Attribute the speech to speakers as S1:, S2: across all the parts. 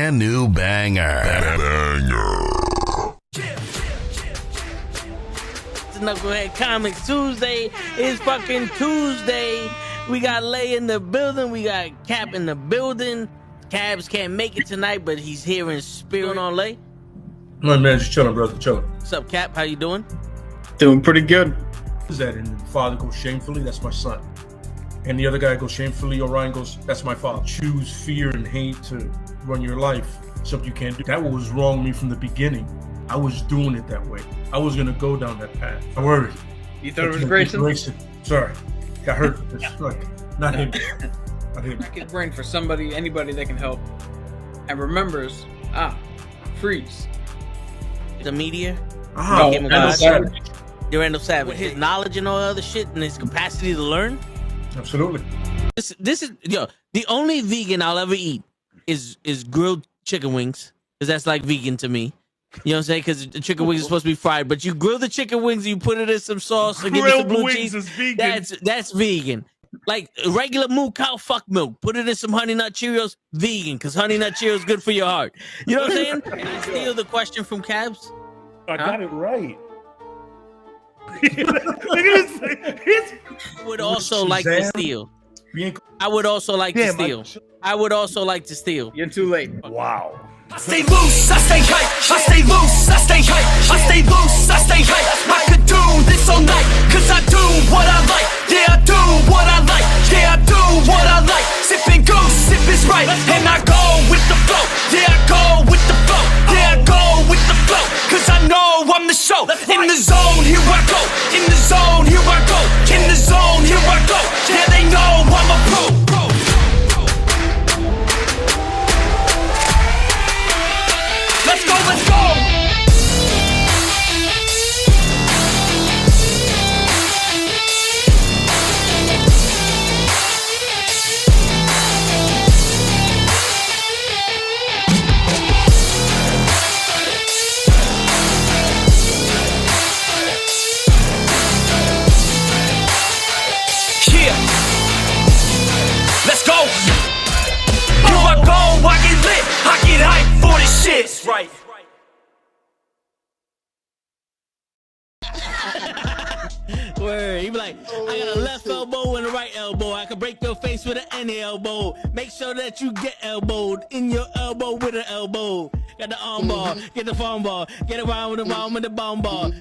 S1: brand new banger.
S2: Knucklehead Comics Tuesday is fucking Tuesday. We got Lay in the building. We got Cap in the building. Cabs can't make it tonight, but he's here in spirit. On Lay.
S3: My man, just chilling, brother, chilling.
S2: What's up, Cap? How you doing?
S4: Doing pretty good.
S3: Is that and the father goes shamefully? That's my son. And the other guy goes shamefully. Orion goes, that's my father. Choose fear and hate to run your life. Something you can't do. That was wrong with me from the beginning. I was doing it that way. I was gonna go down that path. I worried.
S4: You thought it was Grayson?
S3: Sorry, got hurt. It's like not him. Not him.
S4: Crack his brain for somebody, anybody that can help, and remembers. Freeze.
S2: The media.
S3: No,
S2: Randall Savage. With his knowledge and all other shit and his capacity to learn.
S3: Absolutely.
S2: This is the only vegan I'll ever eat is grilled chicken wings, because that's like vegan to me. You know what I'm saying? Because the chicken wings are supposed to be fried, but you grill the chicken wings and you put it in some sauce and give it some blue cheese.
S3: Is vegan.
S2: That's vegan. Like regular moo cow fuck milk. Put it in some Honey Nut Cheerios. Vegan, because Honey Nut Cheerios is good for your heart. You know what I'm saying? Can I steal the question from Cabs?
S3: I got it right. Look at this.
S2: I would also like to steal. I would also like to steal. I would also like to steal.
S4: You're too late.
S3: Wow.
S5: I stay loose, I stay hype, I stay loose, I stay hype, I stay loose, I stay hype. I could do this all night, cause I do what I like. Yeah, I do what I like, yeah, I do what I like. Sipping goose, sip is right, and I go with the flow. Yeah, I go with the flow, yeah, I go with the flow. Cause I know I'm the show. In the zone, here I go. In the zone, here I go. In the zone, here I go. Yeah, they know I'm a pro. Let's go, let's go! Yeah! Let's go! Here I go, I get lit, I get hyped for this shit! That's right.
S2: Word. He be like, I got a left elbow and a right elbow. I can break your face with an any elbow. Make sure that you get elbowed in your elbow with an elbow. Got the arm bar, get the phone ball, get around with the bomb with the bomb ball.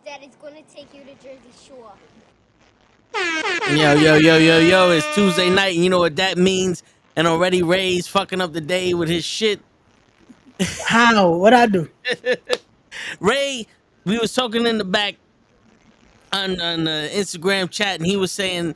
S6: Daddy's gonna take you to Jersey Shore.
S2: Yo, it's Tuesday night, and you know what that means? And already Ray's fucking up the day with his shit.
S7: How? What I do?
S2: Ray, we was talking in the back on the Instagram chat, and he was saying,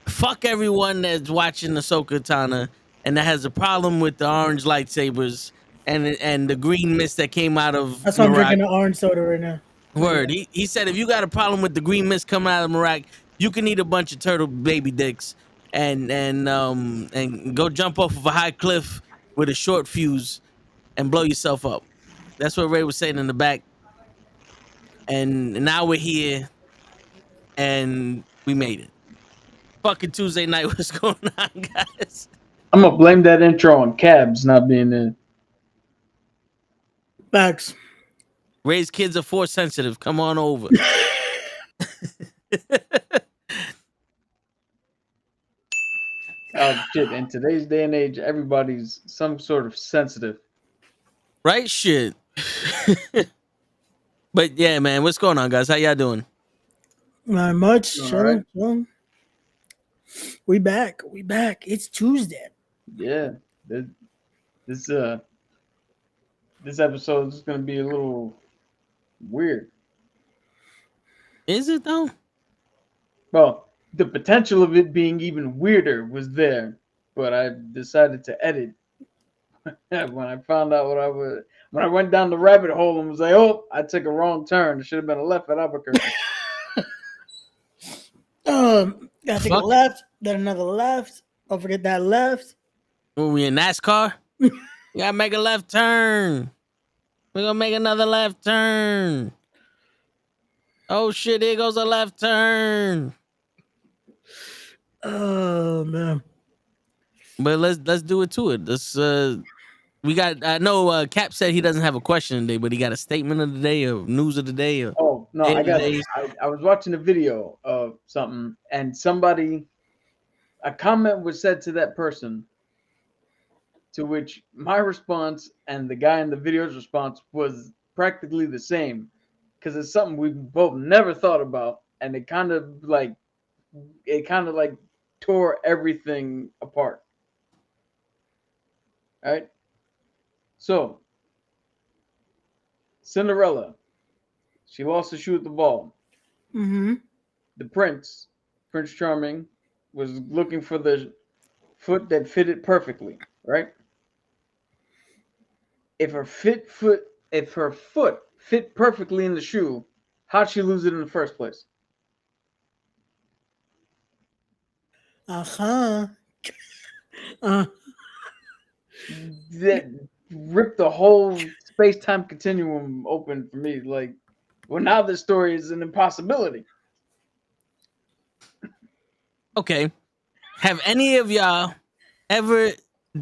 S2: fuck everyone that's watching Ahsoka Tana and that has a problem with the orange lightsabers and the green mist that came out of
S7: That's why I'm
S2: Iraq.
S7: drinking the orange soda right now.
S2: Word. He said if you got a problem with the green mist coming out of Iraq, you can eat a bunch of turtle baby dicks and go jump off of a high cliff with a short fuse and blow yourself up. That's what Ray was saying in the back. And now we're here and we made it. Fucking Tuesday night, what's going on, guys?
S4: I'm gonna blame that intro on Cabs not being in.
S7: Facts.
S2: Ray's kids are force sensitive. Come on over.
S4: Oh shit! In today's day and age, everybody's some sort of sensitive.
S2: Right? Shit. But yeah, man, what's going on, guys? How y'all doing?
S7: Not much.
S4: All
S7: Sure.
S4: right.
S7: Well, we back. It's Tuesday.
S4: Yeah, this episode is gonna be a little weird.
S2: Is it though?
S4: Well, the potential of it being even weirder was there, but I decided to edit when I found out when I went down the rabbit hole and was like, oh, I took a wrong turn. It should have been a left at Albuquerque.
S7: Gotta take a left, then another left. Don't forget that left.
S2: When we in NASCAR, you gotta make a left turn. We're gonna make another left turn. Oh shit, here goes a left turn.
S7: Oh man.
S2: But let's do it to it. Let's We got. I know. Cap said he doesn't have a question today, but he got a statement of the day, or news of the day, or
S4: Oh no,
S2: day
S4: I
S2: of the
S4: got it.
S2: days.
S4: I was watching a video of something, and a comment was said to that person, to which my response and the guy in the video's response was practically the same, because it's something we both never thought about, and it kind of like tore everything apart. All right. So Cinderella, she lost the shoe at the ball.
S7: Mm-hmm.
S4: The Prince Charming, was looking for the foot that fitted perfectly, right? If if her foot fit perfectly in the shoe, how'd she lose it in the first place?
S7: Uh-huh. Uh,
S4: That ripped the whole space-time continuum open for me. Like, well, now this story is an impossibility.
S2: Okay. Have any of y'all ever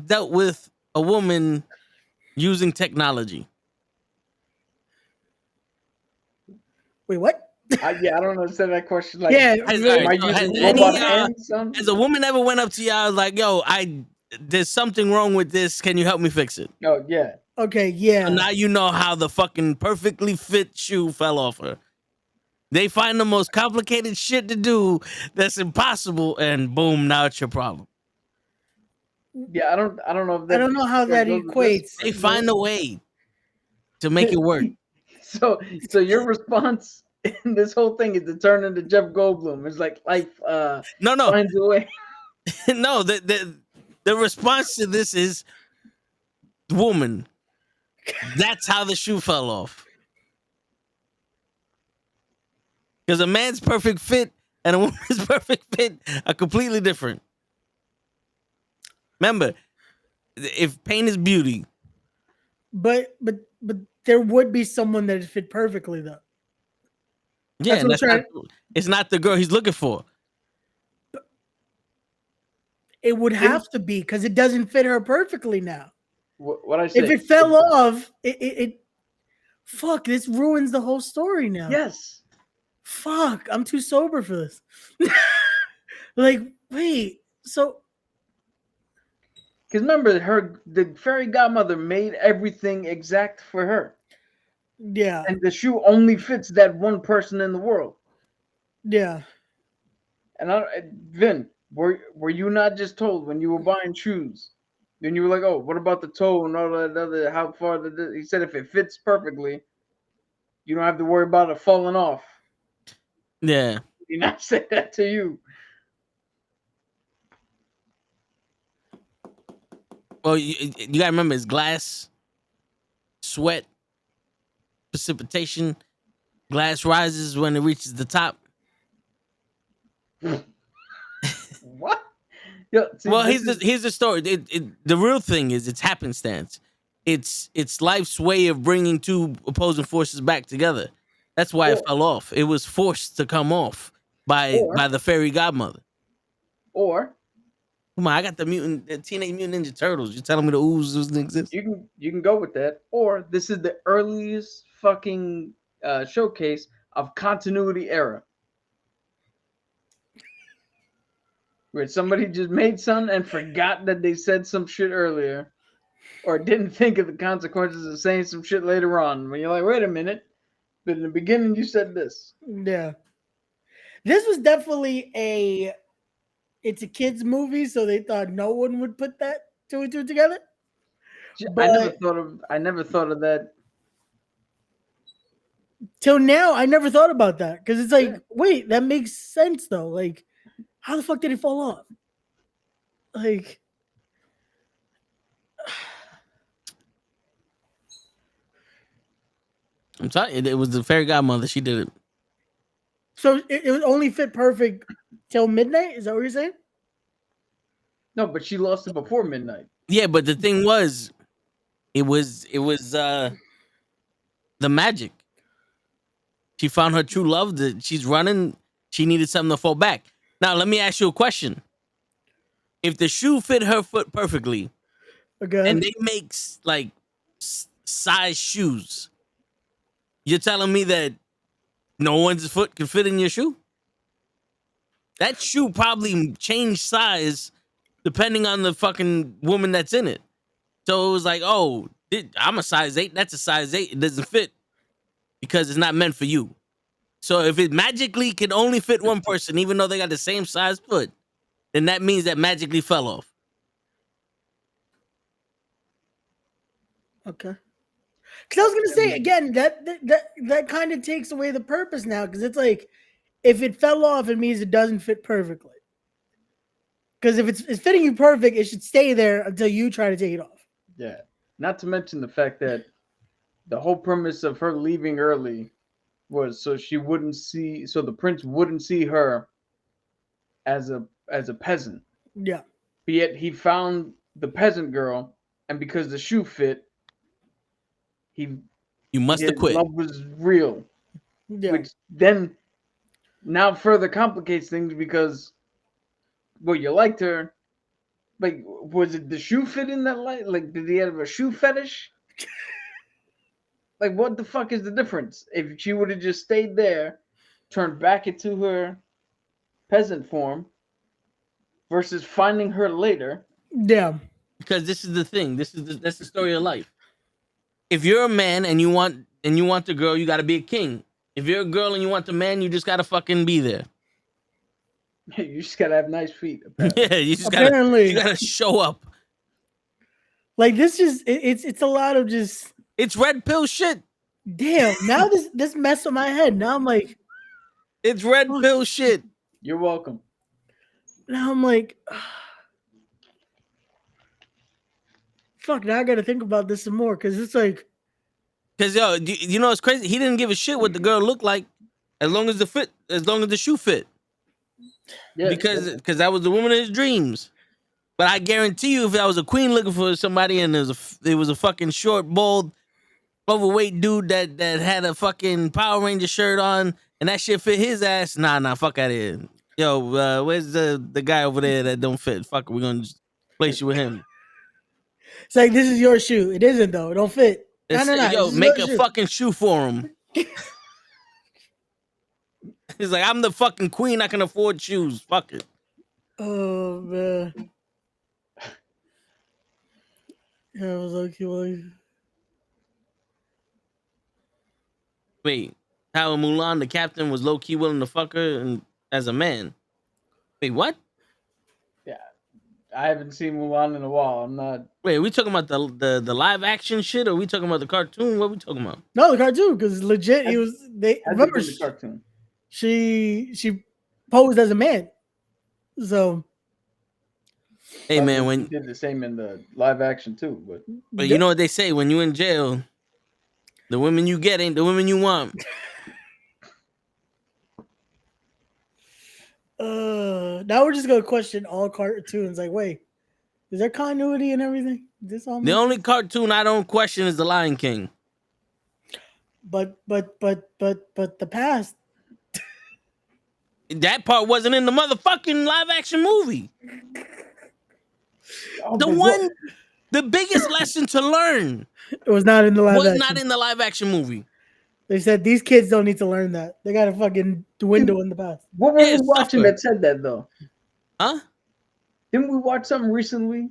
S2: dealt with a woman using technology?
S7: wait, what?
S4: Yeah, I don't understand that question. Like,
S7: Yeah,
S2: Has, all
S4: am
S2: right,
S4: I
S2: so has
S4: using
S2: any
S4: robot hands, son?
S2: has a woman ever went up to y'all like, "Yo, there's something wrong with this. Can you help me fix it?"
S4: Oh, yeah.
S7: okay,
S2: So
S7: yeah.
S2: now you know how the fucking perfectly fit shoe fell off her. They find the most complicated shit to do that's impossible, and boom, now it's your problem.
S4: Yeah, I don't know if
S7: I
S4: that
S7: don't know how that
S4: goes with this.
S7: equates.
S2: They find a way to make it work.
S4: So your response in this whole thing is to turn into Jeff Goldblum. It's like life
S2: No,
S4: finds a way.
S2: no. The response to this is woman. That's how the shoe fell off. Because a man's perfect fit and a woman's perfect fit are completely different. Remember, if pain is beauty,
S7: But there would be someone that fit perfectly though.
S2: yeah,
S7: That's
S2: and
S7: what I'm trying.
S2: it's not the girl he's looking for.
S7: It would have to be because it doesn't fit her perfectly now.
S4: What I
S7: If
S4: say?
S7: it fell off, it fuck, this ruins the whole story now.
S4: Yes.
S7: Fuck, I'm too sober for this. Like, wait, so
S4: Because remember, the fairy godmother made everything exact for her,
S7: yeah,
S4: and the shoe only fits that one person in the world.
S7: yeah.
S4: And Vin, were you not just told when you were buying shoes? Then you were like, oh, what about the toe and all that other? How far did he said if it fits perfectly, you don't have to worry about it falling off.
S2: Yeah.
S4: Did he not say that to you?
S2: Well, you gotta remember, it's glass, sweat, precipitation. Glass rises when it reaches the top.
S4: What? Yeah, see,
S2: Well,
S4: this
S2: here's the story. The real thing is it's happenstance. It's life's way of bringing two opposing forces back together. That's why it
S4: Or-
S2: fell off. It was forced to come off by
S4: Or-
S2: the fairy godmother.
S4: or
S2: Come on, I got the Teenage Mutant Ninja Turtles. You telling me the ooze doesn't exist?
S4: you can go with that, or this is the earliest fucking showcase of continuity error, where somebody just made something and forgot that they said some shit earlier, or didn't think of the consequences of saying some shit later on. When you're like, wait a minute, but in the beginning you said this.
S7: Yeah. This was definitely it's a kids movie, so they thought no one would put that two and two together. But
S4: I never thought of that.
S7: till now, I never thought about that because it's like,
S4: Yeah.
S7: wait, that makes sense though. Like, how the fuck did it fall off? Like,
S2: I'm telling you, it was the fairy godmother. She did it.
S7: so it would only fit perfect till midnight. Is that what you're saying?
S4: No, but she lost it before midnight.
S2: Yeah, but the thing was, it was the magic. She found her true love. That she's running. She needed something to fall back. Now, let me ask you a question. If the shoe fit her foot perfectly,
S7: Okay.
S2: and they make like size shoes. You're telling me that no one's foot can fit in your shoe? That shoe probably changed size depending on the fucking woman that's in it. So it was like, oh, I'm a size 8. That's a size 8. It doesn't fit because it's not meant for you. So if it magically can only fit one person, even though they got the same size foot, then that means that magically fell off.
S7: Okay. Because I was gonna say again that kind of takes away the purpose now. Because it's like if it fell off, it means it doesn't fit perfectly. Because if it's fitting you perfect, it should stay there until you try to take it off.
S4: Yeah. Not to mention the fact that the whole premise of her leaving early was so the prince wouldn't see her as a peasant.
S7: Yeah.
S4: But yet he found the peasant girl, and because the shoe fit,
S2: You must
S4: his
S2: have quit.
S4: love was real.
S7: Yeah.
S4: Which then now further complicates things because well, you liked her. Like, was it the shoe fit in that light? Like, did he have a shoe fetish? Like, what the fuck is the difference? If she would have just stayed there, turned back into her peasant form, versus finding her later.
S7: Yeah.
S2: Because this is the thing. That's the story of life. If you're a man and you want the girl, you got to be a king. If you're a girl and you want the man, you just got to fucking be there.
S4: You just gotta have nice feet. Apparently.
S2: Yeah, you just
S7: Apparently.
S2: gotta show up.
S7: Like this just it's a lot of just
S2: It's red pill shit.
S7: damn. Now this mess with my head. Now I'm like
S2: It's red pill shit.
S4: You're welcome.
S7: now I'm like fuck. Now I got to think about this some more because it's like
S2: Cause yo, you know it's crazy. He didn't give a shit what the girl looked like, as long as the shoe fit.
S4: Yeah,
S2: Because that was the woman of his dreams. But I guarantee you, if I was a queen looking for somebody and there was a fucking short, bald, overweight dude that had a fucking Power Ranger shirt on and that shit fit his ass, nah, fuck out of here. Yo, where's the guy over there that don't fit? Fuck, we're gonna just place you with him.
S7: it's like this is your shoe. It isn't though. It don't fit. No.
S2: Yo,
S7: this is
S2: make
S7: your
S2: a
S7: shoe.
S2: fucking shoe for him. He's like, I'm the fucking queen. I can afford shoes. Fuck it.
S7: Oh man. Yeah, I was like,
S2: Wait, how in Mulan the captain was low key willing to fuck her and as a man? Wait, what?
S4: yeah. I haven't seen Mulan in a while. I'm not.
S2: Wait, are we talking about the live action shit, or are we talking about the cartoon? What are we talking about?
S7: no, the cartoon because legit he was. They
S4: Has
S7: remember
S4: it been the cartoon?
S7: she posed as a man. So
S2: Hey man,
S4: He
S2: when
S4: did the same in the live action too,
S2: but you know what they say when you in jail, the women you get ain't the women you want.
S7: now we're just gonna question all cartoons. Like, wait, is there continuity and everything? This all
S2: The
S7: makes
S2: only
S7: sense?
S2: cartoon I don't question is The Lion King.
S7: But the past.
S2: That part wasn't in the motherfucking live action movie.
S4: Oh,
S2: The
S4: but
S2: one, the biggest lesson to learn
S7: It was not in the live
S2: was
S7: action.
S2: not in the live action movie.
S7: They said these kids don't need to learn that. They got a fucking window in the past.
S4: what were
S2: Yeah,
S4: we watching
S2: suffer.
S4: that said that though?
S2: Huh?
S4: Didn't we watch something recently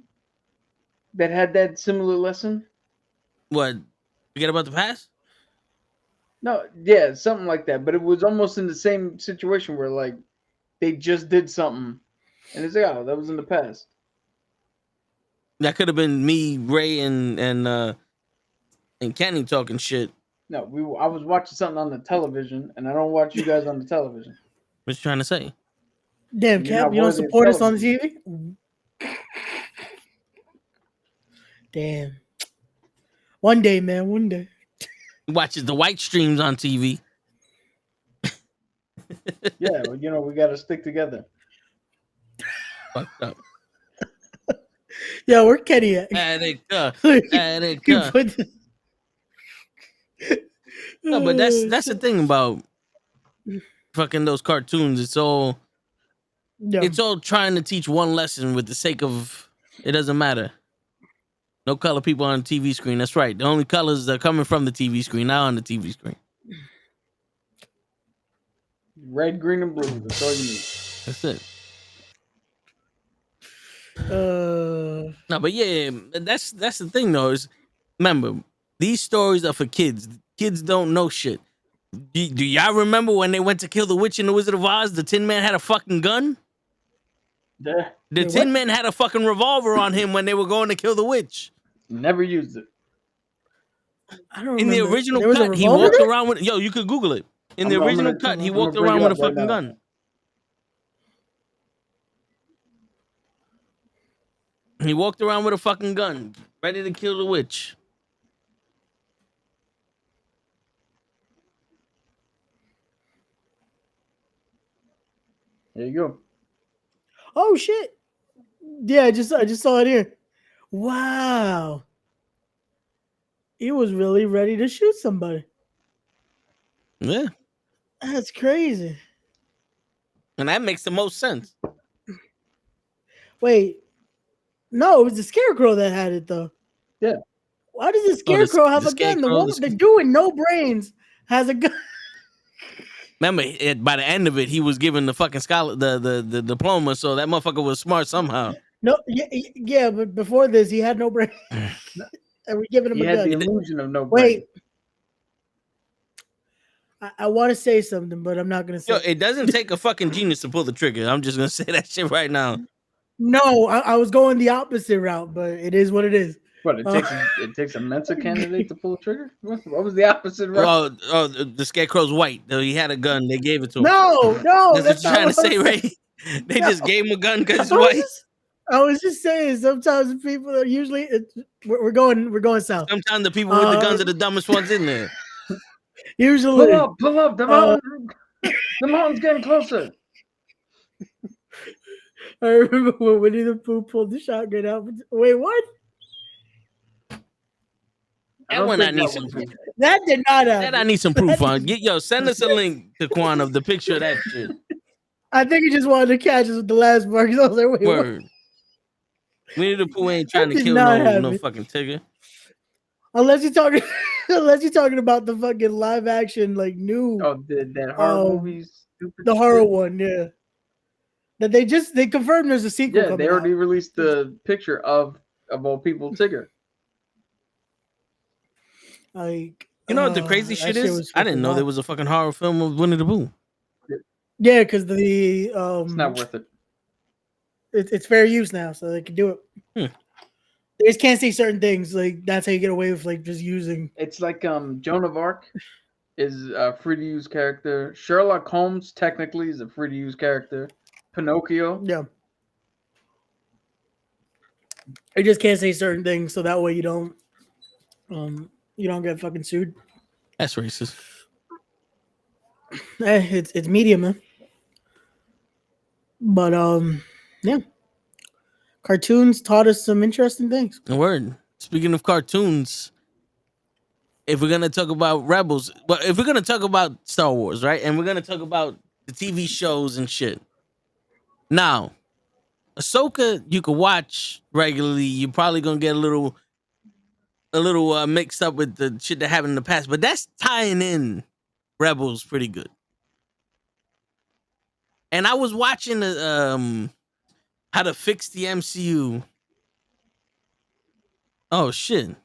S4: that had that similar lesson?
S2: What? Forget about the past?
S4: No, yeah, something like that. But it was almost in the same situation where like they just did something, and it's like, oh, that was in the past.
S2: That could have been me, Ray, and Kenny talking shit.
S4: No, I was watching something on the television, and I don't watch you guys on the television.
S2: What you trying to say?
S7: Damn,
S4: You're
S7: Cap,
S4: not
S7: you don't
S4: worthy of
S7: support us on the
S4: television.
S7: TV? Damn. One day, man, one day.
S2: He watches the white streams on TV.
S4: Yeah, well, we got to stick together.
S2: Fucked up.
S7: Yeah, where Kenny at?
S2: Attica.
S7: You
S2: Attica.
S7: put
S2: No, but that's the thing about fucking those cartoons. It's all
S7: yeah.
S2: trying to teach one lesson with the sake of it doesn't matter. No color people on the TV screen. That's right. The only colors that are coming from the TV screen, not on the TV screen.
S4: Red, green, and blue. That's all you need.
S2: That's it.
S7: Uh,
S2: No, but yeah, that's the thing though. Is remember, these stories are for kids. Kids don't know shit. Do y'all remember when they went to kill the witch in the Wizard of Oz? The Tin Man had a fucking gun.
S4: Yeah.
S2: The
S7: Wait,
S2: Tin
S7: what?
S2: Man had a fucking revolver on him when they were going to kill the witch.
S4: Never used it.
S7: I don't
S2: In the
S7: remember.
S2: original
S7: There was a
S2: cut, he
S7: revolver
S2: walked
S7: there?
S2: around with. Yo, you could Google it. In the
S4: I'm
S2: original
S4: gonna-
S2: cut, he
S4: I'm
S2: walked
S4: gonna bring
S2: around
S4: it
S2: with a
S4: up right
S2: fucking
S4: now.
S2: gun. He walked around with a fucking gun, ready to kill the witch.
S4: There you go.
S7: Oh shit! Yeah, I just saw it here. Wow, he was really ready to shoot somebody.
S2: Yeah,
S7: That's crazy.
S2: and that makes the most sense.
S7: Wait, no, it was the Scarecrow that had it though.
S4: Yeah.
S7: Why does the
S2: Oh, the
S7: Scarecrow have
S2: the
S7: a gun? The
S2: Scarecrow,
S7: woman, the dude with no brains has a gun.
S2: Remember, by the end of it, he was given the fucking scholar, the diploma, so that motherfucker was smart somehow.
S7: No, yeah, but before this, he had no brains. And we're giving him
S4: He
S7: a
S4: had the
S7: gun.
S4: illusion of no
S7: Wait,
S4: brain.
S7: I want to say something, but I'm not gonna say.
S2: Yo, it doesn't take a fucking genius to pull the trigger. I'm just gonna say that shit right now.
S7: No, I was going the opposite route, but it is what it is.
S4: What it takes a Mensa candidate to pull a trigger? What was the opposite route?
S2: Oh, the Scarecrow's white. Though he had a gun, they gave it to him.
S7: No,
S2: That's what
S7: that's
S2: you're
S7: not
S2: trying to
S7: what
S2: say,
S7: I'm
S2: right? They
S7: No.
S2: just gave him a gun because he's
S7: I was
S2: white.
S7: I was just saying. Sometimes people are usually we're going south.
S2: Sometimes the people with the guns are the dumbest ones in there.
S7: Usually,
S4: Pull up! The mountain's getting closer.
S7: I remember when Winnie the Pooh pulled the shotgun out. Wait, what?
S2: That one I need some proof.
S7: That did not happen.
S2: That I need some proof on. Send us a link to Quan of the picture of that shit.
S7: I think he just wanted to catch us with the last bar. 'Cause I was like, wait, what?
S2: Word. Winnie the Pooh ain't trying to
S7: did
S2: kill
S7: not
S2: no
S7: happen.
S2: fucking Tigger.
S7: Unless you're talking, unless you're talking about the fucking live action, like new,
S4: Oh, that horror movies.
S7: the horror one, yeah. That they confirmed there's a sequel.
S4: Yeah,
S7: coming
S4: they already
S7: out.
S4: released the picture of all people Tigger.
S7: Like,
S2: You know what the crazy
S7: that
S2: shit is?
S7: was
S2: I didn't
S7: fucking
S2: know there
S7: wild.
S2: was a fucking horror film of Winnie the Pooh.
S7: Yeah, because the
S4: It's not worth it.
S7: it's fair use now, so they can do it. They just can't say certain things. Like that's how you get away with like just using.
S4: It's like Joan of Arc is a free to use character. Sherlock Holmes technically is a free to use character. Pinocchio.
S7: Yeah. You just can't say certain things, so that way you don't get fucking sued.
S2: That's racist.
S7: It's media, man. But yeah, cartoons taught us some interesting things.
S2: Word. Speaking of cartoons, if we're gonna talk about Rebels, but if we're gonna talk about Star Wars, right, and we're gonna talk about the TV shows and shit. Now, Ahsoka, you can watch regularly. You're probably gonna get a little mixed up with the shit that happened in the past, but that's tying in Rebels pretty good. And I was watching the how to fix the MCU. Oh shit!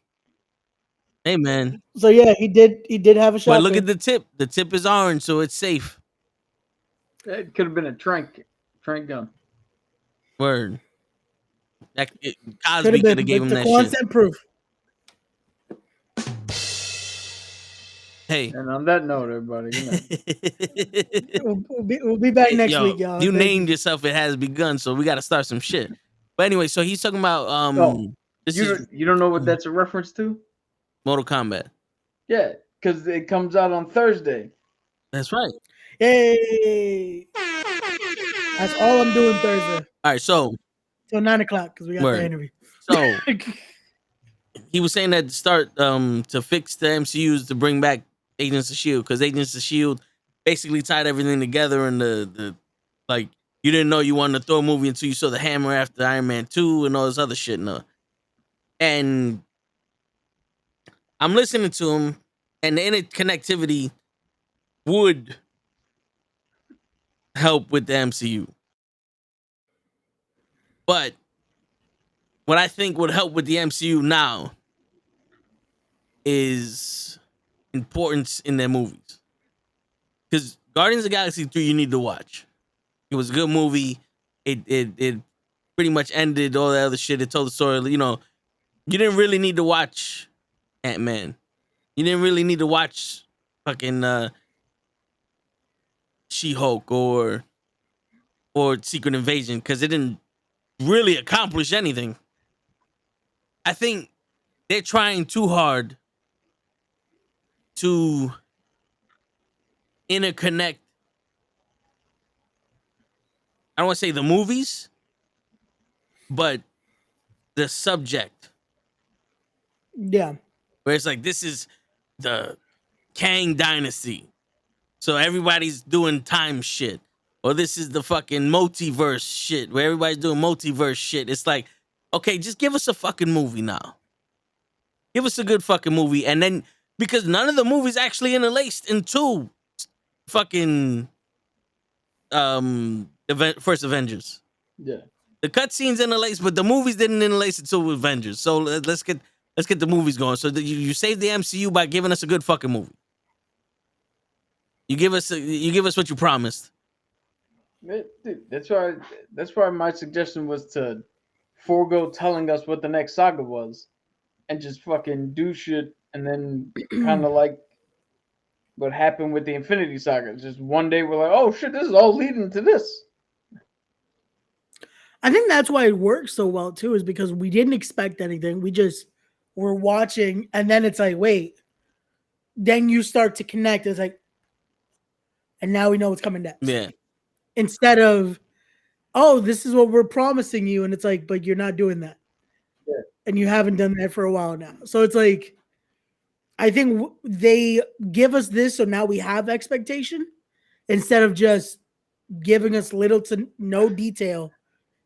S2: Hey man,
S7: So yeah, he did have a shot.
S2: but look at the tip. The tip is orange, so it's safe.
S4: It could have been a trank gun.
S2: Word. Cosby could have gave him that shit.
S7: constant proof.
S2: Hey.
S4: And on that note, everybody, good night.
S7: We'll be back next
S2: Yo,
S7: week, y'all.
S2: You
S7: Thank
S2: named yourself. It has begun, so we got to start some shit. But anyway, so he's talking about
S4: You don't know what that's a reference to?
S2: Mortal Kombat.
S4: Yeah, because it comes out on Thursday.
S2: That's right.
S7: Yay! That's all I'm doing Thursday.
S2: All right, so
S7: Till 9:00 because we got
S2: Word.
S7: the interview.
S2: So he was saying that to start to fix the MCUs to bring back Agents of Shield, because Agents of Shield basically tied everything together, and the like you didn't know you wanted to throw a movie until you saw the hammer after Iron Man 2 and all this other shit. No. And I'm listening to him, and the interconnectivity would help with the MCU. But what I think would help with the MCU now is importance in their movies. Because Guardians of the Galaxy 3 you need to watch. It was a good movie. It pretty much ended all the other shit. It told the story. You know, you didn't really need to watch Ant-Man. You didn't really need to watch fucking She-Hulk or Secret Invasion because it didn't really accomplish anything. I think they're trying too hard to interconnect. I don't want to say the movies, but the subject.
S7: Yeah.
S2: Where it's like, this is the Kang Dynasty. So everybody's doing time shit. Or this is the fucking multiverse shit where everybody's doing multiverse shit. It's like, okay, just give us a fucking movie now. Give us a good fucking movie. And then, because none of the movies actually interlaced into fucking first Avengers.
S4: Yeah.
S2: The cutscenes interlaced, but the movies didn't interlace until Avengers. So let's get the movies going. So you save the MCU by giving us a good fucking movie. You give us what you promised.
S4: Dude, that's why my suggestion was to forego telling us what the next saga was and just fucking do shit and then kind of like what happened with the Infinity Saga. Just one day we're like, oh shit, this is all leading to this.
S7: I think that's why it works so well too, is because we didn't expect anything. We just were watching, and then it's like, wait. Then you start to connect. It's like, and now we know what's coming next.
S2: Yeah.
S7: Instead of, oh, this is what we're promising you, and it's like, but you're not doing that.
S4: Yeah.
S7: And you haven't done that for a while now. So it's like, I think they give us this, so now we have expectation instead of just giving us little to no detail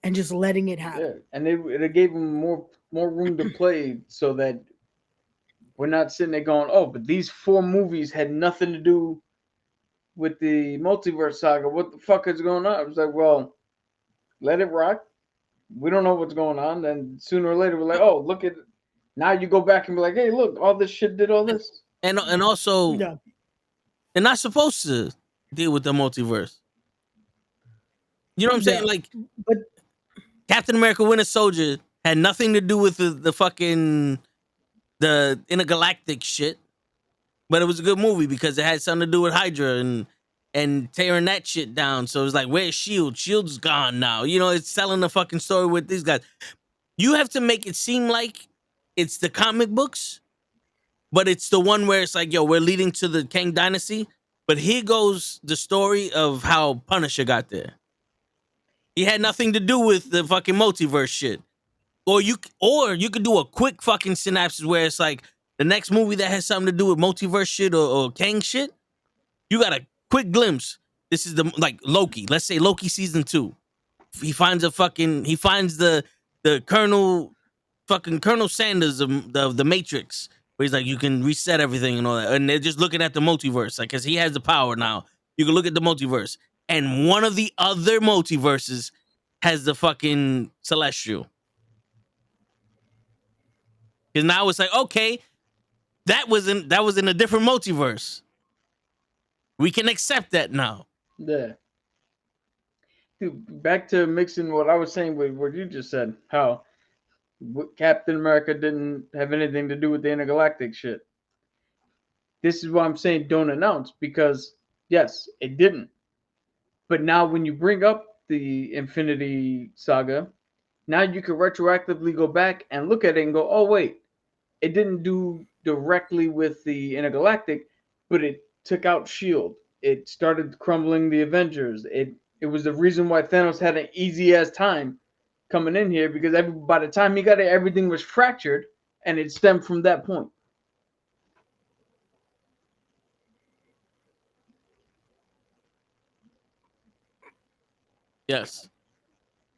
S7: and just letting it happen.
S4: Yeah, and they gave them more room to play so that we're not sitting there going, oh, but these 4 movies had nothing to do with the multiverse saga. What the fuck is going on? I was like, well, let it rock. We don't know what's going on. Then sooner or later, we're like, oh, look at it. Now you go back and be like, hey, look, all this shit did all this.
S2: And also,
S7: Yeah.
S2: they're not supposed to deal with the multiverse. You know what I'm saying?
S7: Yeah.
S2: Like,
S7: But
S2: Captain America Winter Soldier had nothing to do with the fucking the intergalactic shit, but it was a good movie because it had something to do with Hydra and tearing that shit down. So it's like, where's Shield? Shield's gone now. You know, it's telling the fucking story with these guys. You have to make it seem like it's the comic books, but it's the one where it's like, yo, we're leading to the Kang Dynasty. But here goes the story of how Punisher got there. He had nothing to do with the fucking multiverse shit. Or you could do a quick fucking synopsis where it's like the next movie that has something to do with multiverse shit or Kang shit. You got a quick glimpse. This is the like Loki. Let's say Loki season 2. He finds the Colonel Sanders of the Matrix, where he's like, you can reset everything and all that. And they're just looking at the multiverse, like, because he has the power now. You can look at the multiverse. And one of the other multiverses has the fucking Celestial. Because now it's like, okay, that was in a different multiverse. We can accept that now.
S4: Yeah. Dude, back to mixing what I was saying with what you just said, how Captain America didn't have anything to do with the intergalactic shit. This is why I'm saying don't announce, because yes, it didn't. But now when you bring up the Infinity Saga, now you can retroactively go back and look at it and go, oh wait, it didn't do directly with the intergalactic, but it took out Shield. It started crumbling the Avengers. It was the reason why Thanos had an easy ass time coming in here, because by the time he got it, everything was fractured, and it stemmed from that point.
S2: Yes.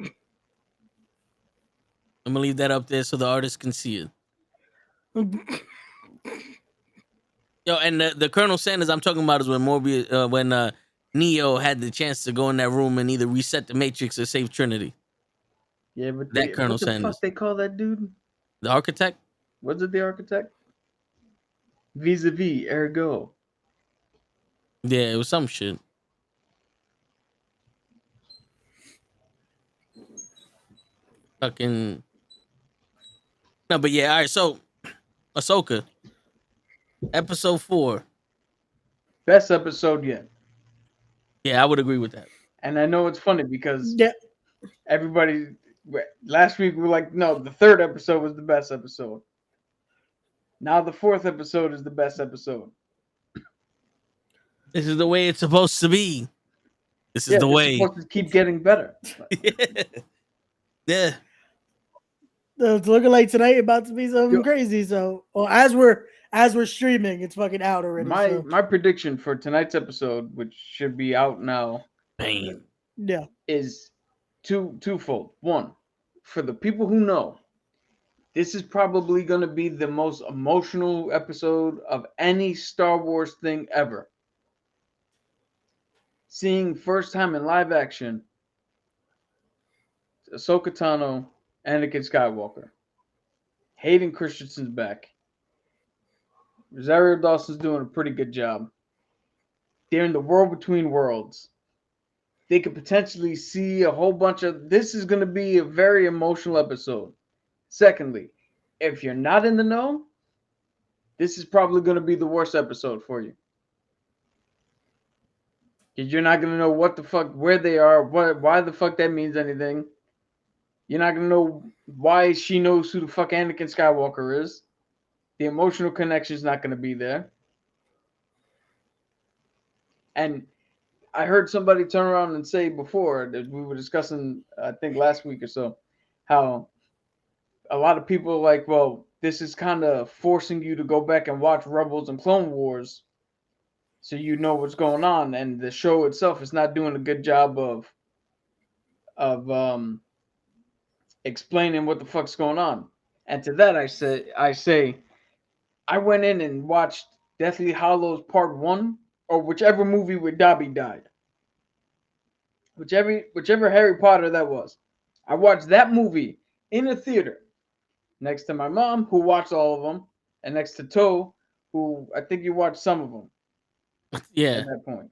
S2: I'm gonna leave that up there so the artist can see it. Yo, and the Colonel Sanders I'm talking about is when when Neo had the chance to go in that room and either reset the Matrix or save Trinity.
S4: Yeah, but
S2: That Colonel
S4: what the
S2: Sanders,
S4: fuck they call that dude?
S2: the architect.
S4: Was it the architect? Vis-a-vis, ergo.
S2: Yeah, it was some shit. Fucking no, but yeah, all right. So Ahsoka, episode 4.
S4: Best episode yet.
S2: Yeah, I would agree with that.
S4: And I know it's funny because
S7: Yeah,
S4: everybody last week we were like, no, the third episode was the best episode. Now the fourth episode is the best episode.
S2: This is the way it's supposed to be. This is
S4: Yeah,
S2: the
S4: it's
S2: way.
S4: supposed to keep getting better.
S2: Yeah.
S7: it's looking like tonight about to be something
S4: Yo.
S7: crazy. So, well, as we're streaming, it's fucking out already.
S4: My prediction for tonight's episode, which should be out now,
S2: Pain.
S7: Yeah,
S4: is twofold. One, for the people who know, this is probably going to be the most emotional episode of any Star Wars thing ever. Seeing first time in live action Ahsoka Tano, Anakin Skywalker. Hayden Christensen's back. Rosario Dawson's doing a pretty good job. They're in the world between worlds. They could potentially see a whole bunch of. This is going to be a very emotional episode. Secondly, if you're not in the know, this is probably going to be the worst episode for you. Because you're not going to know what the fuck, where they are, why the fuck that means anything. You're not going to know why she knows who the fuck Anakin Skywalker is. The emotional connection is not going to be there. And I heard somebody turn around and say before that we were discussing, I think last week or so, how a lot of people are like, well, this is kind of forcing you to go back and watch Rebels and Clone Wars so you know what's going on. And the show itself is not doing a good job of explaining what the fuck's going on. And to that I say I went in and watched Deathly Hallows Part 1 or whichever movie where Dobby died. Whichever Harry Potter that was. I watched that movie in a theater next to my mom, who watched all of them, and next to Toe, who I think you watched some of them
S2: Yeah.
S4: at that point.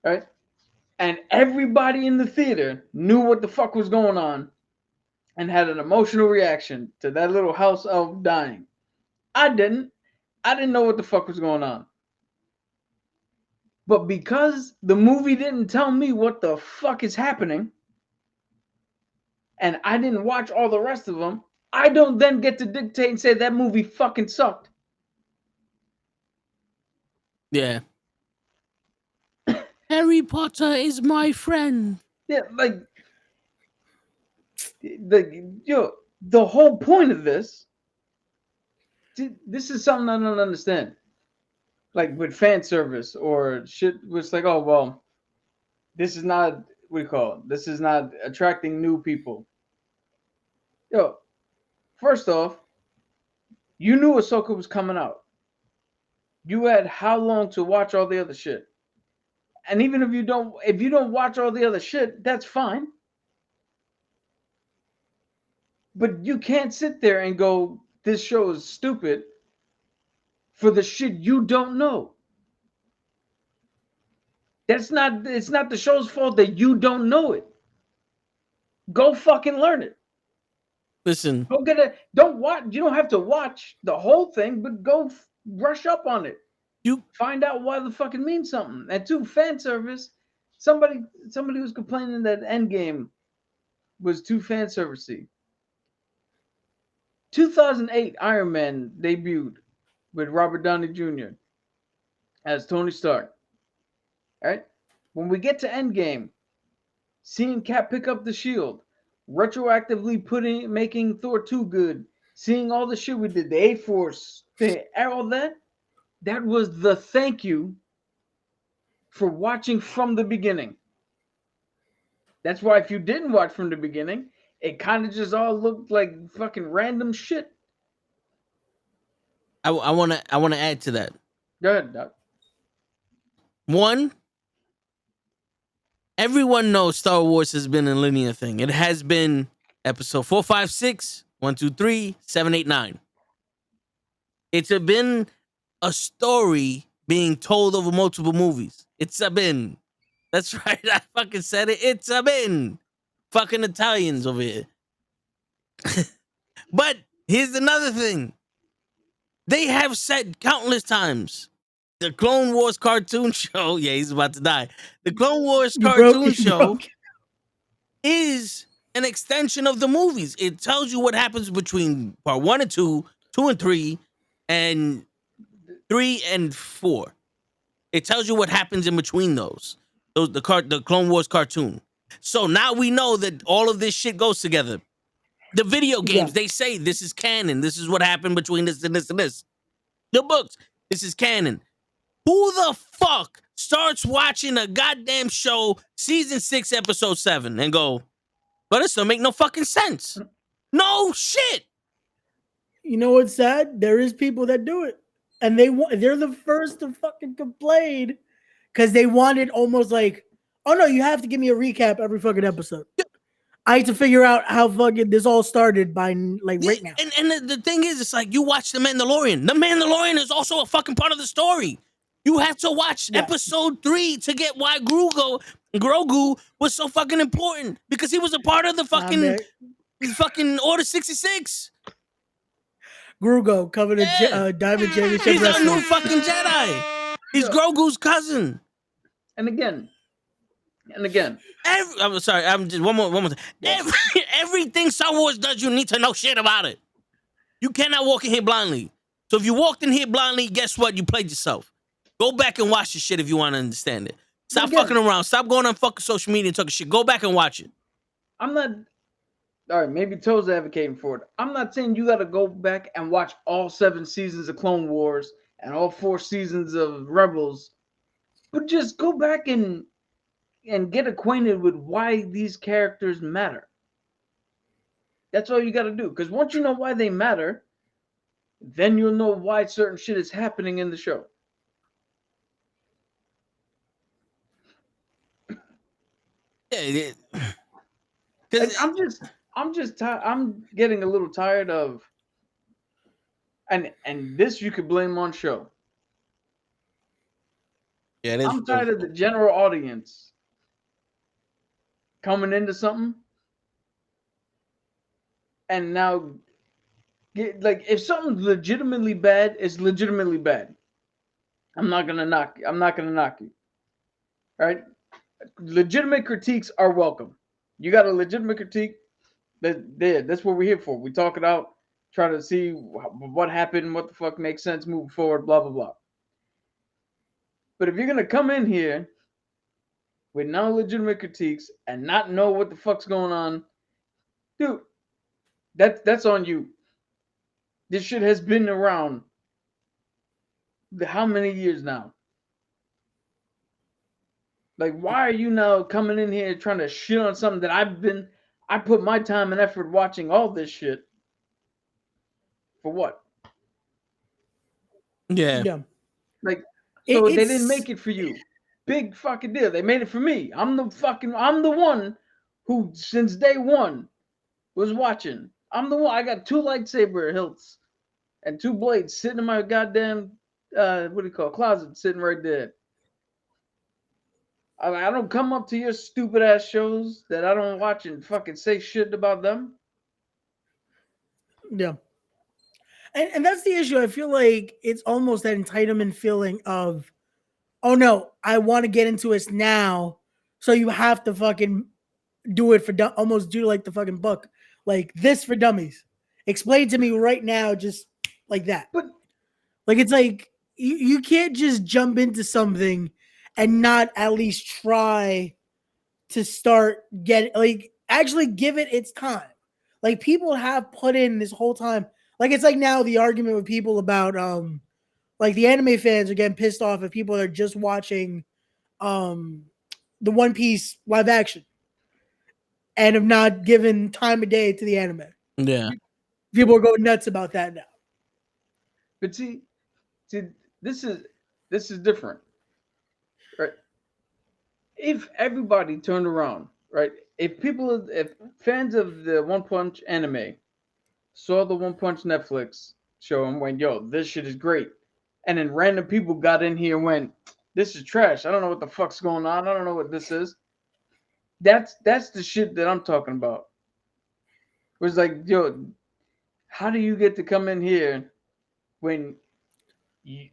S4: Right? And everybody in the theater knew what the fuck was going on and had an emotional reaction to that little house elf dying. I didn't know what the fuck was going on. But because the movie didn't tell me what the fuck is happening, and I didn't watch all the rest of them, I don't then get to dictate and say that movie fucking sucked.
S2: Yeah. Harry Potter is my friend.
S4: Yeah, like the whole point of this is something I don't understand. Like with fan service or shit, it's like, oh well, this is not what do you call it? This is not attracting new people. Yo, first off, you knew Ahsoka was coming out. You had how long to watch all the other shit? And even if you don't watch all the other shit, that's fine. But you can't sit there and go, this show is stupid for the shit you don't know. It's not the show's fault that you don't know it. Go fucking learn it.
S2: Listen.
S4: Go get it. Don't watch. You don't have to watch the whole thing, but go brush up on it.
S2: You
S4: find out why the fuck it means something. And two, fan service. Somebody was complaining that Endgame was too fan servicey. 2008 Iron Man debuted with Robert Downey Jr. as Tony Stark. All right? When we get to Endgame, seeing Cap pick up the shield, retroactively making Thor 2 good, seeing all the shit we did, the Ep4 thing, all that was the thank you for watching from the beginning. That's why if you didn't watch from the beginning, it kind of just all looked like fucking random shit.
S2: I want to add to that.
S4: Go ahead, Doc.
S2: One, everyone knows Star Wars has been a linear thing. It has been episode 4, 5, 6, 1, 2, 3, 7, 8, 9. It's been a story being told over multiple movies. It's a bin. That's right. I fucking said it. It's a bin. Fucking Italians over here. But here's another thing. They have said countless times the Clone Wars cartoon show. Yeah, he's about to die. The Clone Wars cartoon show is an extension of the movies. It tells you what happens between part 1 and 2, 2 and 3, and 3 and 4. It tells you what happens in between those. The Clone Wars cartoon. So now we know that all of this shit goes together. The video games, they say this is canon. This is what happened between this and this and this. The books, this is canon. Who the fuck starts watching a goddamn show, season 6, episode 7, and go, but this don't make no fucking sense. No shit.
S7: You know what's sad? There is people that do it, and they're the first to fucking complain because they wanted almost like, oh no, you have to give me a recap every fucking episode. I had to figure out how fucking this all started by right now.
S2: And the thing is, it's like you watch The Mandalorian. The Mandalorian is also a fucking part of the story. You have to watch episode 3 to get why Grogu was so fucking important because he was a part of the fucking Order 66.
S7: Grogu covered a Diamond Championship
S2: He's
S7: wrestler.
S2: a new fucking Jedi. He's Grogu's cousin.
S4: And again.
S2: I'm sorry. I'm just one more time. Everything Star Wars does, you need to know shit about it. You cannot walk in here blindly. So if you walked in here blindly, guess what? You played yourself. Go back and watch the shit if you want to understand it. Stop fucking around. Stop going on fucking social media and talking shit. Go back and watch it.
S4: I'm not. All right, maybe Toe's advocating for it. I'm not saying you got to go back and watch all 7 seasons of Clone Wars and all 4 seasons of Rebels, but just go back and get acquainted with why these characters matter. That's all you got to do. Because once you know why they matter, then you'll know why certain shit is happening in the show.
S2: Yeah.
S4: I'm getting a little tired of, and this you could blame on show.
S2: Yeah, it is.
S4: I'm tired of the general audience coming into something and now if something's legitimately bad, it's legitimately bad. I'm not gonna knock you. All right? Legitimate critiques are welcome. You got a legitimate critique, that's what we're here for. We talk it out, try to see what happened, what the fuck makes sense moving forward, blah, blah, blah. But if you're going to come in here with no legitimate critiques and not know what the fuck's going on, dude, that's on you. This shit has been around how many years now? Like, why are you now coming in here trying to shit on something that I put my time and effort watching all this shit for what?
S2: Yeah.
S4: Like, so they didn't make it for you. Big fucking deal. They made it for me. I'm the one who since day one was watching. I'm the one. I got 2 lightsaber hilts and 2 blades sitting in my goddamn closet, sitting right there. I don't come up to your stupid ass shows that I don't watch and fucking say shit about them.
S7: Yeah. And that's the issue. I feel like it's almost that entitlement feeling of, oh no, I want to get into it now. So you have to fucking do it almost do like the fucking book. Like this for dummies. Explain to me right now, just like that.
S4: But
S7: like, it's like, you can't just jump into something and not at least try to start actually give it its time. Like, people have put in this whole time. Like, it's like now the argument with people about like the anime fans are getting pissed off if people are just watching the One Piece live action and have not given time of day to the anime.
S2: Yeah.
S7: People are going nuts about that now.
S4: But see, this is this is different, right? If everybody turned around, right? If fans of the One Punch anime saw the One Punch Netflix show and went, "Yo, this shit is great," and then random people got in here and went, "This is trash. I don't know what the fuck's going on. I don't know what this is." That's the shit that I'm talking about. It was like, yo, how do you get to come in here when you,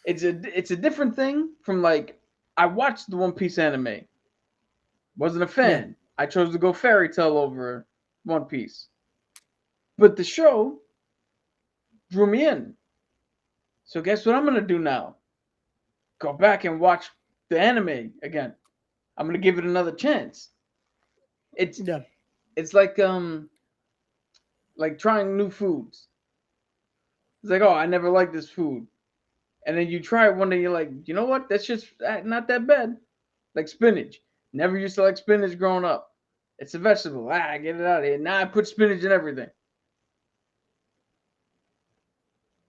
S4: it's a different thing from like I watched the One Piece anime. Wasn't a fan.
S7: Yeah.
S4: I chose to go fairy tale over One Piece. But the show drew me in. So guess what I'm gonna do now? Go back and watch the anime again. I'm gonna give it another chance. It's
S7: Yeah.
S4: it's like trying new foods. It's like, oh, I never liked this food. And then you try it one day, you're like, you know what? That's just not that bad. Like spinach. Never used to like spinach growing up. It's a vegetable. Get it out of here. Now I put spinach in everything.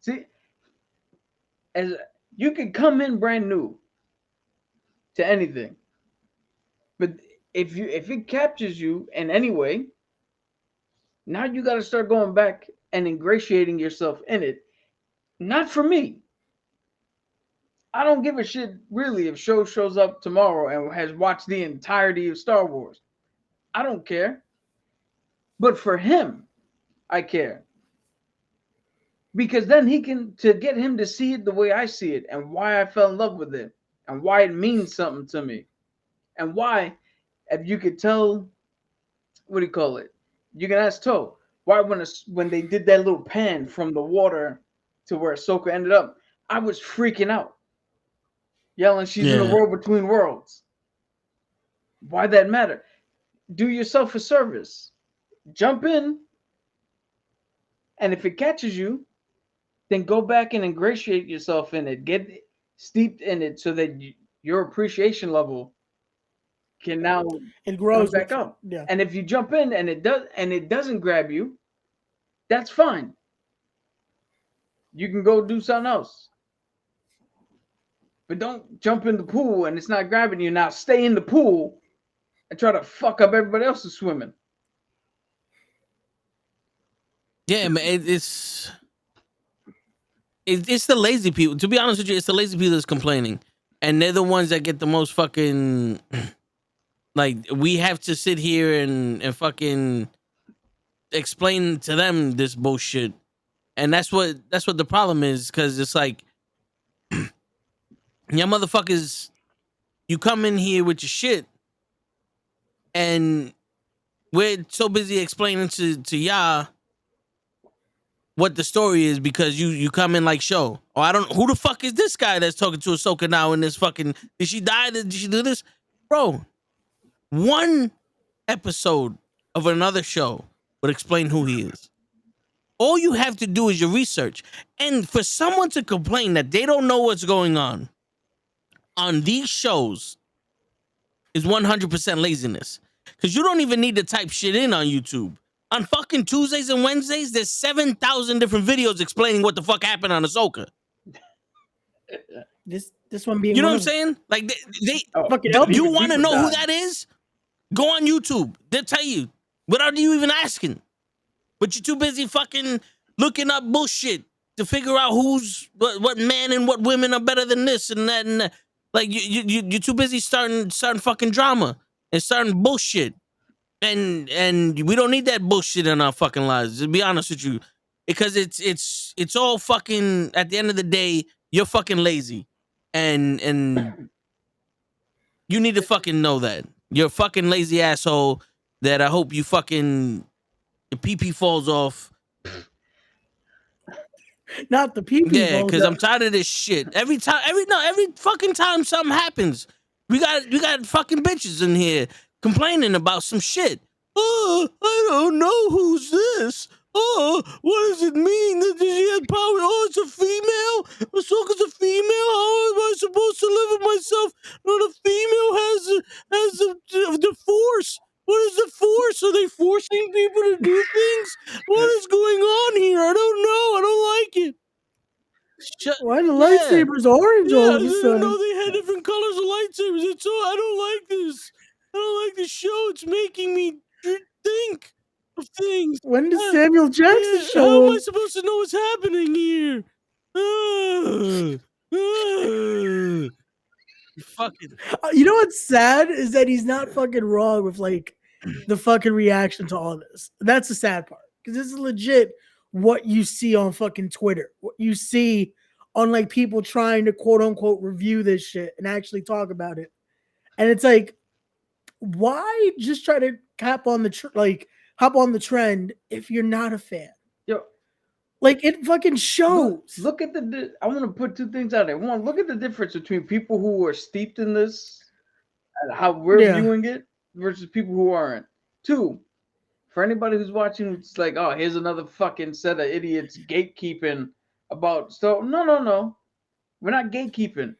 S4: See, as you can come in brand new to anything, but if it captures you in any way, now you got to start going back and ingratiating yourself in it. Not for me. I don't give a shit really if show shows up tomorrow and has watched the entirety of Star Wars. I don't care. But for him, I care. Because then he can to get him to see it the way I see it and why I fell in love with it and why it means something to me. And why, if you could tell, what do you call it? You can ask Toe, why when they did that little pan from the water to where Ahsoka ended up, I was freaking out. Yelling, she's in the
S2: Yeah.
S4: world between worlds. Why that matter? Do yourself a service. Jump in, and if it catches you, then go back and ingratiate yourself in it. Get steeped in it so that your appreciation level can now
S7: It
S4: come
S7: grows
S4: back
S7: with
S4: up.
S7: yeah.
S4: And if you jump in and it doesn't grab you, that's fine. You can go do something else. But don't jump in the pool and it's not grabbing you. Now stay in the pool and try to fuck up everybody else who's swimming.
S2: Yeah, man, it's the lazy people. To be honest with you, it's the lazy people that's complaining, and they're the ones that get the most fucking. Like we have to sit here and fucking explain to them this bullshit, and that's what the problem is, because it's like, yeah, motherfuckers, you come in here with your shit, and we're so busy explaining to y'all what the story is because you come in like show. Or I don't, who the fuck is this guy that's talking to Ahsoka now in this fucking, did she die? Did she do this? Bro, one episode of another show would explain who he is. All you have to do is your research. And for someone to complain that they don't know what's going on these shows is 100% laziness. Because you don't even need to type shit in on YouTube. On fucking Tuesdays and Wednesdays, there's 7,000 different videos explaining what the fuck happened on Ahsoka.
S7: This one being
S2: You know
S7: one
S2: what I'm
S7: of them.
S2: saying? Like,
S4: Oh,
S7: Fucking
S4: you
S7: help
S2: you
S4: can
S2: want to
S4: deep
S2: know who
S4: dive.
S2: that is? Go on YouTube. They'll tell you without you even asking. But you're too busy fucking looking up bullshit to figure out who's what man and what women are better than this and that and that. Like you're too busy starting fucking drama and starting bullshit. And we don't need that bullshit in our fucking lives, to be honest with you. Because it's all fucking, at the end of the day, you're fucking lazy. And you need to fucking know that. You're a fucking lazy asshole that I hope you fucking your pee falls off.
S7: Not the pee
S2: Yeah,
S7: falls
S2: because I'm
S7: out.
S2: tired of this shit. Every fucking time something happens, we got fucking bitches in here complaining about some shit. Oh, I don't know who's this. Oh, what does it mean that she has power? Oh, it's a female. Ahsoka's a female. How am I supposed to live with myself when a female has the force? What is the force? Are they forcing people to do things? What is going on here? I don't know. I don't like it.
S7: Why the
S2: Yeah.
S7: lightsabers orange
S2: Yeah,
S7: all
S2: I
S7: of a
S2: didn't
S7: sudden?
S2: know they had different colors of lightsabers. It's all, I don't like this. I don't like the show. It's making me think of things.
S7: When does Samuel Jackson
S2: How
S7: show
S2: am I
S7: up?
S2: supposed to know what's happening here? Fucking
S7: You know what's sad is that he's not fucking wrong with like the fucking reaction to all this. That's the sad part because this is legit what you see on fucking Twitter, what you see on like people trying to quote unquote review this shit and actually talk about it. And it's like, why just try to hop on the trend if you're not a fan?
S4: Yo,
S7: Like it fucking shows.
S4: look at I want to put two things out there. One, look at the difference between people who are steeped in this and how we're
S7: Yeah.
S4: viewing it versus people who aren't. Two, for anybody who's watching, it's like, oh, here's another fucking set of idiots gatekeeping about stuff. No. We're not gatekeeping.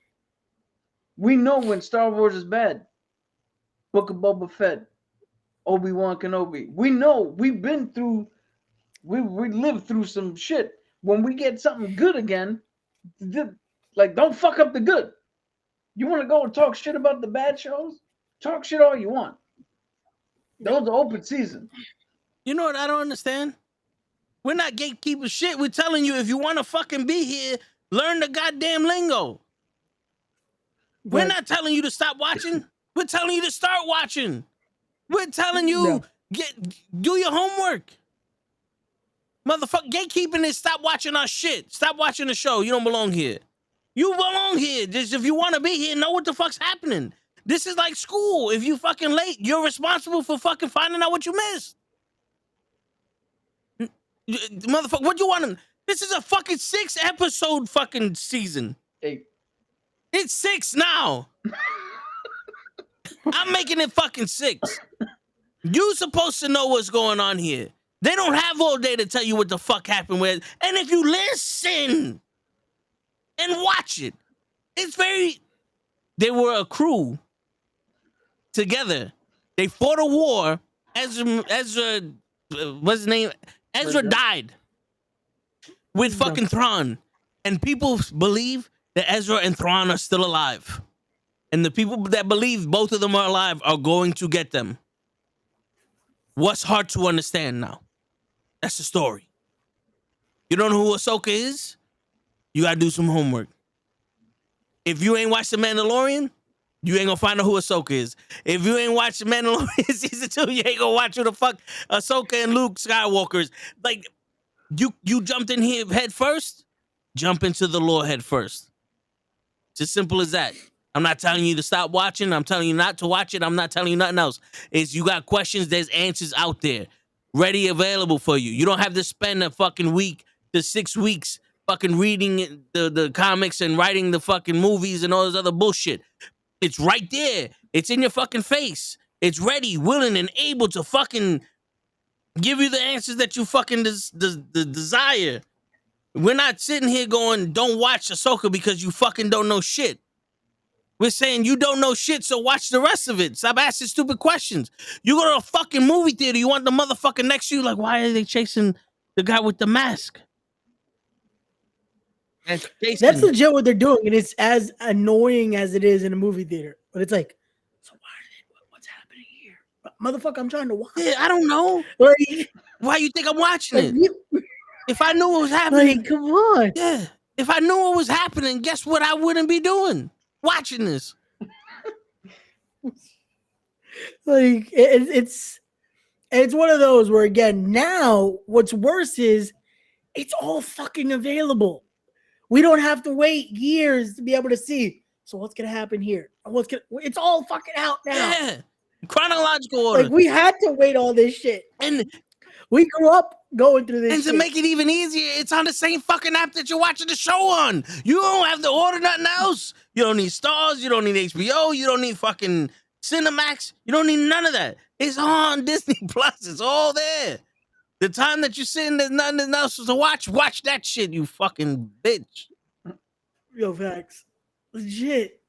S4: We know when Star Wars is bad. Book of Boba Fett, Obi-Wan Kenobi. We know we've been through, we lived through some shit. When we get something good again, like, don't fuck up the good. You want to go and talk shit about the bad shows? Talk shit all you want. Those are open season.
S2: You know what I don't understand? We're not gatekeeping shit. We're telling you if you want to fucking be here, learn the goddamn lingo. We're not telling you to stop watching. We're telling you to start watching. We're telling you do your homework. Motherfucker, gatekeeping is stop watching our shit. Stop watching the show. You don't belong here. You belong here. Just if you want to be here, know what the fuck's happening. This is like school. If you fucking late, you're responsible for fucking finding out what you missed. Motherfucker, what you want? This is a fucking 6-episode fucking season.
S4: 8.
S2: It's 6 now. I'm making it fucking 6. You supposed to know what's going on here. They don't have all day to tell you what the fuck happened with. And if you listen and watch it, it's very... They were a crew together. They fought a war. Ezra what's his name? Ezra died with fucking Thrawn. And people believe that Ezra and Thrawn are still alive. And the people that believe both of them are alive are going to get them. What's hard to understand now? That's the story. You don't know who Ahsoka is? You gotta do some homework. If you ain't watched The Mandalorian, you ain't gonna find out who Ahsoka is. If you ain't watched The Mandalorian season 2, you ain't gonna watch who the fuck Ahsoka and Luke Skywalkers. Like, you jumped in here head first, jump into the lore head first. It's as simple as that. I'm not telling you to stop watching. I'm telling you not to watch it. I'm not telling you nothing else. It's you got questions, there's answers out there. Ready, available for you. You don't have to spend a fucking week to 6 weeks fucking reading the comics and writing the fucking movies and all this other bullshit. It's right there. It's in your fucking face. It's ready, willing, and able to fucking give you the answers that you fucking desire. We're not sitting here going, don't watch Ahsoka because you fucking don't know shit. We're saying you don't know shit, so watch the rest of it. Stop asking stupid questions. You go to a fucking movie theater, you want the motherfucker next to you, like, why are they chasing the guy with the mask?
S7: That's legit what they're doing, and it's as annoying as it is in a movie theater. But it's like, so what's happening here? Motherfucker, I'm trying to watch.
S2: Yeah, I don't know.
S7: Like,
S2: why you think I'm watching
S7: like,
S2: it? If I knew what was happening.
S7: Like, come on.
S2: Yeah. If I knew what was happening, guess what I wouldn't be doing? Watching this.
S7: Like, it's one of those where, again, now what's worse is it's all fucking available. We don't have to wait years to be able to see. So what's gonna happen here? It's all fucking out now.
S2: Yeah. Chronological order.
S7: Like, we had to wait all this shit.
S2: And
S7: we grew up going through this
S2: and
S7: shit.
S2: to make it even easier, it's on the same fucking app that you're watching the show on. You don't have to order nothing else. You don't need Stars. You don't need HBO. You don't need fucking Cinemax. You don't need none of that. It's on Disney Plus. It's all there. The time that you're sitting, there's nothing else to watch. Watch that shit, you fucking bitch.
S7: Yo, facts. Legit.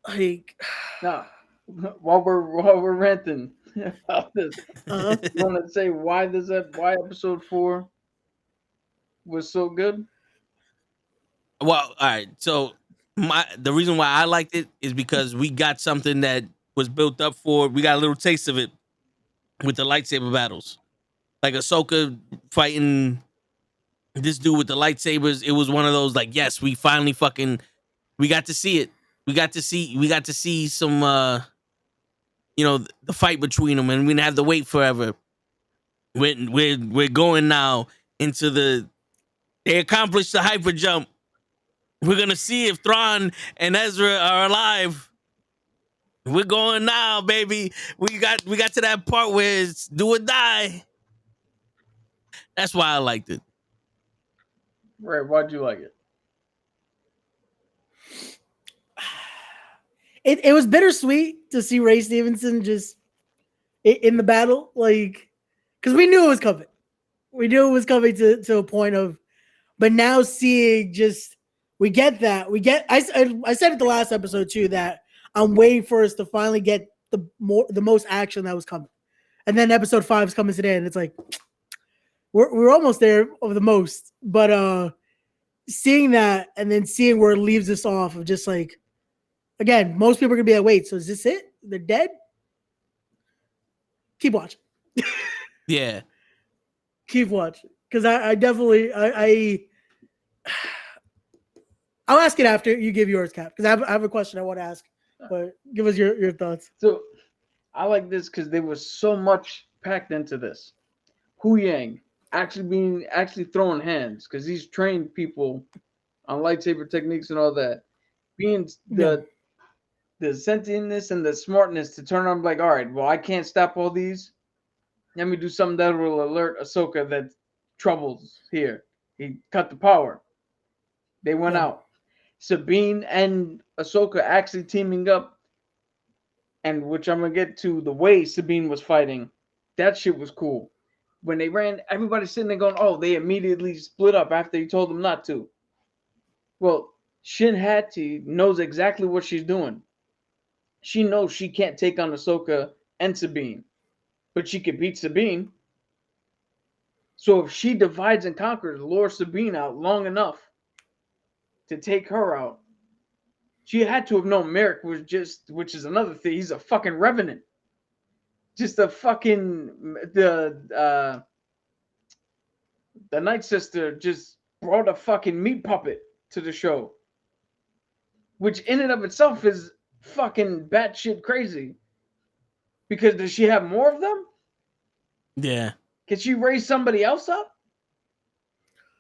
S7: Like,
S4: now, while we're ranting about this, you want to say why episode 4 was so good.
S2: Well, all right. So the reason why I liked it is because we got something that was built up for. We got a little taste of it with the lightsaber battles, like Ahsoka fighting this dude with the lightsabers. It was one of those like, yes, we finally we got to see it. We got to see some the fight between them, and we didn't have to wait forever. We're going now into they accomplished the hyper jump. We're gonna see if Thrawn and Ezra are alive. We're going now, baby. We got to that part where it's do or die. That's why I liked it.
S4: Right? Why'd you like it?
S7: It was bittersweet to see Ray Stevenson just in the battle, like, because we knew it was coming. We knew it was coming to a point of, but now seeing just, we get that. I said it the last episode too, that I'm waiting for us to finally get the most action that was coming. And then episode 5 is coming today, and it's like, we're almost there of the most. But seeing that and then seeing where it leaves us off of just like, again, most people are gonna be like, wait, so is this it? They're dead? Keep watching.
S2: Yeah.
S7: Keep watching. Because I definitely I'll ask it after you give yours, Cap. Because I have a question I want to ask. But give us your thoughts.
S4: So I like this because there was so much packed into this. Hu Yang actually throwing hands because he's trained people on lightsaber techniques and all that. Being the sentientness and the smartness to turn on like, all right, well, I can't stop all these. Let me do something that will alert Ahsoka that trouble's here. He cut the power. They went out. Sabine and Ahsoka actually teaming up, and which I'm gonna get to the way Sabine was fighting. That shit was cool. When they ran, everybody's sitting there going, "Oh, they immediately split up after he told them not to." Well, Shin Hati knows exactly what she's doing. She knows she can't take on Ahsoka and Sabine, but she can beat Sabine. So if she divides and conquers, lure Sabine out long enough to take her out, she had to have known Merrick was just, which is another thing, he's a fucking revenant. Just a fucking, the Night Sister just brought a fucking meat puppet to the show. Which in and of itself is fucking batshit crazy. Because does she have more of them?
S2: Yeah.
S4: Can she raise somebody else up?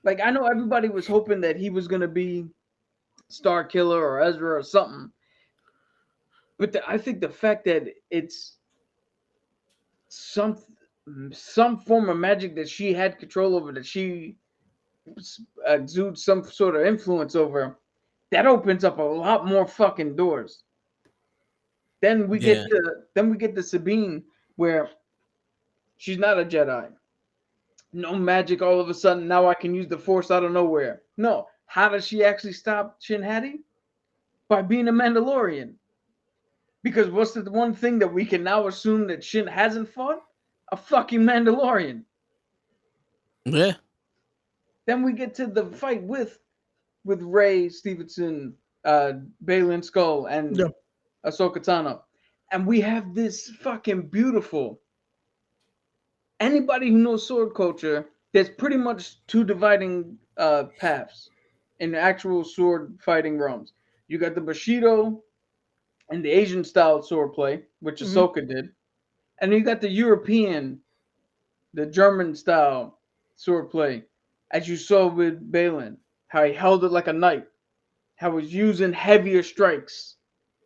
S4: Like, I know everybody was hoping that he was going to be Star Killer or Ezra or something. But I think the fact that it's some form of magic that she had control over, that she exudes some sort of influence over, that opens up a lot more fucking doors. Then we get to Sabine, where she's not a Jedi. No magic all of a sudden. Now I can use the Force out of nowhere. No. How does she actually stop Shin Hati? By being a Mandalorian. Because what's the one thing that we can now assume that Shin hasn't fought? A fucking Mandalorian.
S2: Yeah.
S4: Then we get to the fight with Rey Stevenson, Baylan Skull, and Ahsoka Tano. And we have this fucking beautiful. Anybody who knows sword culture, there's pretty much two dividing paths in the actual sword fighting realms. You got the Bushido and the Asian style sword play, which Ahsoka did. And you got the European, the German style sword play, as you saw with Baylan, how he held it like a knight, how he was using heavier strikes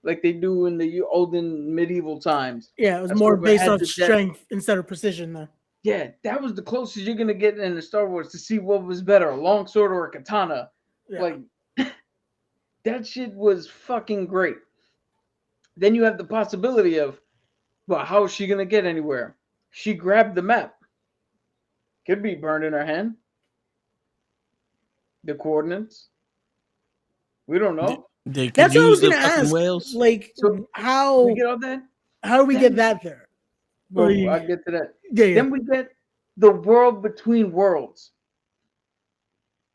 S4: like they do in the olden medieval times.
S7: Yeah, it was more based on strength instead of precision there.
S4: Yeah, that was the closest you're going to get in the Star Wars to see what was better, a longsword or a katana. Yeah. Like, that shit was fucking great. Then you have the possibility of, well, how is she going to get anywhere? She grabbed the map. Could be burned in her hand. The coordinates. We don't know.
S2: They could
S7: That's
S2: use
S7: what I was
S2: the
S7: going to ask.
S2: whales.
S7: Like,
S4: so
S7: how
S4: we get all that?
S7: How do we get that there?
S4: Well, I'll get to that.
S7: Yeah.
S4: Then we get the world between worlds.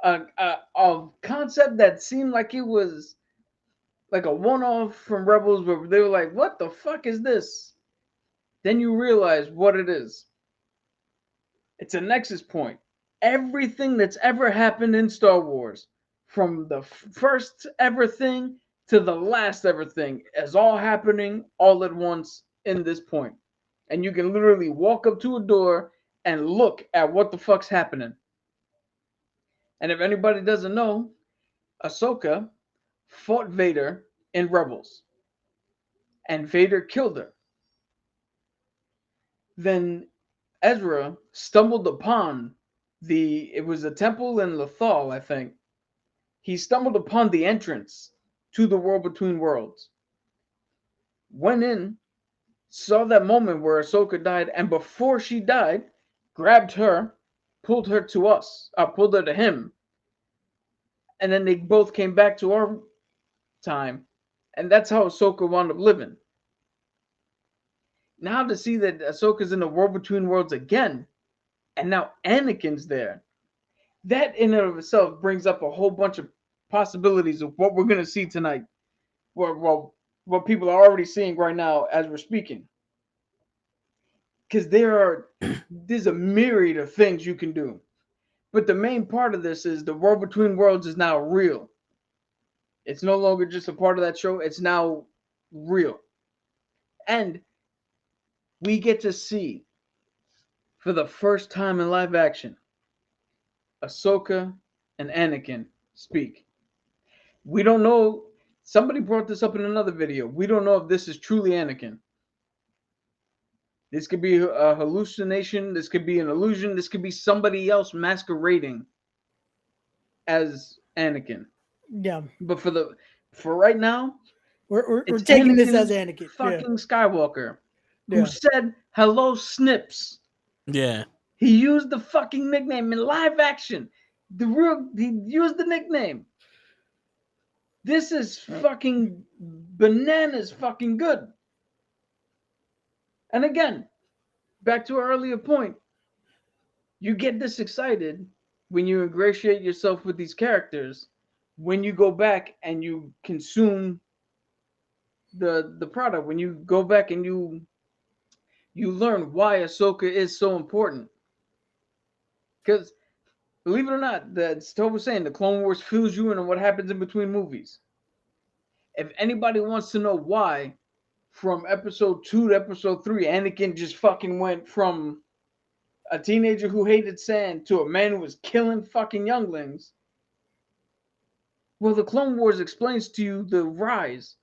S4: a concept that seemed like it was like a one-off from Rebels, where they were like, "What the fuck is this?" Then you realize what it is. It's a nexus point. Everything that's ever happened in Star Wars, from the first ever thing to the last ever thing, is all happening all at once in this point. And you can literally walk up to a door and look at what the fuck's happening. And if anybody doesn't know, Ahsoka fought Vader in Rebels, and Vader killed her. Then Ezra stumbled upon it was a temple in Lothal, I think. He stumbled upon the entrance to the world between worlds. Went in, saw that moment where Ahsoka died, and before she died, grabbed her, pulled her to us, pulled her to him, and then they both came back to our time, and that's how Ahsoka wound up living. Now to see that Ahsoka's in the world between worlds again, and now Anakin's there, that in and of itself brings up a whole bunch of possibilities of what we're going to see tonight. What people are already seeing right now as we're speaking. Because there's a myriad of things you can do. But the main part of this is the world between worlds is now real. It's no longer just a part of that show. It's now real. And we get to see, for the first time in live action, Ahsoka and Anakin speak. We don't know. Somebody brought this up in another video. We don't know if this is truly Anakin. This could be a hallucination. This could be an illusion. This could be somebody else masquerading as Anakin.
S7: Yeah.
S4: But for right now,
S7: we're taking this as Anakin.
S4: Fucking Skywalker, who said hello, Snips.
S2: Yeah.
S4: He used the fucking nickname in live action. He used the nickname. This is fucking bananas fucking good. And again, back to our earlier point, you get this excited when you ingratiate yourself with these characters, when you go back and you consume the product, when you go back and you learn why Ahsoka is so important. Because believe it or not, that Stowe was saying, the Clone Wars fills you in on what happens in between movies. If anybody wants to know why, from episode 2 to episode 3, Anakin just fucking went from a teenager who hated sand to a man who was killing fucking younglings. Well, the Clone Wars explains to you the rise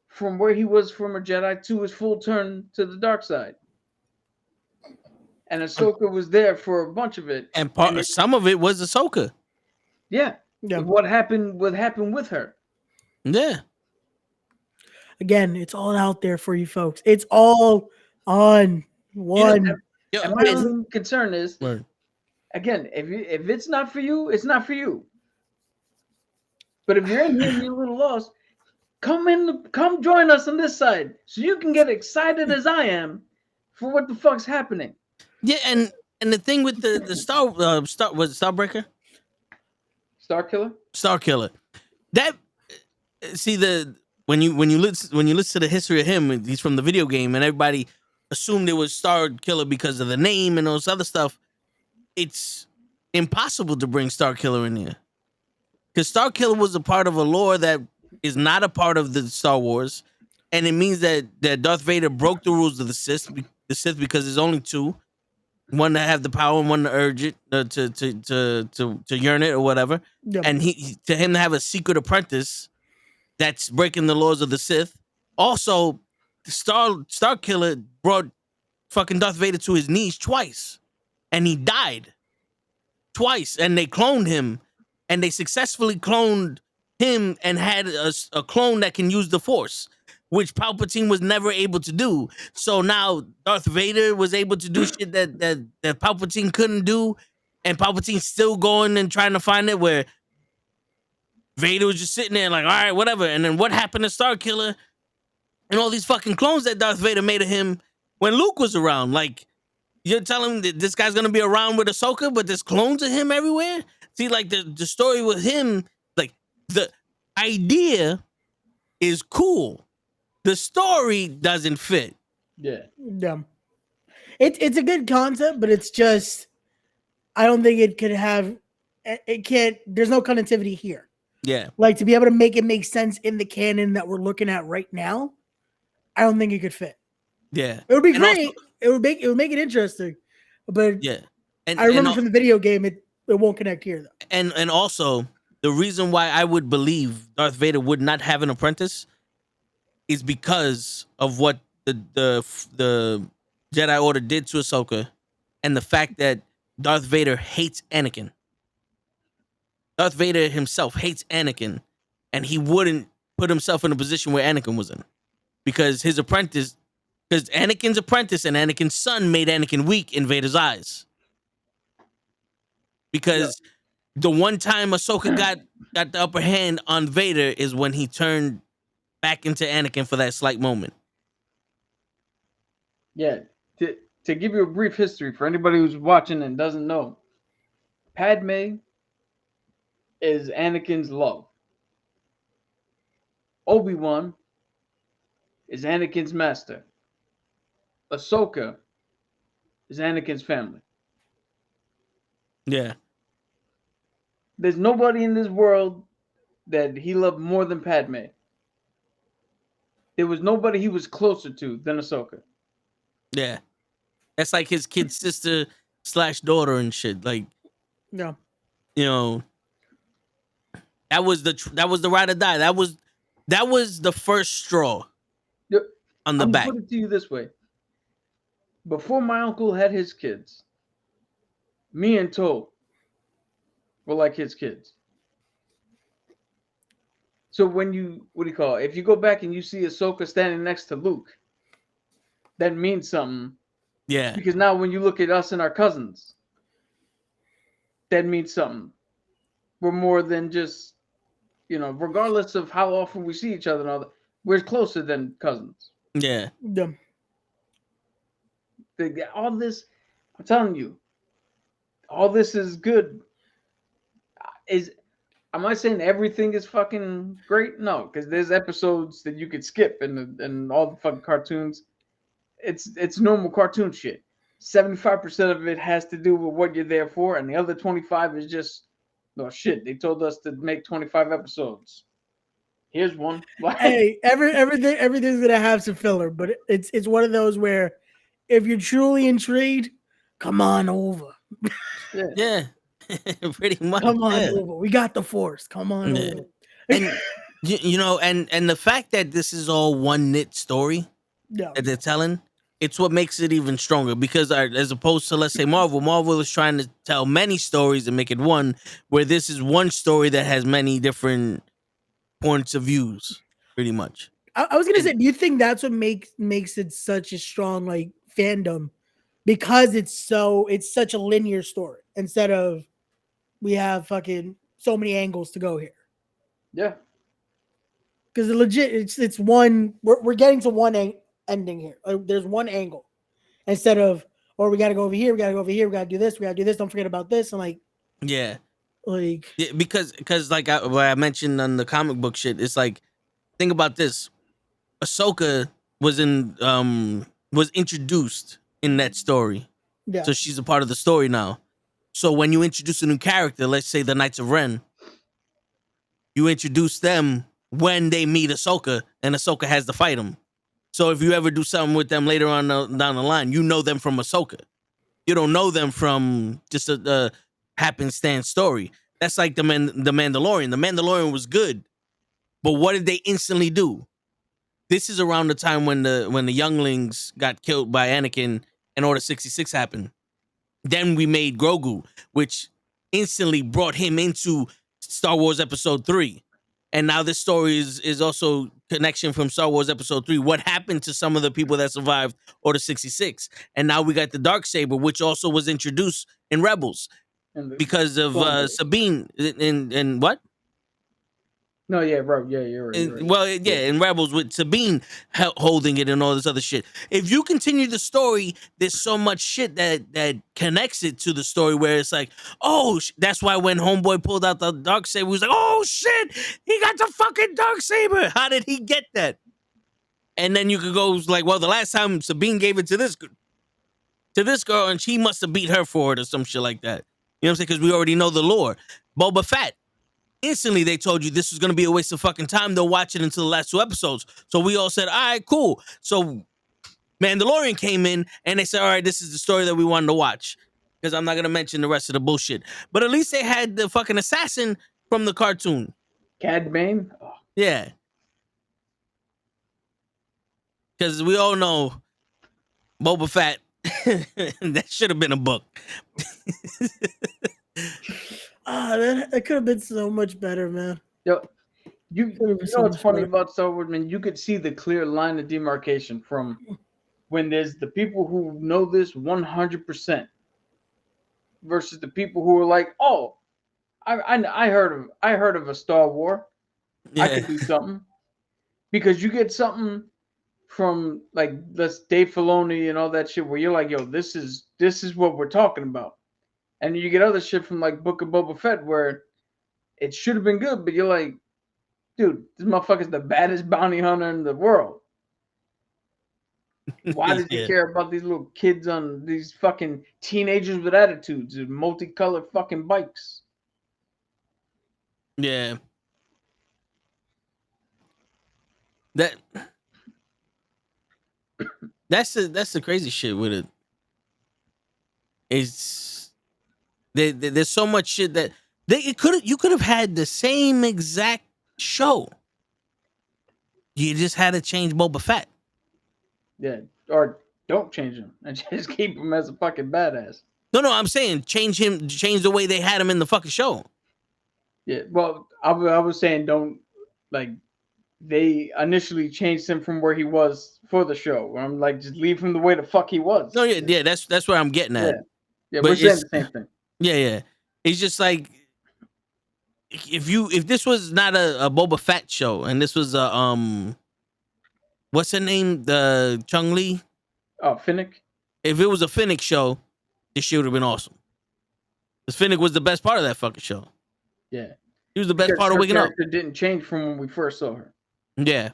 S4: from where he was from a Jedi to his full turn to the dark side. And Ahsoka was there for a bunch of it.
S2: And some of it was Ahsoka.
S4: Yeah. What happened with her.
S2: Yeah.
S7: Again, it's all out there for you folks. It's all on one.
S4: And my only concern is, again, if it's not for you, it's not for you. But if you're in here and you're a little lost, come join us on this side so you can get excited as I am for what the fuck's happening.
S2: Yeah, and the thing with the Star was it Starbreaker?
S4: Star Killer.
S2: That when you listen to the history of him, he's from the video game, and everybody assumed it was Star Killer because of the name and those other stuff. It's impossible to bring Star Killer in here because Star Killer was a part of a lore that is not a part of the Star Wars, and it means that Darth Vader broke the rules of the Sith because there's only two. One to have the power and one to urge it, to yearn it or whatever. Yep. And to him to have a secret apprentice that's breaking the laws of the Sith. Also, Star Killer brought fucking Darth Vader to his knees twice, and he died twice. And they cloned him, and they successfully cloned him and had a clone that can use the Force, which Palpatine was never able to do. So now Darth Vader was able to do shit that Palpatine couldn't do, and Palpatine's still going and trying to find it, where Vader was just sitting there like, all right, whatever. And then what happened to Star Killer and all these fucking clones that Darth Vader made of him when Luke was around? Like, you're telling me that this guy's gonna be around with Ahsoka, but there's clones of him everywhere? See, like the story with him, like the idea is cool. The story doesn't fit.
S4: Yeah.
S7: Yeah. It's a good concept, but it's just I don't think it could have it can't there's no connectivity here.
S2: Yeah.
S7: Like to be able to make it make sense in the canon that we're looking at right now, I don't think it could fit.
S2: Yeah.
S7: It would be
S2: And
S7: great.
S2: also-
S7: it would make it interesting. But
S2: yeah. And
S7: I remember
S2: and,
S7: from the video game it won't connect here though.
S2: and also the reason why I would believe Darth Vader would not have an apprentice is because of what the Jedi Order did to Ahsoka, and the fact that Darth Vader hates Anakin. Darth Vader himself hates Anakin, and he wouldn't put himself in a position where Anakin was in, because Anakin's apprentice and Anakin's son made Anakin weak in Vader's eyes. Because the one time Ahsoka got the upper hand on Vader is when he turned back into Anakin for that slight moment.
S4: Yeah. To give you a brief history for anybody who's watching and doesn't know, Padme is Anakin's love. Obi-Wan is Anakin's master. Ahsoka is Anakin's family.
S2: Yeah.
S4: There's nobody in this world that he loved more than Padme. There was nobody he was closer to than Ahsoka.
S2: Yeah. That's like his kid sister / daughter and shit. Like,
S7: Yeah.
S2: you know, that was the ride or die. That was the first straw
S4: Yep.
S2: on the
S4: I'm
S2: back.
S4: gonna put it to you this way. Before my uncle had his kids, me and Toe were like his kids. So when you, what do you call it? If you go back and you see Ahsoka standing next to Luke, that means something.
S2: Yeah.
S4: Because now when you look at us and our cousins, that means something. We're more than just, regardless of how often we see each other and all that, we're closer than cousins.
S2: Yeah.
S7: Yeah.
S4: All this, I'm telling you, all this is good. Am I saying everything is fucking great? No, because there's episodes that you could skip and all the fucking cartoons. It's normal cartoon shit. 75% of it has to do with what you're there for, and the other 25 is just no shit. They told us to make 25 episodes. Here's one.
S7: Hey, everything's gonna have some filler, but it's one of those where if you're truly intrigued, come on over.
S2: Yeah. Pretty much.
S7: Come on
S2: yeah.
S7: over. We got the force. Come on
S2: Yeah.
S7: over.
S2: And and the fact that this is all one knit story
S7: Yeah.
S2: that they're telling, it's what makes it even stronger, because as opposed to, let's say, Marvel is trying to tell many stories and make it one, where this is one story that has many different points of views, pretty much.
S7: I was gonna say, do you think that's what makes it such a strong like fandom? Because it's such a linear story instead of we have fucking so many angles to go here.
S4: Yeah.
S7: Because legit, it's one. We're getting to one ending here. There's one angle instead of, or we got to go over here. We got to go over here. We got to do this. We got to do this. Don't forget about this. And
S2: Yeah.
S7: like
S2: Because like what I mentioned on the comic book shit, it's like, think about this. Ahsoka was introduced in that story.
S7: yeah,
S2: So she's a part of the story now. So when you introduce a new character, let's say the Knights of Ren, you introduce them when they meet Ahsoka, and Ahsoka has to fight them. So if you ever do something with them later on down the line, you know them from Ahsoka. You don't know them from just a happenstance story. That's like the Mandalorian. The Mandalorian was good, but what did they instantly do? This is around the time when the younglings got killed by Anakin and Order 66 happened. Then we made Grogu, which instantly brought him into Star Wars Episode 3. And now this story is also connection from Star Wars Episode 3. What happened to some of the people that survived Order 66? And now we got the Darksaber, which also was introduced in Rebels because of Sabine. And what?
S4: No, yeah, bro. Yeah, you're right. You're right.
S2: Well, yeah, in Rebels with Sabine holding it and all this other shit. If you continue the story, there's so much shit that connects it to the story where it's like, oh, that's why when Homeboy pulled out the Darksaber, we was like, oh shit, he got the fucking Darksaber. How did he get that? And then you could go like, well, the last time Sabine gave it to this girl, and she must have beat her for it or some shit like that. You know what I'm saying? Because we already know the lore. Boba Fett. Instantly, they told you this was going to be a waste of fucking time. They'll watch it until the last 2 episodes. So we all said, all right, cool. So Mandalorian came in and they said, all right, this is the story that we wanted to watch. Because I'm not going to mention the rest of the bullshit. But at least they had the fucking assassin from the cartoon.
S4: Cad Bane. Oh,
S2: Yeah. Because we all know Boba Fett, that should have been a book.
S7: That could have been so much better, man.
S4: yo, you
S7: Could've been
S4: know
S7: so
S4: what's
S7: much
S4: funny
S7: better.
S4: about Star Wars, man? You could see the clear line of demarcation from when there's the people who know this 100% versus the people who are like, oh, I heard of a Star War. I
S2: Yeah.
S4: could do something because you get something from like this Dave Filoni and all that shit where you're like, yo, this is what we're talking about, and you get other shit from like Book of Boba Fett where it should have been good, but you're like, dude, this motherfucker's the baddest bounty hunter in the world. Why does he
S2: Yeah.
S4: care about these little kids on these fucking teenagers with attitudes and multicolored fucking bikes?
S2: Yeah. That's the crazy shit with it. It's there's so much shit that you could have had the same exact show. You just had to change Boba Fett.
S4: Yeah, or don't change him and just keep him as a fucking badass.
S2: No, I'm saying change the way they had him in the fucking show.
S4: Yeah, well, I was saying don't, like, they initially changed him from where he was for the show. Where I'm like, just leave him the way the fuck he was.
S2: No, yeah, that's where I'm getting at.
S4: Yeah,
S2: But
S4: we're saying
S2: it's
S4: the same thing.
S2: yeah. It's just like if this was not a Boba Fett show and this was a what's her name, the Chung Li?
S4: Oh, Finnick.
S2: If it was a Finnick show, this shit would have been awesome. Because Finnick was the best part of that fucking show.
S4: Yeah,
S2: He was the best
S4: because
S2: part of
S4: her
S2: Waking Up.
S4: character didn't change from when we first saw her.
S2: Yeah.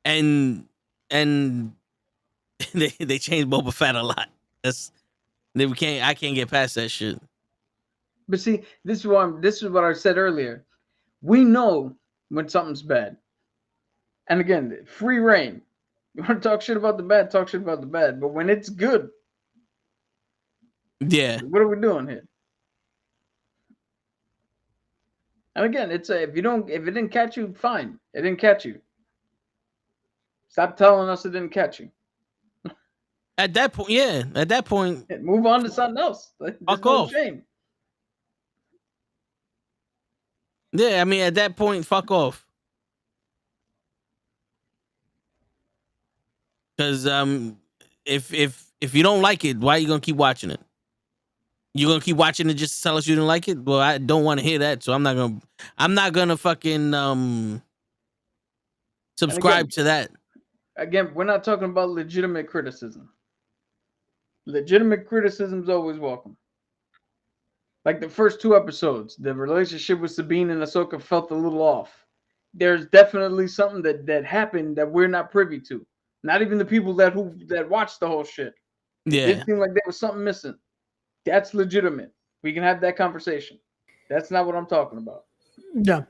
S2: And they changed Boba Fett a lot. I can't get past that shit.
S4: But see, this is what I said earlier. We know when something's bad. And again, free reign. You want to talk shit about the bad, talk shit about the bad. But when it's good,
S2: Yeah.
S4: what are we doing here? And again, it's if it didn't catch you, fine. It didn't catch you. Stop telling us it didn't catch you.
S2: At that point,
S4: Move on to something else. There's
S2: Fuck
S4: no
S2: off.
S4: shame.
S2: yeah, I mean, at that point, fuck off. Because if you don't like it, why are you gonna keep watching it? You're gonna keep watching it just to tell us you didn't like it? Well, I don't want to hear that, so I'm not gonna fucking subscribe to that.
S4: Again, we're not talking about legitimate criticism. Legitimate criticism is always welcome. Like the first 2 episodes, the relationship with Sabine and Ahsoka felt a little off. There's definitely something that happened that we're not privy to. Not even the people that watched the whole shit.
S2: Yeah.
S4: It seemed like there was something missing. That's legitimate. We can have that conversation. That's not what I'm talking about.
S7: Yeah.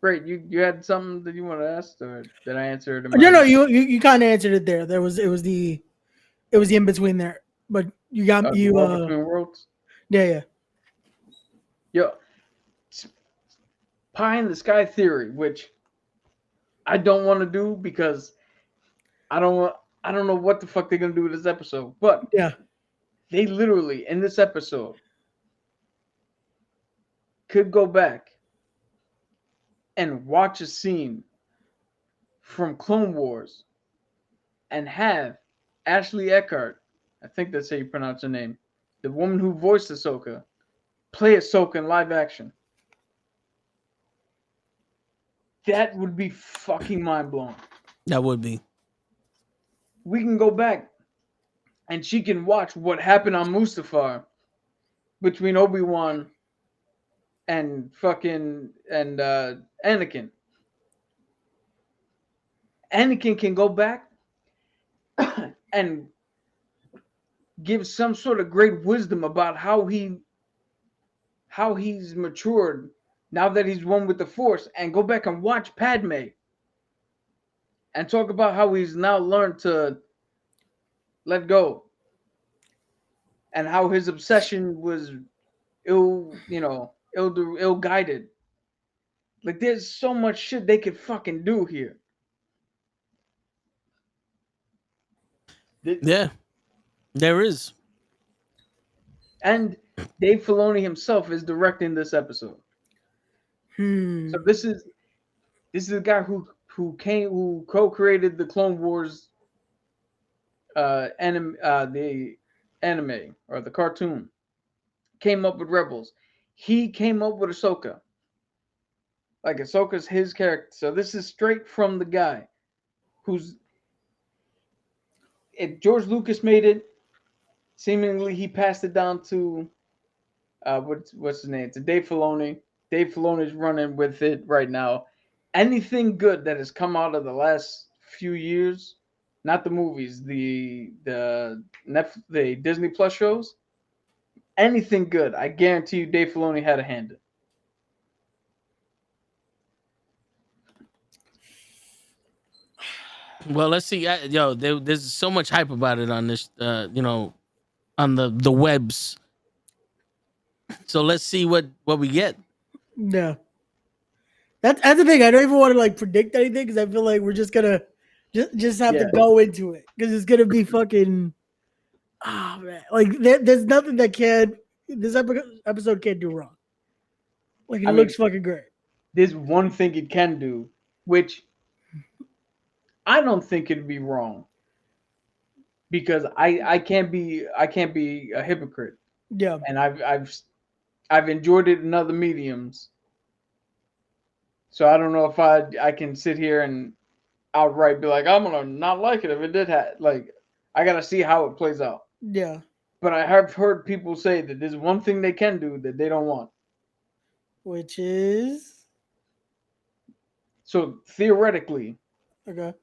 S4: Great. You had something that you want to ask, or did I answer it?
S7: No, you kind of answered it there. It was the in between there, but you got
S4: Between worlds.
S7: Yeah.
S4: Yo, pie in the sky theory, which I don't want to do because I don't know what the fuck they're gonna do with this episode. But
S7: yeah,
S4: they literally in this episode could go back and watch a scene from Clone Wars and have Ashley Eckhart, I think that's how you pronounce her name, the woman who voiced Ahsoka, play Ahsoka in live action. That would be fucking mind blowing.
S2: That would be.
S4: We can go back and she can watch what happened on Mustafar between Obi-Wan and Anakin. Anakin can go back and give some sort of great wisdom about how he's matured now that he's one with the Force, and go back and watch Padme and talk about how he's now learned to let go and how his obsession was ill guided. Like, there's so much shit they could fucking do here.
S2: Yeah, there is.
S4: And Dave Filoni himself is directing this episode. So this is the guy who co-created the Clone Wars the anime or the cartoon. Came up with Rebels. He came up with Ahsoka. Like, Ahsoka's his character. So this is straight from the guy who's. If George Lucas made it, seemingly he passed it down to what's his name? To Dave Filoni. Dave Filoni's running with it right now. Anything good that has come out of the last few years, not the movies, the Disney Plus shows, anything good, I guarantee you Dave Filoni had a hand in.
S2: Well, let's see. There's so much hype about it on this, on the webs. So let's see what we get.
S7: Yeah. That's the thing. I don't even want to like predict anything because I feel like we're just gonna just have to go into it because it's gonna be fucking. Oh man, like there's nothing that this episode can't do wrong. Like it looks fucking great.
S4: There's one thing it can do, which I don't think it'd be wrong because I can't be a hypocrite.
S7: Yeah,
S4: and I've enjoyed it in other mediums. So I don't know if I can sit here and outright be like, I'm gonna not like it if it did like, I gotta see how it plays out.
S7: Yeah.
S4: But I have heard people say that there's one thing they can do that they don't want.
S7: Which is?
S4: So theoretically,
S7: Okay.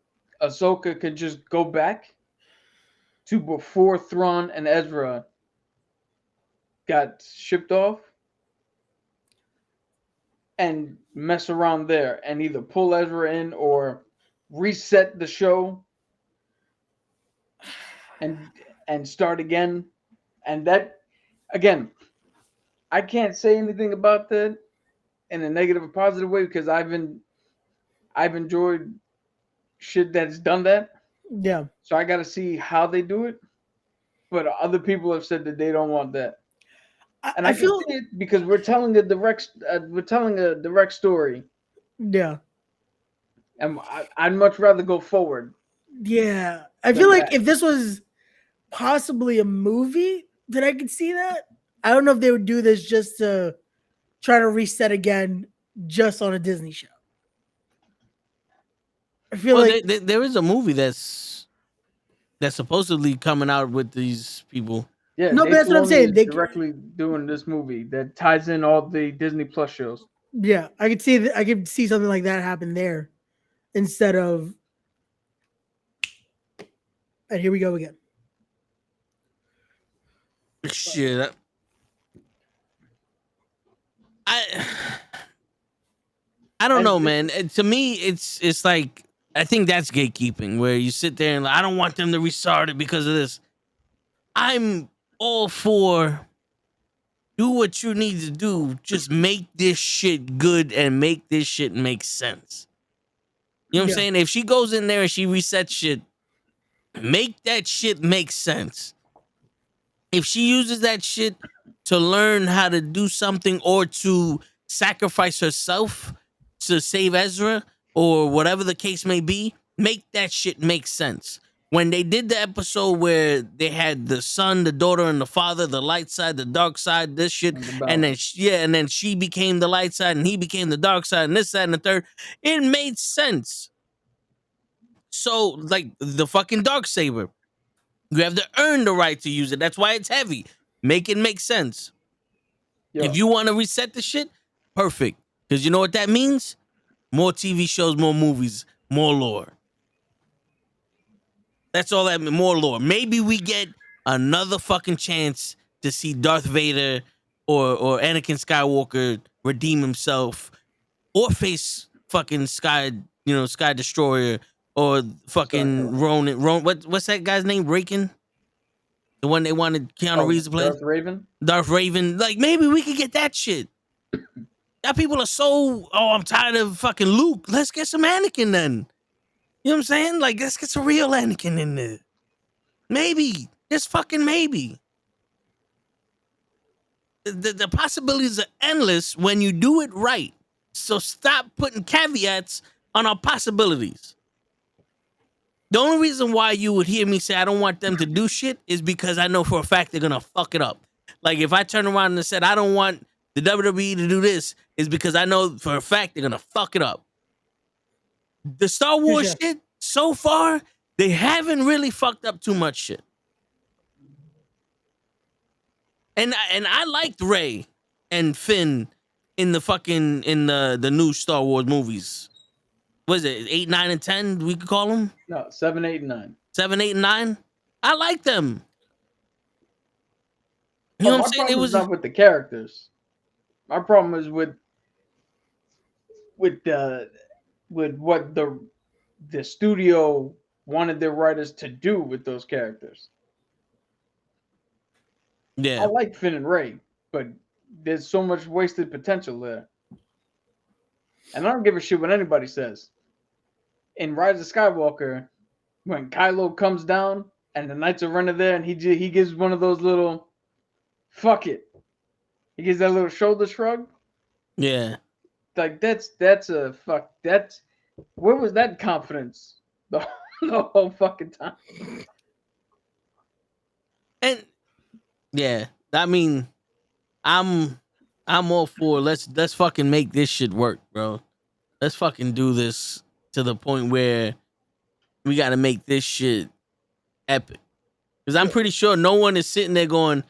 S4: Ahsoka could just go back to before Thrawn and Ezra got shipped off and mess around there and either pull Ezra in or reset the show and start again. And that, again, I can't say anything about that in a negative or positive way because I've enjoyed shit that's done that.
S7: Yeah.
S4: So I got to see how they do it. But other people have said that they don't want that. And I feel it because we're telling a direct story.
S7: Yeah.
S4: And I'd much rather go forward.
S7: Yeah. I feel like if this was possibly a movie, then I could see that. I don't know if they would do this just to try to reset again just on a Disney show. I feel like
S2: there is a movie that's supposedly coming out with these people.
S4: Yeah,
S7: no, but that's what I'm saying. They
S4: directly doing this movie that ties in all the Disney Plus shows.
S7: Yeah, I could see I could see something like that happen there instead of. And here we go again.
S2: Shit. I don't know, man. To me, it's like I think that's gatekeeping, where you sit there and like, I don't want them to restart it because of this. I'm all for do what you need to do. Just make this shit good and make this shit make sense. You know what I'm saying? If she goes in there and she resets shit, make that shit make sense. If she uses that shit to learn how to do something or to sacrifice herself to save Ezra or whatever the case may be, make that shit make sense. when they did the episode where they had the son, the daughter, and the father, the light side, the dark side, this shit,
S4: And the
S2: and then
S4: balance.
S2: and then she became the light side, and he became the dark side, and this side and the third. It made sense. So, like the fucking dark saber, you have to earn the right to use it. That's why it's heavy. Make it make sense.
S4: Yo,
S2: If you want to reset the shit, perfect. Because you know what that means? More TV shows, more movies, more lore. That's all that means. More lore. Maybe we get another fucking chance to see Darth Vader or Anakin Skywalker redeem himself or face fucking Sky Destroyer or
S4: sorry.
S2: fucking Ronan. What's that guy's name? Raken? The one they wanted Keanu
S4: Oh,
S2: Reeves to play?
S4: Darth Raven.
S2: Darth Raven. Like, maybe we could get that shit. Now people are so, I'm tired of fucking Luke. Let's get some Anakin then. You know what I'm saying? Like, let's get some real Anakin in there. Maybe. Just fucking maybe. The possibilities are endless when you do it right. So stop putting caveats on our possibilities. The only reason why you would hear me say I don't want them to do shit is because I know for a fact they're gonna fuck it up. Like if I turn around and said I don't want the WWE to do this, is because I know for a fact they're gonna fuck it up. The Star Wars
S7: Touche.
S2: shit so far, they haven't really fucked up too much shit. And I liked Rey and Finn in the new Star Wars movies. What is it 8, 9, and 10? We could call them
S4: No, 7, 8, and 9.
S2: 7, 8, and 9. I like them. You
S4: Oh,
S2: know what
S4: my
S2: I'm saying? It
S4: problem is
S2: was
S4: not with the characters. My problem is with the with what the studio wanted their writers to do with those characters. I
S2: yeah,
S4: like Finn and Ray, but there's so much wasted potential there. And I don't give a shit what anybody says. In Rise of Skywalker, when Kylo comes down and the Knights are running there, and he gives one of those little fuck it. He gives that little shoulder shrug.
S2: yeah.
S4: Like that's a fuck. That's where was that confidence the, the whole fucking time?
S2: And yeah, I mean, I'm all for let's fucking make this shit work, bro. Let's fucking do this to the point where we got to make this shit epic. Because I'm pretty sure no one is sitting there going,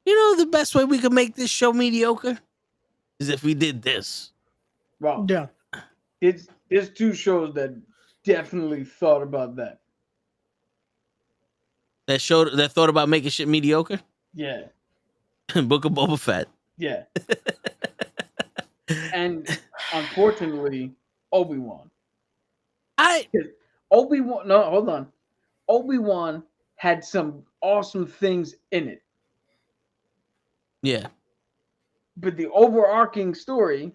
S2: you know, the best way we could make this show mediocre is if we did this.
S4: Wow.
S7: Yeah.
S4: There's two shows that definitely thought about that.
S2: That thought about making shit mediocre.
S4: Yeah,
S2: Book of Boba Fett.
S4: yeah. And unfortunately, Obi-Wan.
S2: I
S4: Obi-Wan. No, hold on. Obi-Wan had some awesome things in it,
S2: yeah.
S4: but the overarching story,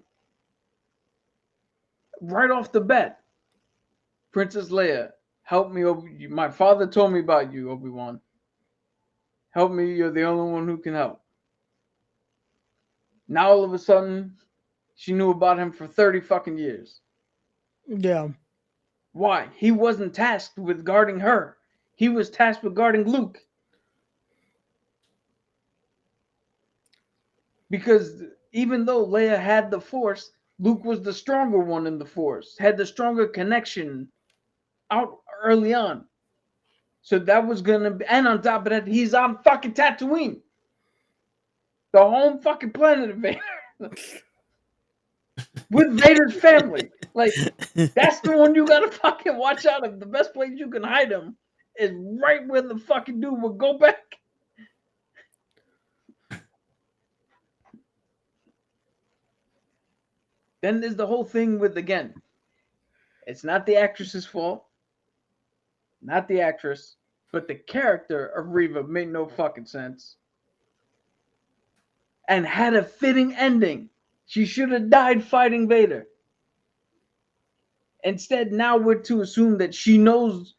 S4: right off the bat, Princess Leia, help me, my father told me about you, Obi-Wan. Help me, you're the only one who can help. Now all of a sudden, she knew about him for 30 fucking years.
S7: Yeah.
S4: Why? He wasn't tasked with guarding her. He was tasked with guarding Luke. Because even though Leia had the Force, Luke was the stronger one in the Force, had the stronger connection out early on. So that was gonna be, and on top of that, he's on fucking Tatooine, the home fucking planet of Vader, with Vader's family. Like, that's the one you gotta fucking watch out of. The best place you can hide him is right where the fucking dude would go back. Then there's the whole thing with, again, it's not the actress's fault, not the actress, but the character of Reva made no fucking sense and had a fitting ending. She should have died fighting Vader. Instead, now we're to assume that she knows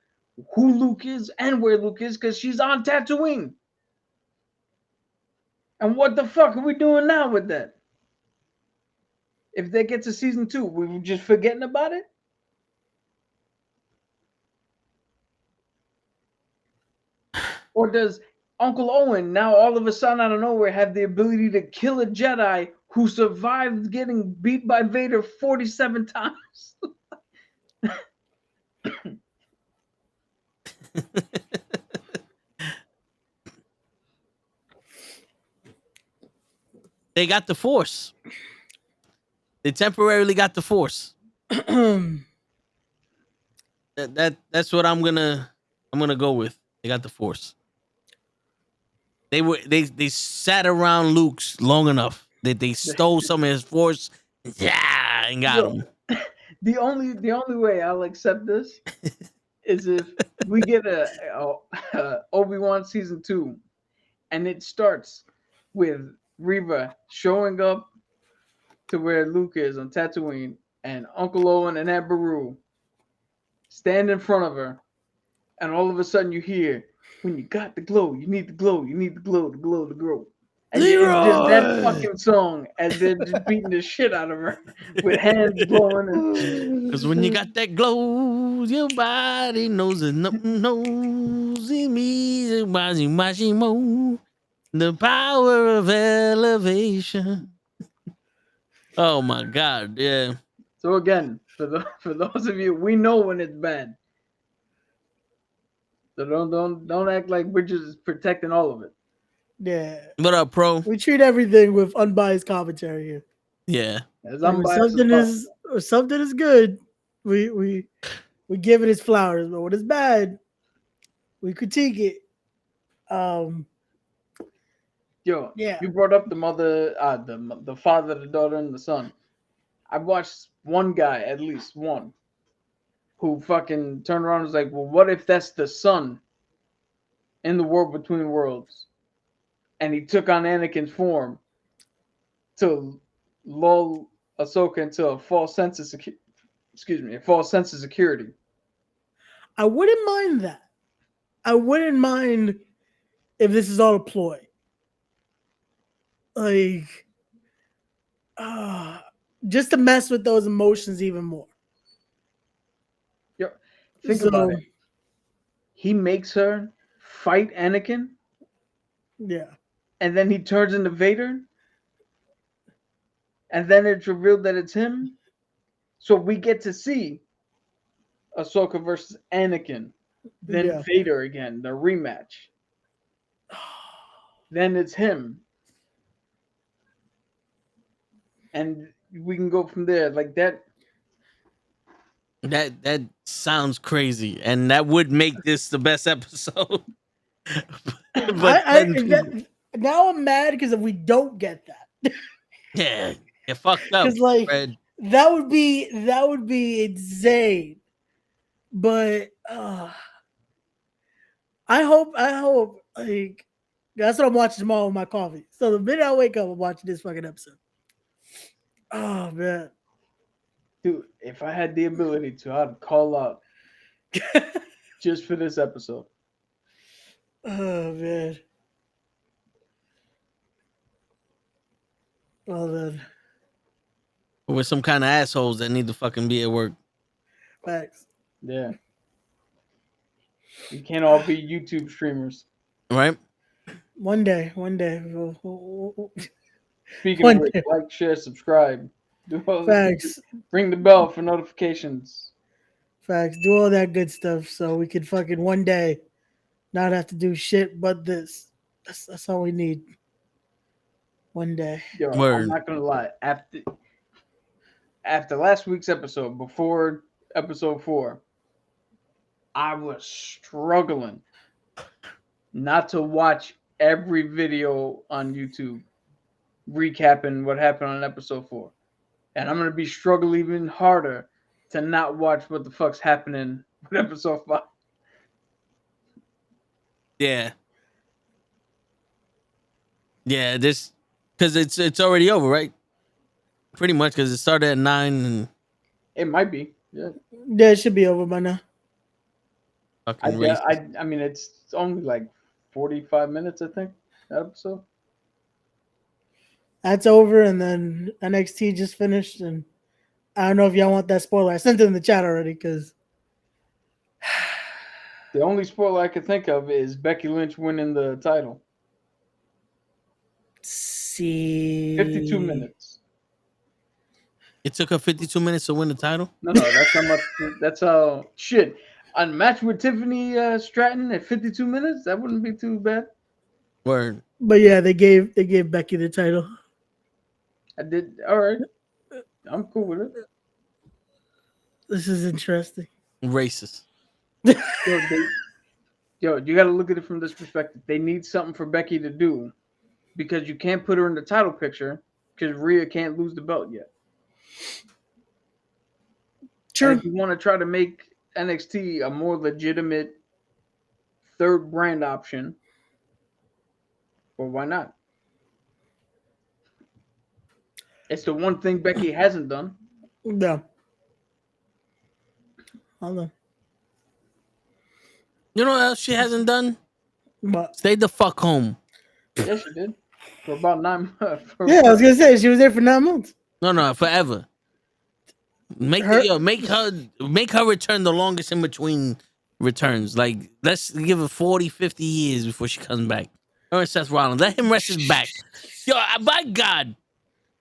S4: who Luke is and where Luke is because she's on Tatooine. And what the fuck are we doing now with that? If they get to season 2, we just forgetting about it? Or does Uncle Owen now all of a sudden out of nowhere have the ability to kill a Jedi who survived getting beat by Vader 47 times?
S2: They got the Force. They temporarily got the Force. That's what I'm gonna go with. They got the Force. They sat around Luke's long enough that they stole some of his Force. Yeah, and got him.
S4: The only way I'll accept this is if we get a Obi-Wan season 2, and it starts with Reva showing up to where Luke is on Tatooine, and Uncle Owen and Aunt Beru stand in front of her, and all of a sudden you hear, "When you got the glow, you need the glow, you need the glow, the glow, the glow." And it's just that
S2: Leroy!
S4: fucking song, and they're just beating the shit out of her with hands blowing. And
S2: Because when you got that glow, your body knows that nothing knows in me. The power of elevation. Oh my God! Yeah.
S4: so again, for those of you, we know when it's bad. So don't act like we're just protecting all of it.
S7: Yeah.
S2: What up, pro?
S7: We treat everything with unbiased commentary here.
S2: Yeah.
S4: As
S7: Like when something is good, we give it its flowers, but when it's bad, we critique it.
S4: Yo,
S7: Yeah.
S4: you brought up the mother, the father, the daughter, and the son. I watched one guy, at least one, who fucking turned around and was like, "Well, what if that's the son in the world between worlds?" And he took on Anakin's form to lull Ahsoka into a false sense of security.
S7: I wouldn't mind that. I wouldn't mind if this is all a ploy. Like, just to mess with those emotions even more.
S4: Yo, think about it. He makes her fight Anakin,
S7: Yeah.
S4: and then he turns into Vader, and then it's revealed that it's him. So we get to see Ahsoka versus Anakin, then Vader again, the rematch. Then it's him, and we can go from there like that.
S2: That sounds crazy, and that would make this the best episode.
S7: Now I'm mad because if we don't get that,
S2: yeah, it fucked up.
S7: because like
S2: Fred.
S7: that would be insane. But I hope like that's what I'm watching tomorrow with my coffee. So the minute I wake up, I'm watching this fucking episode. Oh man,
S4: Dude, if I had the ability to, I'd call out just for this episode.
S7: Oh man. Well then,
S2: We're some kind of assholes that need to fucking be at work.
S7: facts.
S4: Yeah. We can't all be YouTube streamers.
S2: Right?
S7: One day.
S4: Speaking of which, like, share, subscribe. Do all
S7: Facts.
S4: Ring the bell for notifications.
S7: Facts. Do all that good stuff so we can fucking one day not have to do shit but this. That's all we need. One day.
S4: Yo,
S2: Word.
S4: I'm not gonna lie. After last week's episode, before episode 4, I was struggling not to watch every video on YouTube recapping what happened on episode 4. And I'm gonna be struggling even harder to not watch what the fuck's happening with episode 5.
S2: Yeah. Yeah, this because it's already over, right? Pretty much because it started at 9 and
S4: It might be. Yeah.
S7: Yeah, it should be over by now.
S2: fucking race.
S4: I mean, it's only like 45 minutes, I think, that episode.
S7: That's over, and then NXT just finished, and I don't know if y'all want that spoiler. I sent it in the chat already because
S4: The only spoiler I could think of is Becky Lynch winning the title.
S7: See,
S4: 52 minutes.
S2: It took her 52 minutes to win the title.
S4: No, that's how much. That's how shit. A match with Tiffany Stratton at 52 minutes. That wouldn't be too bad.
S2: Word.
S7: but yeah, they gave Becky the title.
S4: I did. All right. I'm cool with it.
S7: This is interesting.
S2: Racist.
S4: Yo, you got to look at it from this perspective. They need something for Becky to do because you can't put her in the title picture because Rhea can't lose the belt yet.
S7: True.
S4: And if you want to try to make NXT a more legitimate third brand option, well, why not? It's the one thing Becky hasn't done.
S7: No. Hold on.
S2: You know what else she hasn't done?
S7: But
S2: Stay the fuck home.
S4: Yes, she did. For about 9 months.
S7: yeah, I was gonna say she was there for 9 months.
S2: No, forever. Make her return the longest in between returns. Like, let's give her 40, 50 years before she comes back. Her and Seth Rollins. Let him rest his back. Yo, by God.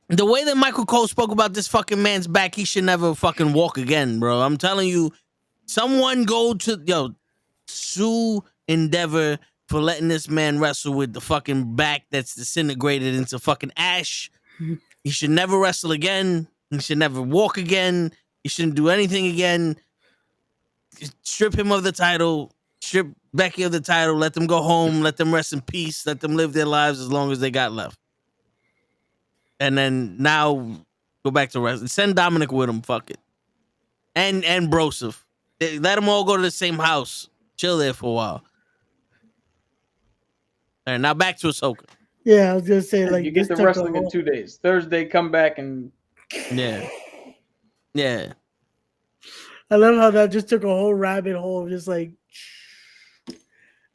S2: The way that Michael Cole spoke about this fucking man's back, he should never fucking walk again, bro. I'm telling you, someone go to, sue Endeavor for letting this man wrestle with the fucking back that's disintegrated into fucking ash. He should never wrestle again. He should never walk again. He shouldn't do anything again. Strip him of the title. Strip Becky of the title. Let them go home. Let them rest in peace. Let them live their lives as long as they got left. And then now go back to wrestling. Send Dominic with him. Fuck it. And Broseph. Let them all go to the same house. Chill there for a while. All right, now back to Ashoka.
S7: Yeah, I was gonna say like
S4: you get the wrestling in 2 days. Thursday, come back and
S2: Yeah.
S7: I love how that just took a whole rabbit hole of just like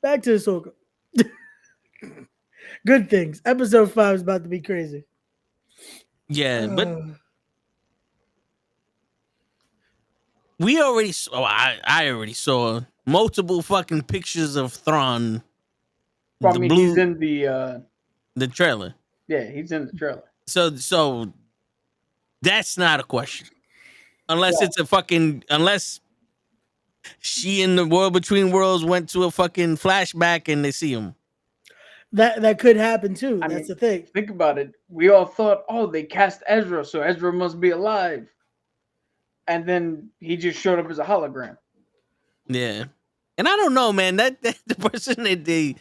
S7: back to Ahsoka. Good things. Episode 5 is about to be crazy.
S2: Yeah, but we already saw. I already saw multiple fucking pictures of Thrawn.
S4: Well, I mean, he's in the
S2: trailer.
S4: Yeah, he's in the trailer.
S2: So that's not a question. Unless it's a fucking unless she in the World Between Worlds went to a fucking flashback and they see him.
S7: That could happen too.
S4: I
S7: That's
S4: mean,
S7: the thing.
S4: Think about it. We all thought, oh, they cast Ezra, so Ezra must be alive. And then he just showed up as a hologram.
S2: Yeah. And I don't know, man. That the person that they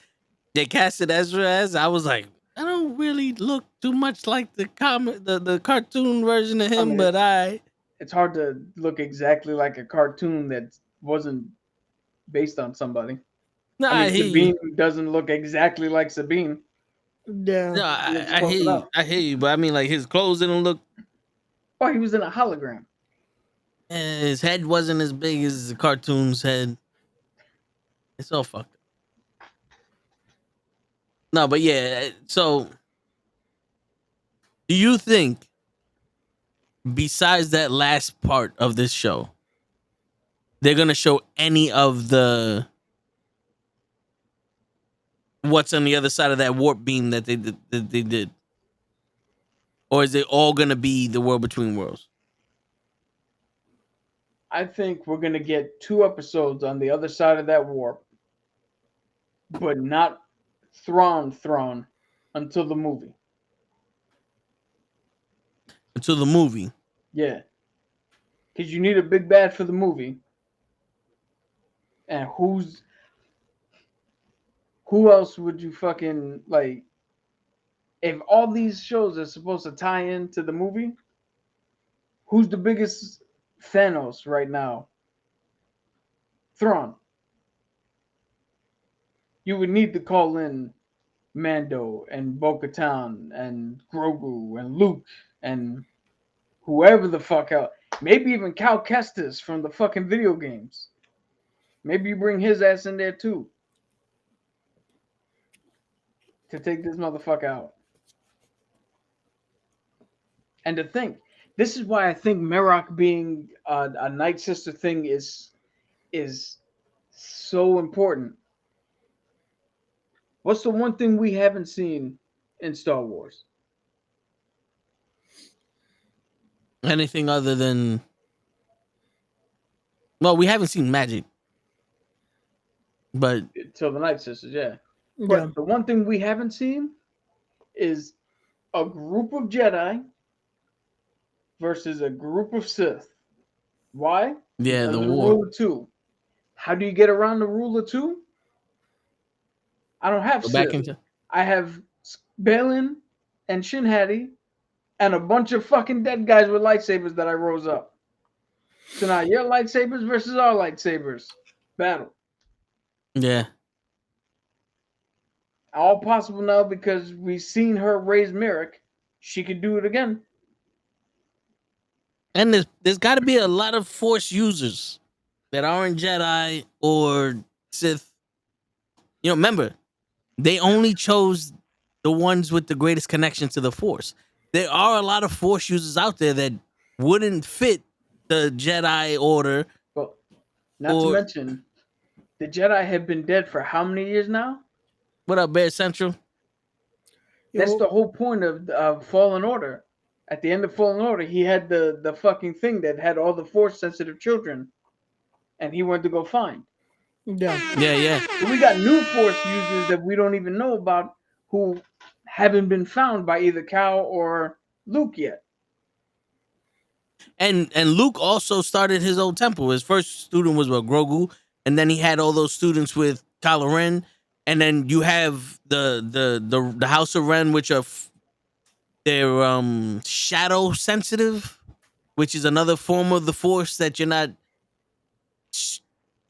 S2: casted Ezra as, I was like, I don't really look too much like the cartoon version of him,
S4: it's hard to look exactly like a cartoon that wasn't based on somebody.
S2: No,
S4: I mean, Sabine doesn't look exactly like Sabine.
S7: Yeah.
S2: No, I hear you. I hear you, but I mean, like his clothes didn't look.
S4: Oh, he was in a hologram.
S2: His head wasn't as big as the cartoon's head. It's all fucked up. No, but yeah. So, do you think, besides that last part of this show, they're gonna show any of the what's on the other side of that warp beam that they did? Or is it all gonna be the World Between Worlds?
S4: I think we're gonna get 2 episodes on the other side of that warp, but not Thrawn until the movie.
S2: Until the movie.
S4: Yeah, because you need a big bad for the movie, and who else would you fucking like? If all these shows are supposed to tie into the movie, who's the biggest Thanos right now? Thrawn. You would need to call in Mando and Bo-Katan and Grogu and Luke and whoever the fuck out. Maybe even Cal Kestis from the fucking video games. Maybe you bring his ass in there too. To take this motherfucker out. And to think, this is why I think Merock being a Night Sister thing is So important. What's the one thing we haven't seen in Star Wars?
S2: Anything other than, well, we haven't seen magic, but
S4: Till the Night Sisters, yeah.
S7: Yeah.
S4: But the one thing we haven't seen is a group of Jedi versus a group of Sith. Why?
S2: yeah,
S4: Because
S2: the
S4: of the
S2: war.
S4: rule of two. How do you get around the rule of two? I don't have
S2: Go back
S4: Sith.
S2: into
S4: I have Balin and Shin Hati and a bunch of fucking dead guys with lightsabers that I rose up. So now your lightsabers versus our lightsabers. Battle.
S2: yeah.
S4: All possible now because we've seen her raise Merrick. She could do it again.
S2: And there's got to be a lot of Force users that aren't Jedi or Sith. You know, remember, they only chose the ones with the greatest connection to the Force. There are a lot of Force users out there that wouldn't fit the Jedi Order.
S4: But not to
S2: Or
S4: mention, the Jedi have been dead for how many years now?
S2: what up, Bear Central?
S4: That's
S7: Yo,
S4: the whole point of Fallen Order. At the end of Fallen Order, he had the fucking thing that had all the Force sensitive children, and he went to go find.
S7: yeah.
S2: Yeah.
S4: So we got new Force users that we don't even know about who haven't been found by either Cal or Luke yet.
S2: And Luke also started his own temple. His first student was Grogu, and then he had all those students with Kylo Ren, and then you have the House of Ren, which are they're shadow sensitive, which is another form of the Force that you're not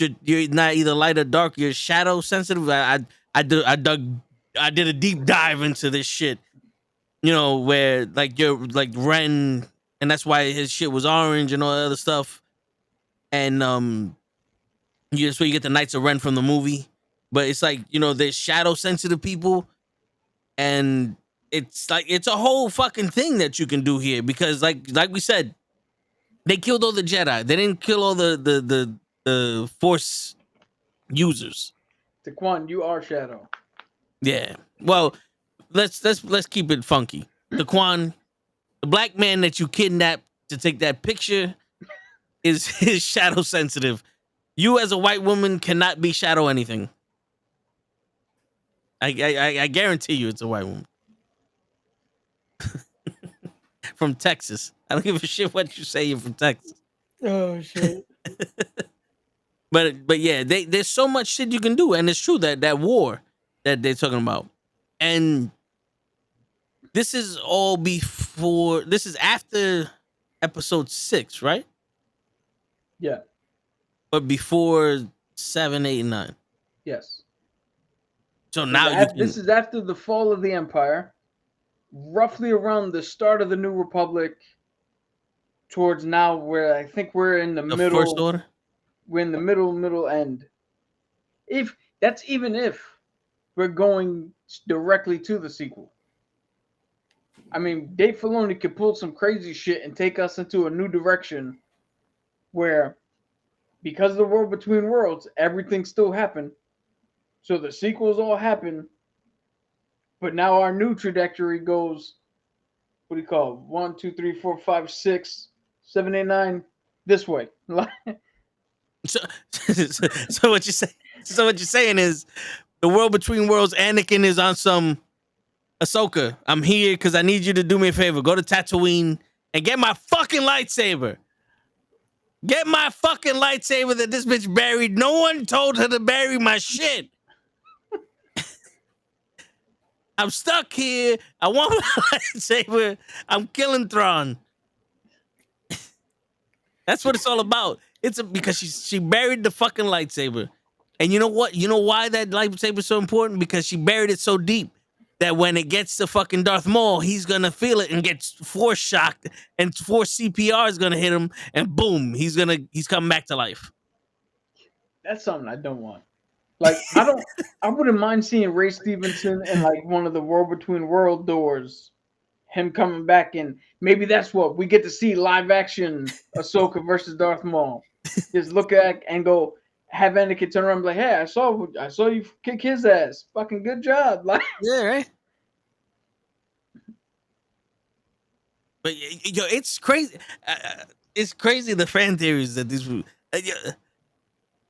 S2: either light or dark. You're shadow sensitive. I did a deep dive into this shit. You know, where like you're like Ren, and that's why his shit was orange and all that other stuff. And that's where you get the Knights of Ren from the movie. But it's like, you know, there's shadow sensitive people, and it's like it's a whole fucking thing that you can do here because like we said, they killed all the Jedi. They didn't kill all the Force users.
S4: Taquan, you are Shadow.
S2: Yeah. Well, let's keep it funky. Daquan, the black man that you kidnapped to take that picture is shadow sensitive. You as a white woman cannot be shadow anything. I guarantee you it's a white woman. From Texas. I don't give a shit what you say, you're from Texas.
S7: Oh shit.
S2: But yeah, there's so much shit you can do, and it's true that war that they're talking about. And this is all before, this is after episode 6, right?
S4: Yeah.
S2: But before 7, 8, and 9.
S4: Yes.
S2: So now you can,
S4: This is after the fall of the Empire, roughly around the start of the New Republic, towards now where I think we're in the
S2: the
S4: middle.
S2: First Order.
S4: We're in the middle end. If we're going directly to the sequel. I mean, Dave Filoni could pull some crazy shit and take us into a new direction where, because of the World Between Worlds, everything still happened. So the sequels all happen, but now our new trajectory goes, what do you call it? 1, 2, 3, 4, 5, 6, 7, 8, 9, this way.
S2: So, so what you say? So what you're saying is, the World Between Worlds, Anakin is on some Ashoka. I'm here because I need you to do me a favor. Go to Tatooine and get my fucking lightsaber. Get my fucking lightsaber that this bitch buried. No one told her to bury my shit. I'm stuck here. I want my lightsaber. I'm killing Thrawn. That's what it's all about. Because she buried the fucking lightsaber. And you know what? You know why that lightsaber is so important? Because she buried it so deep that when it gets to fucking Darth Maul, he's gonna feel it and get force shocked, and force CPR is gonna hit him, and boom, he's coming back to life.
S4: That's something I don't want. Like, I wouldn't mind seeing Ray Stevenson in like one of the World Between World doors, him coming back, and maybe that's what we get to see, live action Ahsoka versus Darth Maul. Just look at and go, have Anakin turn around and be like, "Hey, I saw you kick his ass. Fucking good job." Like,
S2: Yeah, right. But yo, it's crazy. It's crazy the fan theories that these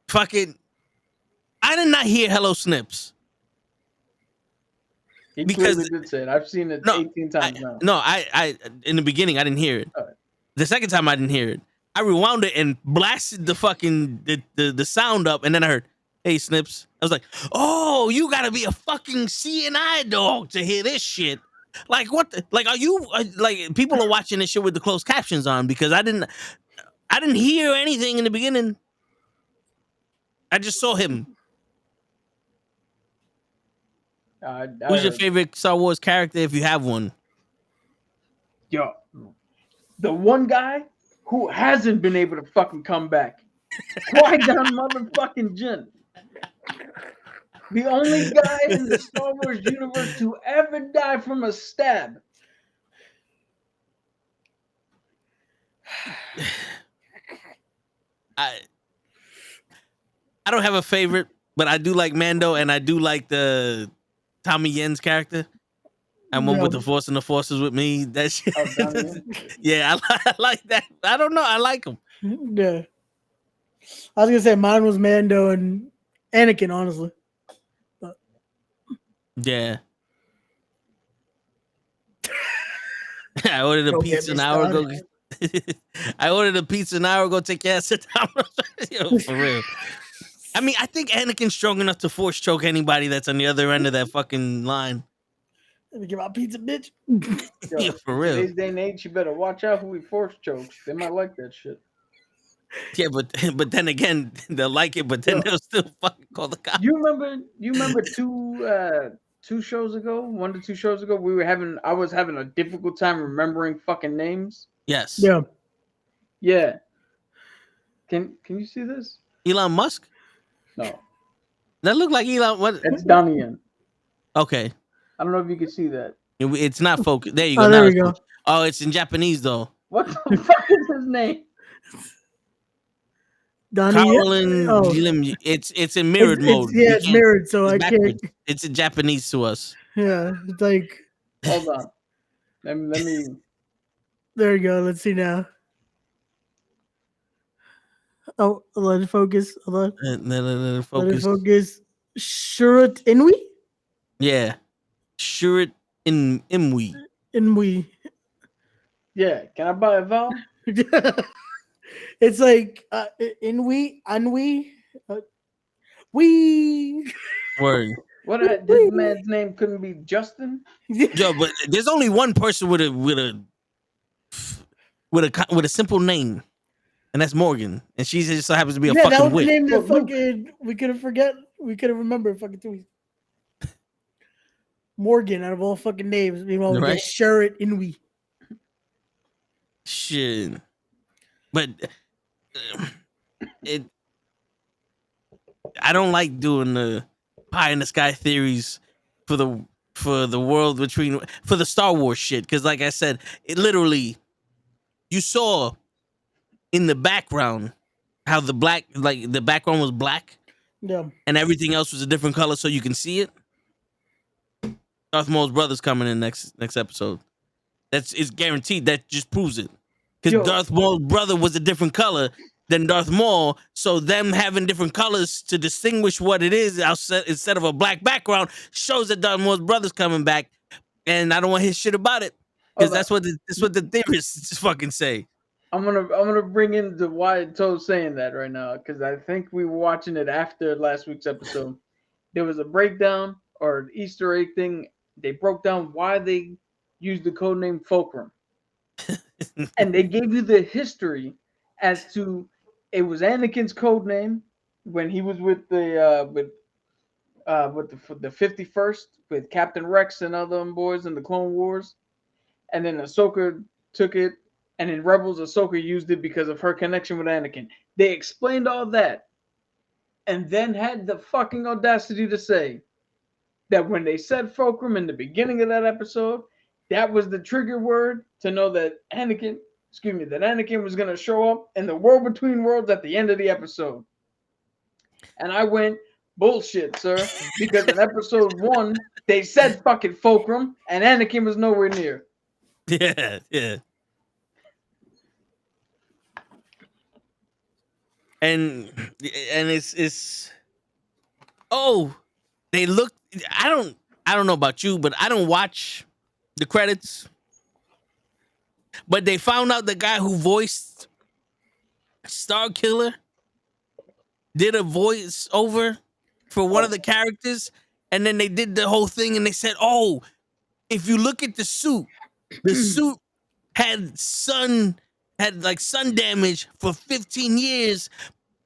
S2: fucking. I did not hear "Hello Snips"
S4: he
S2: because
S4: clearly did say it. I've seen it
S2: no,
S4: 18 times now.
S2: I in the beginning I didn't hear it.
S4: Alright.
S2: The second time I didn't hear it. I rewound it and blasted the fucking the sound up, and then I heard, "Hey Snips." I was like, "Oh, you gotta be a fucking CNI dog to hear this shit." Like what? Like are you like people are watching this shit with the closed captions on because I didn't hear anything in the beginning. I just saw him.
S4: I
S2: Who's your
S4: heard-
S2: favorite Star Wars character if you have one?
S4: Yo, the one guy who hasn't been able to fucking come back. Qui-Gon motherfucking Jinn. The only guy in the Star Wars universe to ever die from a stab.
S2: I don't have a favorite, but I do like Mando and I do like the Tommy Yen's character. I'm one with the Force and the Force is with me. That shit.
S4: Oh, Donnie Yen?
S2: Yeah, I like that. I don't know. I like him.
S7: Yeah. I was gonna say mine was Mando and Anakin, honestly.
S2: Yeah. I ordered a
S7: Don't
S2: pizza
S7: get
S2: an
S7: me
S2: hour ago.
S7: started.
S2: I ordered a pizza an hour ago. Take your ass to Domino's. Yo, for real. I mean, I think Anakin's strong enough to force choke anybody that's on the other end of that fucking line.
S7: Let me get my pizza, bitch.
S4: Yo,
S2: Yeah, for
S4: in
S2: real.
S4: today's day and age, you better watch out who he force chokes. They might like that shit.
S2: Yeah, but then again, they'll like it, but then
S4: Yo.
S2: they'll still fucking call the cops.
S4: You remember 2 shows ago, 1 to 2 shows ago, I was having a difficult time remembering fucking names.
S2: Yes.
S7: Yeah.
S4: Yeah. Can you see this?
S2: Elon Musk?
S4: No.
S2: That look like Elon. What?
S4: That's Donnie Yen.
S2: Okay.
S4: I don't know if you can see that.
S2: It's not focused. There you go.
S7: Oh,
S2: Now
S7: there we
S2: it's
S7: go.
S2: focused. Oh, it's in Japanese though.
S4: What the fuck is his name?
S7: Donnie.
S2: Colin
S7: Oh.
S2: Lim. It's in mirrored mode.
S7: Yeah,
S2: You
S7: it's
S2: can't-
S7: mirrored, so
S2: it's
S7: I
S2: backwards.
S7: can't.
S2: It's in Japanese to us.
S7: Yeah, it's like
S4: Hold on. Let me
S7: there you go. Let's see now. Oh, let it focus. Hold on.
S2: Let it
S7: Let it
S2: focus.
S7: focus. Shurat Inwi?
S2: Yeah. Shurit in Imwi.
S7: Inwi.
S4: Yeah, can I buy a vowel?
S7: It's like Inwi, Anwi. We.
S2: Word.
S4: What this man's name couldn't be Justin?
S2: Yo, but there's only one person with a simple name, and that's Morgan, and she just so happens to be a
S7: Yeah, that
S2: fucking
S7: was the
S2: witch.
S7: name that
S4: Well, Luke.
S7: fucking we could have remembered fucking 2 weeks. Morgan out of all fucking names. Meanwhile, we
S2: Right.
S7: get Shurat Inwi.
S2: Shit. But it. I don't like doing the pie in the sky theories for the world between for the Star Wars shit because, like I said, it literally you saw in the background how the background was black
S7: Yeah.
S2: and everything else was a different color, so you can see it. Darth Maul's brother's coming in next episode. It's guaranteed. That just proves it because
S4: Yo.
S2: Darth Maul's brother was a different color than Darth Maul, so them having different colors to distinguish what it is instead of a black background shows that Darth Maul's brother's coming back, and I don't want to hear shit about it because that's what the theorists fucking say.
S4: I'm gonna bring in the why Toad's saying that right now because I think we were watching it after last week's episode. There was a breakdown or an Easter egg thing. They broke down why they used the code name Fulcrum, and they gave you the history as to it was Anakin's code name when he was with the 51st with Captain Rex and other boys in the Clone Wars, and then Ahsoka took it. And in Rebels, Ahsoka used it because of her connection with Anakin. They explained all that and then had the fucking audacity to say that when they said Fulcrum in the beginning of that episode, that was the trigger word to know that Anakin was going to show up in the World Between Worlds at the end of the episode. And I went, bullshit, sir. Because in episode 1, they said fucking fulcrum, and Anakin was nowhere near.
S2: Yeah, yeah. And it's oh, they look. I don't know about you, but I don't watch the credits. But they found out the guy who voiced Star Killer did a voice over for one of the characters, and then they did the whole thing, and they said, "Oh, if you look at the suit had like sun damage for 15 years."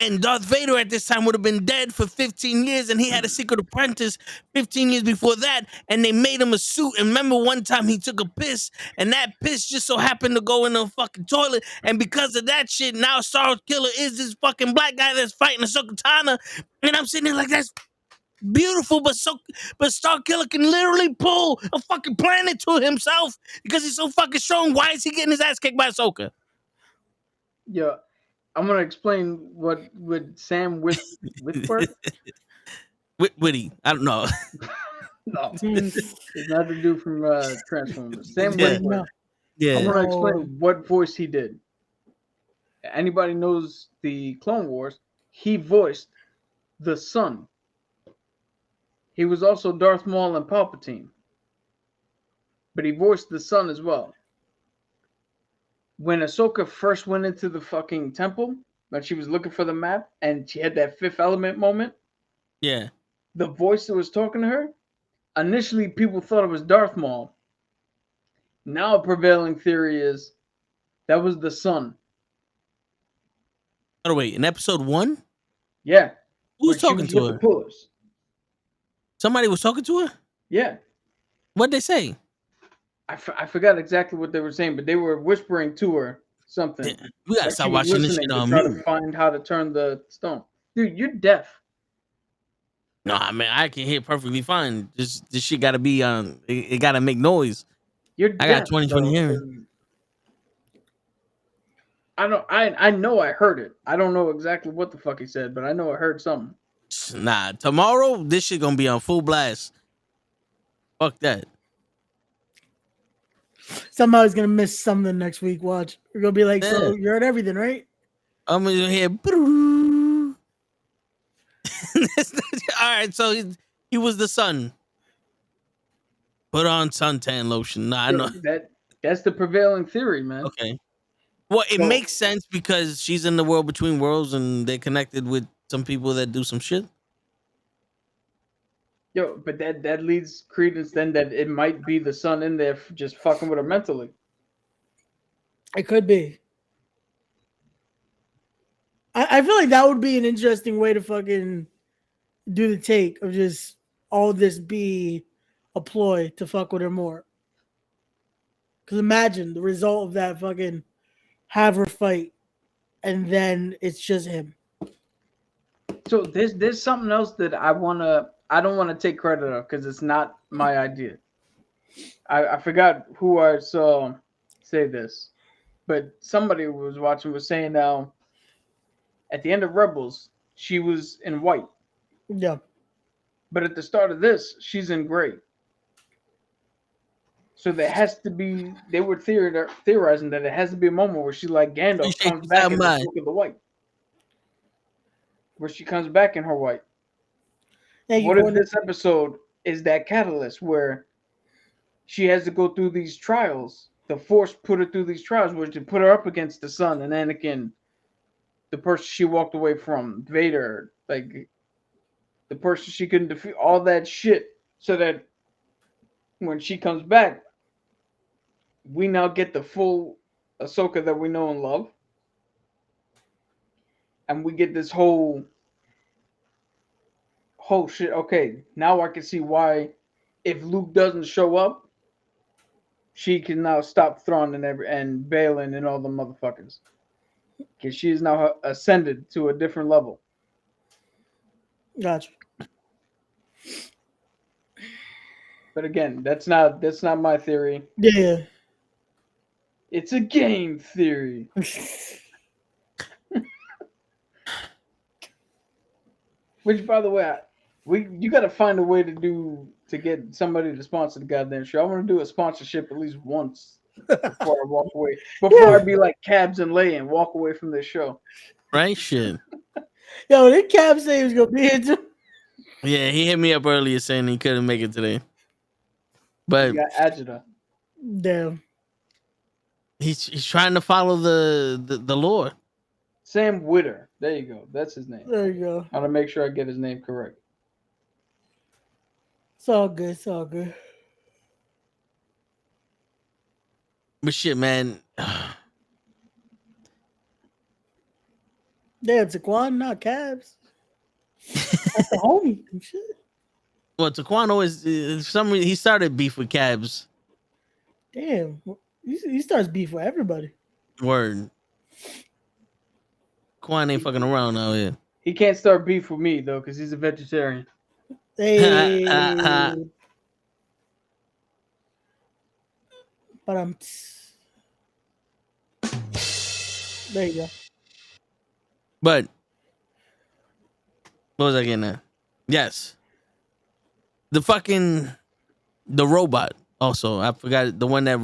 S2: And Darth Vader at this time would have been dead for 15 years, and he had a secret apprentice 15 years before that, and they made him a suit. And remember one time he took a piss, and that piss just so happened to go in the fucking toilet, and because of that shit, now Star Killer is this fucking black guy that's fighting Ahsoka Tano. And I'm sitting there like, that's beautiful, but Star Killer can literally pull a fucking planet to himself because he's so fucking strong. Why is he getting his ass kicked by Ahsoka?
S4: Yeah. I'm going to explain what with Sam Witwer.
S2: Witty, I don't know.
S4: No. It's not the dude from Transformers. Sam
S2: Yeah.
S4: Witwer. I'm
S2: Yeah,
S4: going to explain what voice he did. Anybody knows the Clone Wars, he voiced the Son. He was also Darth Maul and Palpatine. But he voiced the Son as well. When Ahsoka first went into the fucking temple, when she was looking for the map, and she had that Fifth Element moment,
S2: yeah.
S4: the voice that was talking to her, initially people thought it was Darth Maul. Now a prevailing theory is that was the Son.
S2: Oh wait, in episode 1,
S4: Yeah.
S2: who was
S4: when she
S2: talking
S4: was
S2: to
S4: with
S2: her?
S4: the pullers.
S2: Somebody was talking to her.
S4: Yeah.
S2: What'd they say?
S4: I forgot exactly what they were saying, but they were whispering to her something.
S2: Yeah, we gotta
S4: Like she
S2: stop
S4: was
S2: watching this
S4: listening
S2: shit
S4: to
S2: on
S4: try to
S2: mute.
S4: find how to turn the stone. Dude, you're deaf.
S2: No, I mean I can hear perfectly fine. Just this shit gotta be on. It gotta make noise.
S4: You're
S2: I
S4: deaf.
S2: got 20/20 hearing.
S4: I know I heard it. I don't know exactly what the fuck he said, but I know I heard something.
S2: Nah, tomorrow this shit gonna be on full blast. Fuck that.
S7: Somehow he's gonna miss something next week. Watch. We're gonna be like,
S2: Yeah.
S7: so you heard everything, right?
S2: I'm gonna hear. All right, so he was the Son. Put on suntan lotion. Nah, I know.
S4: That's the prevailing theory, man.
S2: Okay. Well, it
S4: So-
S2: makes sense because she's in the world between worlds and they're connected with some people that do some shit.
S4: Yo, but that leads credence then that it might be the Son in there just fucking with her mentally.
S7: It could be. I feel like that would be an interesting way to fucking do the take of just all this be a ploy to fuck with her more. Because imagine the result of that fucking have her fight and then it's just him.
S4: So there's something else that I don't want to take credit of because it's not my idea. I forgot who I saw say this, but somebody who was watching was saying now at the end of Rebels she was in white,
S7: Yeah.
S4: but at the start of this she's in gray. So there has to be. They were theorizing that it has to be a moment where she like Gandalf
S2: Appreciate
S4: comes
S2: you
S4: back
S2: stopping
S4: in
S2: by.
S4: the look of the white, where she comes back in her white.
S7: Thank you,
S4: What if
S7: Gordon.
S4: this episode is that catalyst where she has to go through these trials? The Force put her through these trials, where to put her up against the Son and Anakin, the person she walked away from, Vader, like the person she couldn't defeat, all that shit, so that when she comes back, we now get the full Ahsoka that we know and love, and we get this whole shit. Okay, now I can see why, if Luke doesn't show up, she can now stop Thrawn and Balin and all the motherfuckers, because she is now ascended to a different level.
S7: Gotcha.
S4: But again, that's not my theory.
S7: Yeah.
S4: It's a game theory. Which, by the way, you got to find a way to get somebody to sponsor the goddamn show. I want to do a sponsorship at least once before I walk away. Before I be like Cabs and Lay and walk away from this show.
S2: Right? Shit.
S7: Yo, this Cab say he was gonna be here too.
S2: Yeah, he hit me up earlier saying he couldn't make it today.
S4: You
S2: But
S4: got Agita.
S7: Damn.
S2: he's trying to follow the Lord.
S4: Sam Witter. There you go. That's his name.
S7: There you go.
S4: I want to make sure I get his name correct.
S7: It's all good. It's all good.
S2: But shit, man.
S7: Damn, Taquan, not Cabs. That's the homie. Shit.
S2: Well, Taquan always some reason he started beef with Cabs.
S7: Damn. He starts beef with everybody.
S2: Word. Taquan ain't fucking around out here.
S4: He can't start beef with me though, because he's a vegetarian.
S7: Hey. But there you go.
S2: But what was I getting at? Yes. The robot also. I forgot the one that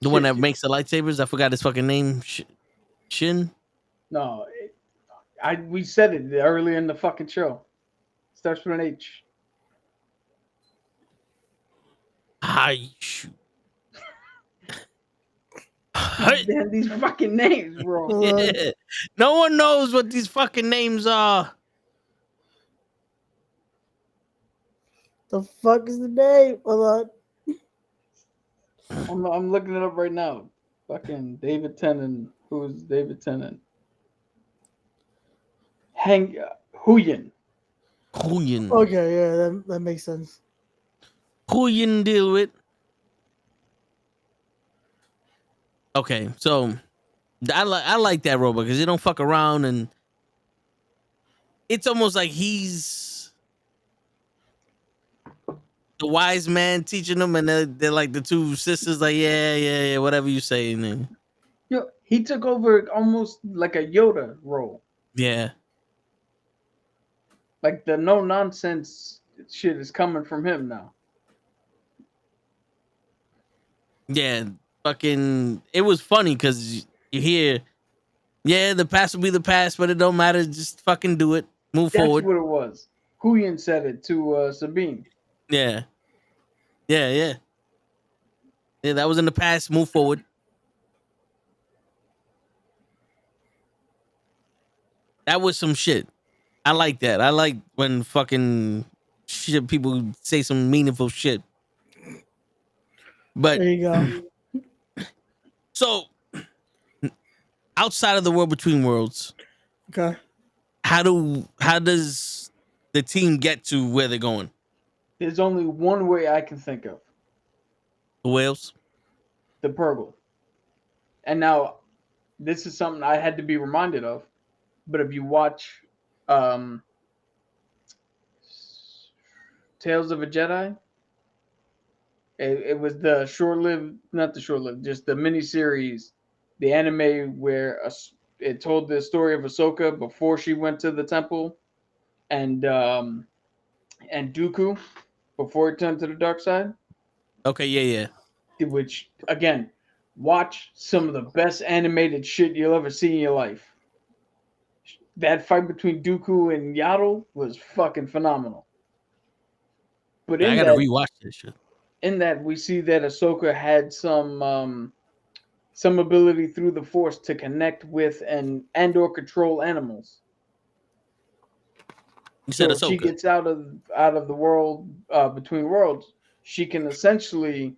S2: the one that makes the lightsabers. I forgot his fucking name. Shin.
S4: No, we said it earlier in the fucking show. Starts with an H.
S2: Hi. Shoot.
S4: Damn, these fucking names, bro.
S2: Yeah. No one knows what these fucking names are.
S7: The fuck is the name? Hold on.
S4: I'm looking it up right now. Fucking David Tennant. Who is David Tennant? Huyin.
S2: Huyin.
S7: Okay, yeah, that makes sense.
S2: Huyin deal with. Okay, so I like that robot because he don't fuck around and it's almost like he's the wise man teaching them, and they're like the two sisters, like yeah, whatever you say, and then
S4: Yo, he took over almost like a Yoda role.
S2: yeah,
S4: Like the no nonsense shit is coming from him now.
S2: yeah, fucking. It was funny because you hear, yeah, the past will be the past, but it don't matter. Just fucking do it. Move
S4: That's
S2: forward.
S4: what it was. Huyin said it to Sabine.
S2: Yeah. Yeah. That was in the past. Move forward. That was some shit. I like that. I like when fucking shit people say some meaningful shit. But
S7: There you go.
S2: so outside of the world between worlds,
S7: Okay.
S2: how does the team get to where they're going?
S4: There's only one way I can think of.
S2: The whales?
S4: The Purgle. And now, this is something I had to be reminded of. But if you watch Tales of a Jedi, it was the just the miniseries, the anime where it told the story of Ahsoka before she went to the temple, and Dooku before he turned to the dark side.
S2: Okay, yeah.
S4: Which again, watch some of the best animated shit you'll ever see in your life. That fight between Dooku and Yaddle was fucking phenomenal. But
S2: I gotta rewatch this shit.
S4: In that, we see that Ahsoka had some ability through the Force to connect with and or control animals.
S2: You said
S4: So if she
S2: Ahsoka.
S4: gets out of the world between worlds, she can essentially,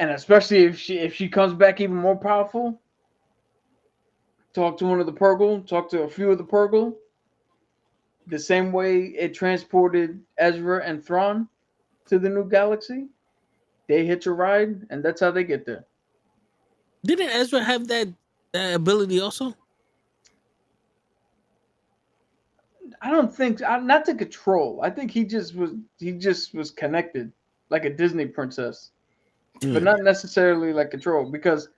S4: and especially if she comes back even more powerful, talk to one of the Purgle, talk to a few of the Purgle, the same way it transported Ezra and Thrawn to the new galaxy. They hitch a ride, and that's how they get there.
S2: Didn't Ezra have that ability also?
S4: I don't think not to control. I think he just was connected like a Disney princess, but not necessarily like control. Because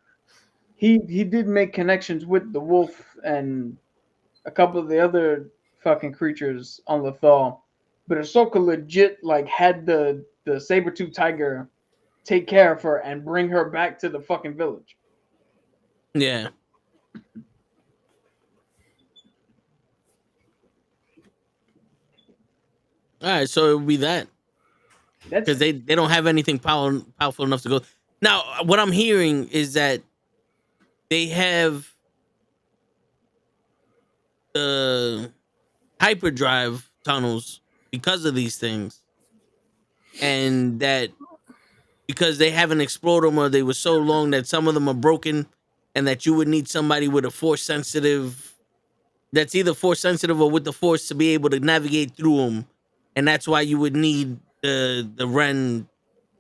S4: he did make connections with the wolf and a couple of the other fucking creatures on Lothal, but Ahsoka legit like had the saber-tooth tiger take care of her and bring her back to the fucking village.
S2: Yeah. All right, so it would be that
S4: That's
S2: because they don't have anything powerful enough to go. Now, what I'm hearing is that they have the hyperdrive tunnels because of these things, and that because they haven't explored them or they were so long that some of them are broken, and that you would need somebody with a force sensitive that's either force sensitive or with the force to be able to navigate through them, and that's why you would need the Ren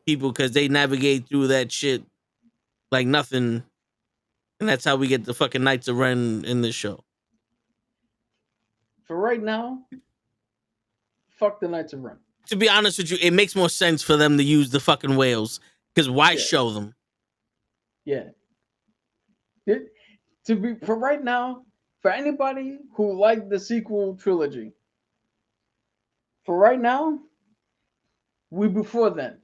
S2: people because they navigate through that shit like nothing, and that's how we get the fucking Knights of Ren in this show.
S4: for right now. Fuck the Knights of Ren.
S2: To be honest with you, it makes more sense for them to use the fucking whales because why
S4: Yeah.
S2: show them?
S4: Yeah. To be for right now, for anybody who liked the sequel trilogy, for right now, we before then.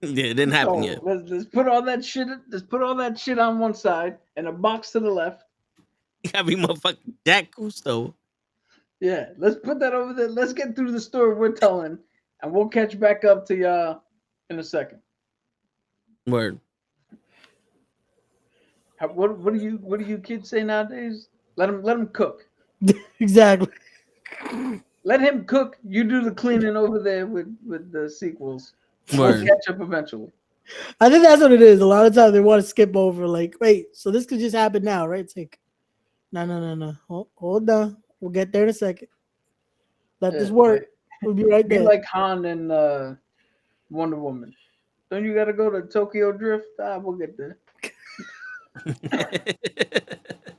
S2: Yeah, it didn't happen
S4: So
S2: yet.
S4: let's put all that shit. Let's put all that shit on one side and a box to the left.
S2: You gotta be motherfucking Jack Cousteau.
S4: Yeah, let's put that over there. Let's get through the story we're telling, and we'll catch back up to y'all in a second.
S2: Word.
S4: What do you kids say nowadays? Let him cook.
S7: Exactly.
S4: Let him cook. You do the cleaning over there with the sequels. We'll
S2: Word.
S4: catch up eventually.
S7: I think that's what it is. A lot of times they want to skip over, like, wait, so this could just happen now, right? It's like, no. Hold on. We'll get there in a second. Let this work. We'll be right
S4: Be
S7: there.
S4: like Han and Wonder Woman. Don't you gotta go to Tokyo Drift? We'll get there.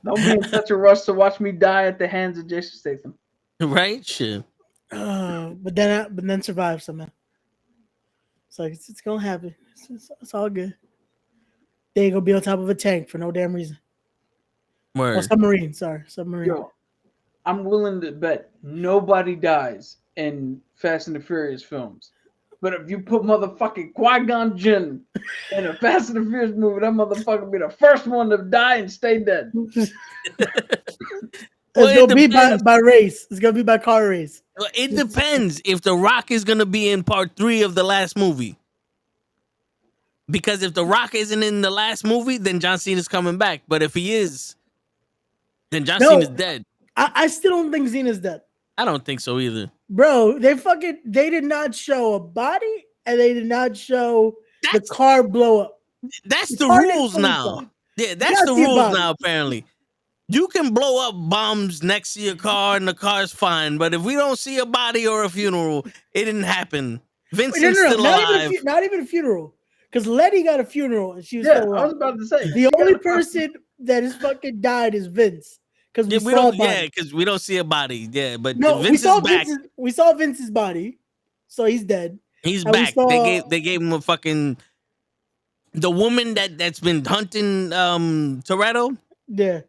S4: Don't be in such a rush to watch me die at the hands of Jason Statham.
S2: Right? Shit.
S7: But then survive somehow. It's like it's gonna happen. It's all good. They ain't gonna be on top of a tank for no damn reason. Or
S2: Word.
S7: submarine. Sorry, submarine.
S4: Yo, I'm willing to bet nobody dies in Fast and the Furious films. But if you put motherfucking Qui-Gon Jinn in a Fast and the Furious movie, that motherfucker be the first one to die and stay dead.
S2: Well,
S7: It's gonna be by race. It's gonna be by car race.
S2: Well, it depends if The Rock is gonna be in part 3 of the last movie. Because if The Rock isn't in the last movie, then John Cena's coming back. But if he is, then John Cena's dead.
S7: I still don't think Cena's dead.
S2: I don't think so either.
S7: Bro, they did not show a body and they did not show the car blow up.
S2: That's the rules now.
S7: Fine.
S2: Yeah, that's the rules now, apparently. You can blow up bombs next to your car and the car's fine, but if we don't see a body or a funeral, it didn't happen. Vincent's still alive.
S7: Not even a funeral. Because Letty got a funeral and she was still alive.
S4: I was about to say.
S7: The only person that is fucking died is Vince. Because
S2: because we don't see a body. Yeah, but
S7: no,
S2: Vince is back.
S7: We saw Vince's body, so he's dead.
S2: He's back. They gave him a fucking the woman that's been hunting Toretto.
S7: Yeah,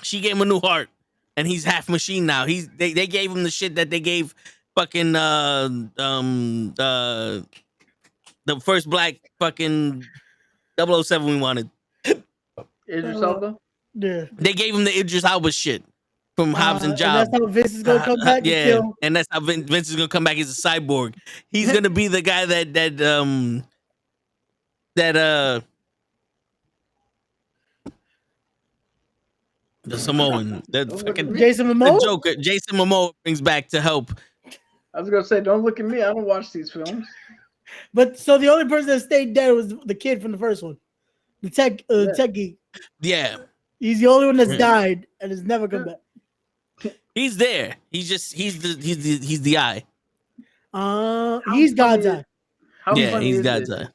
S2: she gave him a new heart, and he's half machine now. They gave him the shit that they gave fucking the first black fucking 007 we wanted.
S4: Idris Elba?
S7: Yeah.
S2: They gave him the Idris Elba shit from Hobbs and Job.
S7: And that's how Vince is gonna come back.
S2: Yeah, and that's how Vince is gonna come back as a cyborg. He's gonna be the guy that the Samoan,
S7: Jason Momoa,
S2: the Joker, Jason Momoa brings back to help.
S4: I was gonna say, don't look at me. I don't watch these films.
S7: But so the only person that stayed dead was the kid from the first one, the tech geek.
S2: Yeah,
S7: he's the only one that's died and has never come back.
S2: He's there. He's the eye.
S7: He's God's eye.
S2: He's God's eye.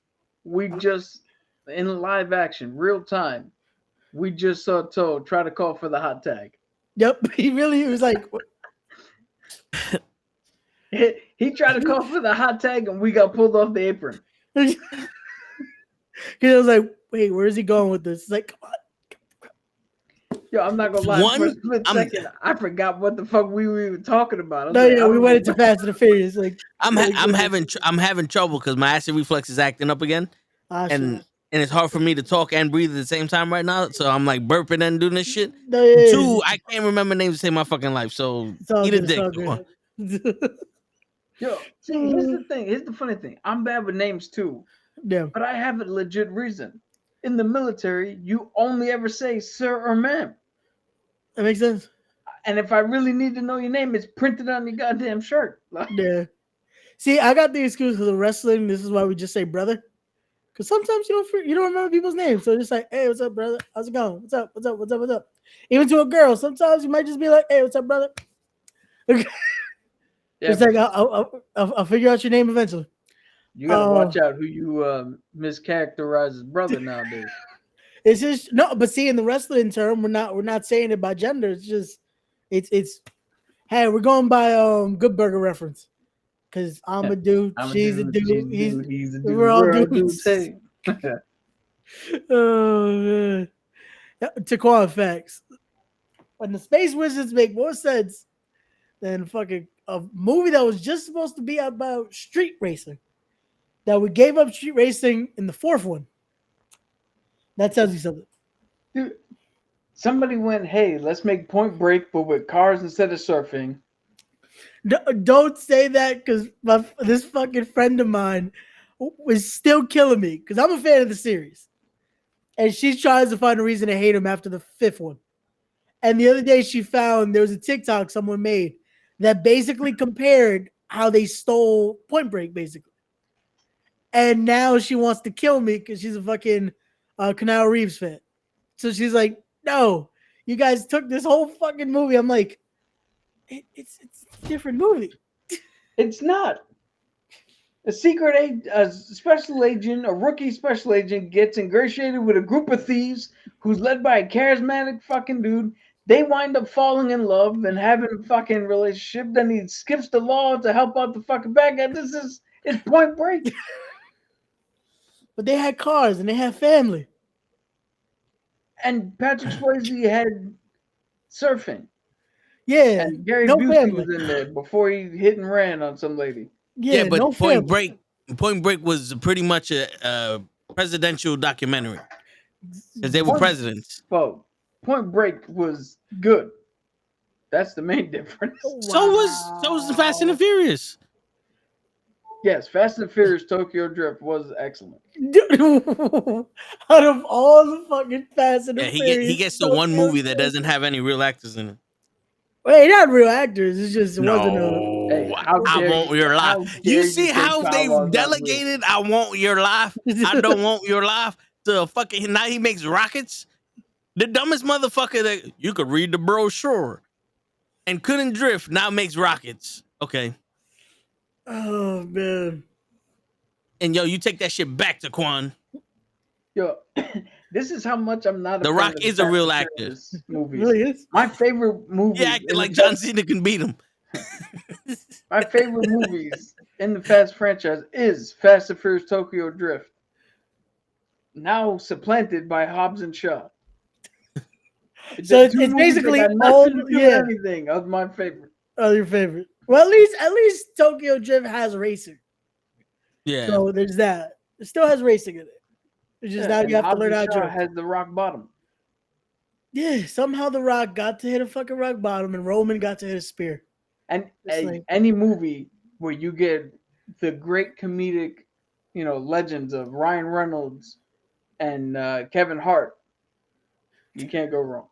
S4: We just in live action, real time. We just saw Toad try to call for the hot tag.
S7: Yep, he was like.
S4: He tried to call for the hot tag, and we got pulled off the apron.
S7: Because I was like, "Wait, where is he going with this?" It's like, come on.
S4: Yo, I'm not gonna lie. For a
S2: One,
S4: split
S2: I'm
S4: second, I forgot what the fuck we were even talking about. I was
S7: No,
S4: like,
S7: yeah,
S4: I
S7: we
S4: don't
S7: went
S4: know
S7: into
S4: what-
S7: Fast and the Furious. Like,
S2: I'm having trouble because my acid reflex is acting up again,
S7: ah, shit.
S2: and it's hard for me to talk and breathe at the same time right now. So I'm like burping and doing this shit.
S7: No, yeah,
S2: Two, I can't remember names to save my fucking life. So
S7: it's all
S2: eat a
S7: good. It's
S2: dick.
S7: all
S2: Come on.
S7: good.
S4: Yo, see, here's the thing. Here's the funny thing. I'm bad with names too,
S7: Yeah,
S4: but I have a legit reason. In the military, you only ever say sir or ma'am.
S7: that makes sense.
S4: And if I really need to know your name, it's printed on your goddamn shirt. Like,
S7: Yeah. See, I got the excuse because of wrestling. This is why we just say brother. Because sometimes you don't remember people's names, so just like, hey, what's up, brother? How's it going? What's up? What's up? What's up? What's up? Even to a girl, sometimes you might just be like, hey, what's up, brother?
S4: yeah,
S7: It's
S4: but
S7: like I'll figure out your name eventually.
S4: you gotta watch out who you mischaracterize as brother nowadays.
S7: It's just no, but see, in the wrestling term, we're not saying it by gender. It's just it's hey, we're going by Good Burger reference. Cause I'm a dude,
S4: I'm a
S7: she's a
S4: dude, she's
S7: dude,
S4: a dude, he's a dude.
S7: we're all
S4: We're all
S7: dudes.
S4: dudes. Hey.
S7: Oh man. Taquan facts. When the Space Wizards make more sense than fucking a movie that was just supposed to be about street racing. That we gave up street racing in the fourth one. That tells you something.
S4: Dude, somebody went, hey, let's make Point Break, but with cars instead of surfing.
S7: Don't say that because this fucking friend of mine is still killing me because I'm a fan of the series. And she tries to find a reason to hate him after the fifth one. And the other day she found there was a TikTok someone made that basically compared how they stole Point Break, basically. And now she wants to kill me because she's a fucking Canal Reeves fan. So she's like, no, you guys took this whole fucking movie. I'm like, it's a different movie.
S4: It's not. A special agent, a rookie special agent gets ingratiated with a group of thieves who's led by a charismatic fucking dude. They wind up falling in love and having a fucking relationship. Then he skips the law to help out the fucking bad guy. It's Point Break.
S7: But they had cars and they had family.
S4: And Patrick Swayze had surfing.
S7: Yeah,
S4: And Gary
S7: no
S4: Busey
S7: family.
S4: was in there before he hit and ran on some lady.
S7: Yeah,
S2: But
S7: no family.
S2: Point Break was pretty much a presidential documentary because they were
S4: Point-
S2: presidents.
S4: Well, Point Break was good. That's the main difference.
S2: So was the Fast and the Furious.
S4: Yes, Fast and Furious Tokyo Drift was excellent.
S7: Out of all the fucking Fast and the
S2: Yeah,
S7: Furious,
S2: he gets the one movie that doesn't have any real actors in it.
S7: Wait, not real actors. It's just it wasn't a.
S4: Hey, how
S2: I
S4: dare
S2: want your
S4: how
S2: life.
S4: dare
S2: You see
S4: say
S2: how
S4: Kyle
S2: they've
S4: Law's not real?
S2: delegated I want your life. I don't want your life to fucking now he makes rockets. The dumbest motherfucker that you could read the brochure and couldn't drift now makes rockets. Okay.
S7: Oh man.
S2: And yo, you take that shit back to Quan.
S4: Yo, this is how much I'm not.
S2: The
S4: fan
S2: Rock
S4: of
S2: is a
S4: Fast
S2: real
S4: and
S2: actor.
S4: Furious movies.
S7: Really is.
S4: My favorite movie.
S2: He acted like John Cena can beat him.
S4: My favorite movies in the Fast franchise is Fast and Furious Tokyo Drift. Now supplanted by Hobbs and Shaw.
S7: So
S4: The two
S7: it's
S4: movies
S7: basically
S4: that got
S7: all
S4: nothing to do with anything of my favorite.
S7: Oh, your favorite. Well, at least Tokyo Drift has racing.
S2: Yeah.
S7: So there's that. It still has racing in it. It's just now
S4: and
S7: you have to
S4: Hobbs
S7: learn
S4: and
S7: how to
S4: Shaw
S7: drift.
S4: has the rock bottom.
S7: Yeah, somehow The Rock got to hit a fucking rock bottom and Roman got to hit a spear.
S4: And
S7: It's like-
S4: any movie where you get the great comedic, legends of Ryan Reynolds and Kevin Hart, you can't go wrong.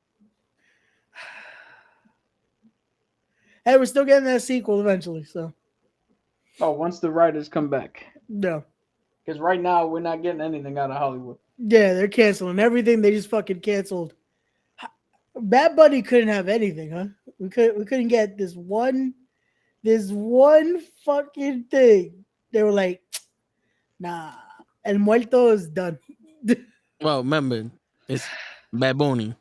S7: Hey, we're still getting that sequel eventually, so
S4: Oh, once the writers come back.
S7: no.
S4: Because right now we're not getting anything out of Hollywood.
S7: Yeah, they're canceling everything. They just fucking canceled. Bad Bunny couldn't have anything, huh? We couldn't get this one fucking thing. They were like, nah. El Muerto is done.
S2: Well, remember, it's Bad Bunny.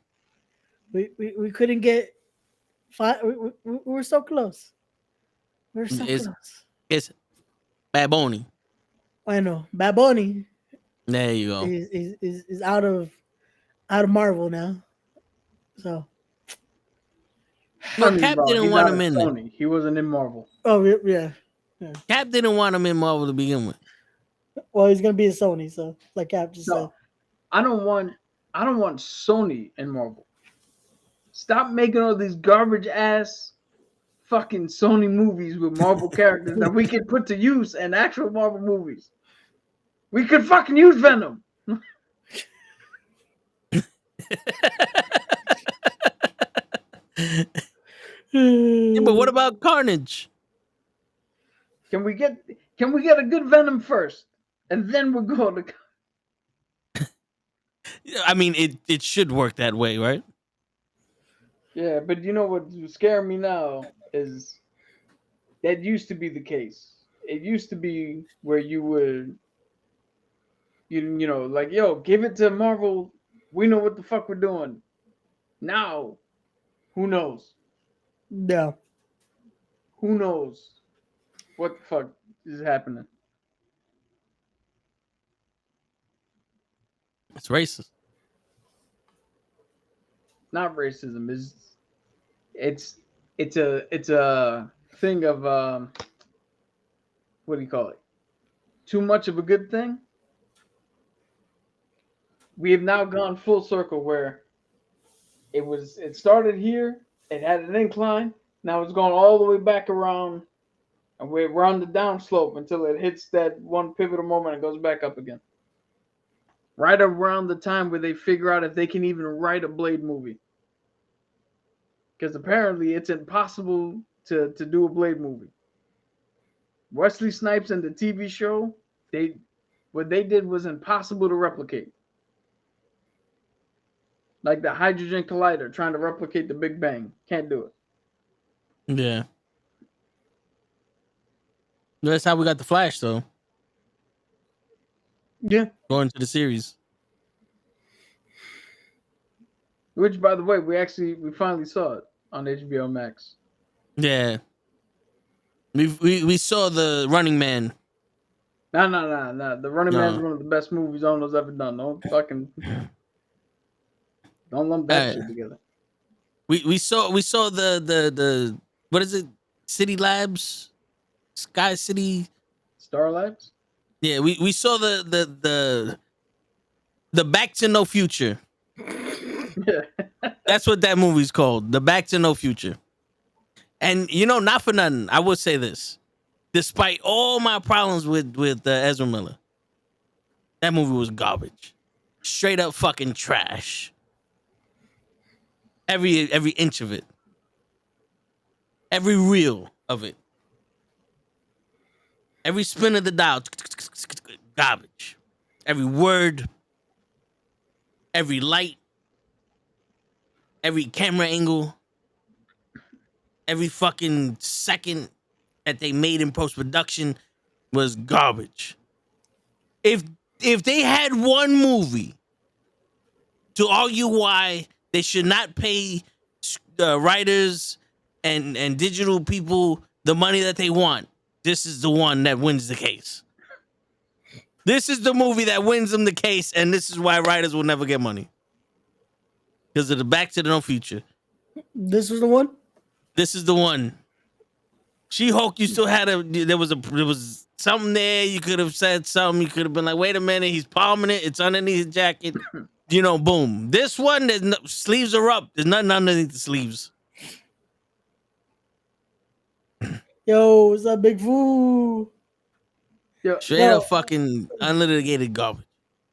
S7: We couldn't get we were so close. We were so close.
S2: It's Bad Bunny.
S7: I know. Bad Bunny
S2: There you go.
S7: is out of Marvel now. So,
S2: Well,
S4: I mean,
S2: Cap
S4: bro,
S2: didn't
S4: he's
S2: want
S4: out
S2: him
S4: of
S2: in there.
S4: Sony. He wasn't in Marvel.
S7: oh yeah.
S2: Cap didn't want him in Marvel to begin with.
S7: Well, he's gonna be a Sony, so like Cap just said.
S4: No, I don't want Sony in Marvel. Stop making all these garbage ass fucking Sony movies with Marvel characters that we could put to use in actual Marvel movies. We could fucking use Venom.
S2: Yeah, but what about Carnage?
S4: Can we get a good Venom first, and then we'll go to.
S2: I mean, it should work that way, right?
S4: Yeah, but you know what's scaring me now is that used to be the case. It used to be where you would, you know, like, yo, give it to Marvel. We know what the fuck we're doing. Now, who knows?
S7: No.
S4: Who knows what the fuck is happening?
S2: It's racist.
S4: Not racism. It's a thing of what do you call it? Too much of a good thing. We have now gone full circle where it started here, it had an incline, now it's going all the way back around, and we're on the downslope until it hits that one pivotal moment and goes back up again. Right around the time where they figure out if they can even write a Blade movie. Because apparently it's impossible to do a Blade movie. Wesley Snipes and the TV show, what they did was impossible to replicate. Like the hydrogen collider trying to replicate the Big Bang. Can't do it.
S2: Yeah. That's how we got the Flash, though.
S4: Yeah.
S2: Going to the series.
S4: Which, by the way, we finally saw it on HBO Max.
S2: Yeah. We saw the Running Man.
S4: No. The Running Man's one of the best movies Arnold's ever done. Don't lump that shit together.
S2: We saw the what is it? City Labs, Sky City,
S4: Star Labs.
S2: Yeah, we saw the Back to No Future.
S4: Yeah.
S2: That's what that movie's called, The Back to No Future. And you know, not for nothing, I will say this: despite all my problems with Ezra Miller, that movie was garbage, straight up fucking trash. Every inch of it, every reel of it, every spin of the dial, garbage. Every word, every light, every camera angle, every fucking second that they made in post-production was garbage. If they had one movie to argue why they should not pay writers and digital people the money that they want, this is the one that wins the case. This is the movie that wins them the case, and this is why writers will never get money. Because of the Back to the No Future.
S7: This was the one?
S2: This is the one. She-Hulk, you still had there was something there. You could have said something. You could have been like, wait a minute, he's palming it. It's underneath his jacket. You know, boom. This one, sleeves are up. There's nothing underneath the sleeves.
S7: Yo, what's up, Big Foo?
S4: Yo,
S2: Straight up fucking unlitigated garbage.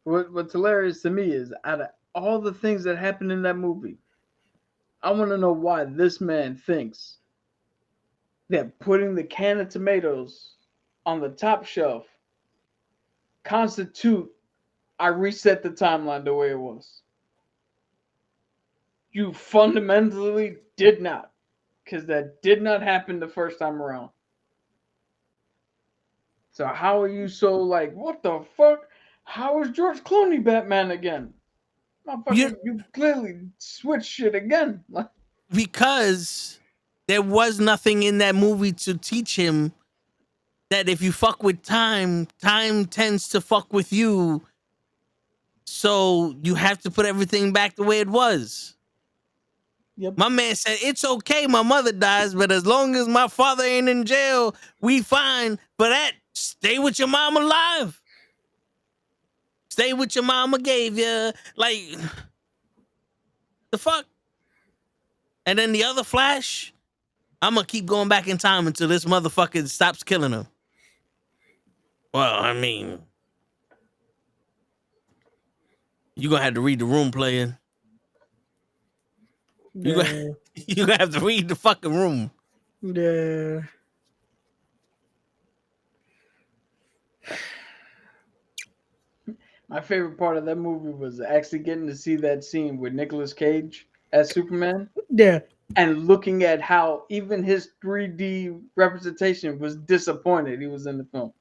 S4: What's hilarious to me is out of all the things that happened in that movie, I want to know why this man thinks that putting the can of tomatoes on the top shelf constitute I reset the timeline the way it was. You fundamentally did not, because that did not happen the first time around. So how are you so like, what the fuck? How is George Clooney Batman again? Motherfucker, you clearly switched shit again.
S2: Because there was nothing in that movie to teach him that if you fuck with time, time tends to fuck with you. So you have to put everything back the way it was.
S7: Yep.
S2: My man said, it's okay, my mother dies, but as long as my father ain't in jail, we fine. For that, stay with your mom alive. Stay with your mama gave you. Like, the fuck? And then the other Flash, I'm gonna keep going back in time until this motherfucker stops killing him. Well, I mean, you gonna have to read the room, player. You gonna,
S7: Yeah.
S2: you gonna have to read the fucking room.
S7: Yeah.
S4: My favorite part of that movie was actually getting to see that scene with Nicolas Cage as Superman
S7: Yeah.
S4: and looking at how even his 3D representation was disappointed he was in the film.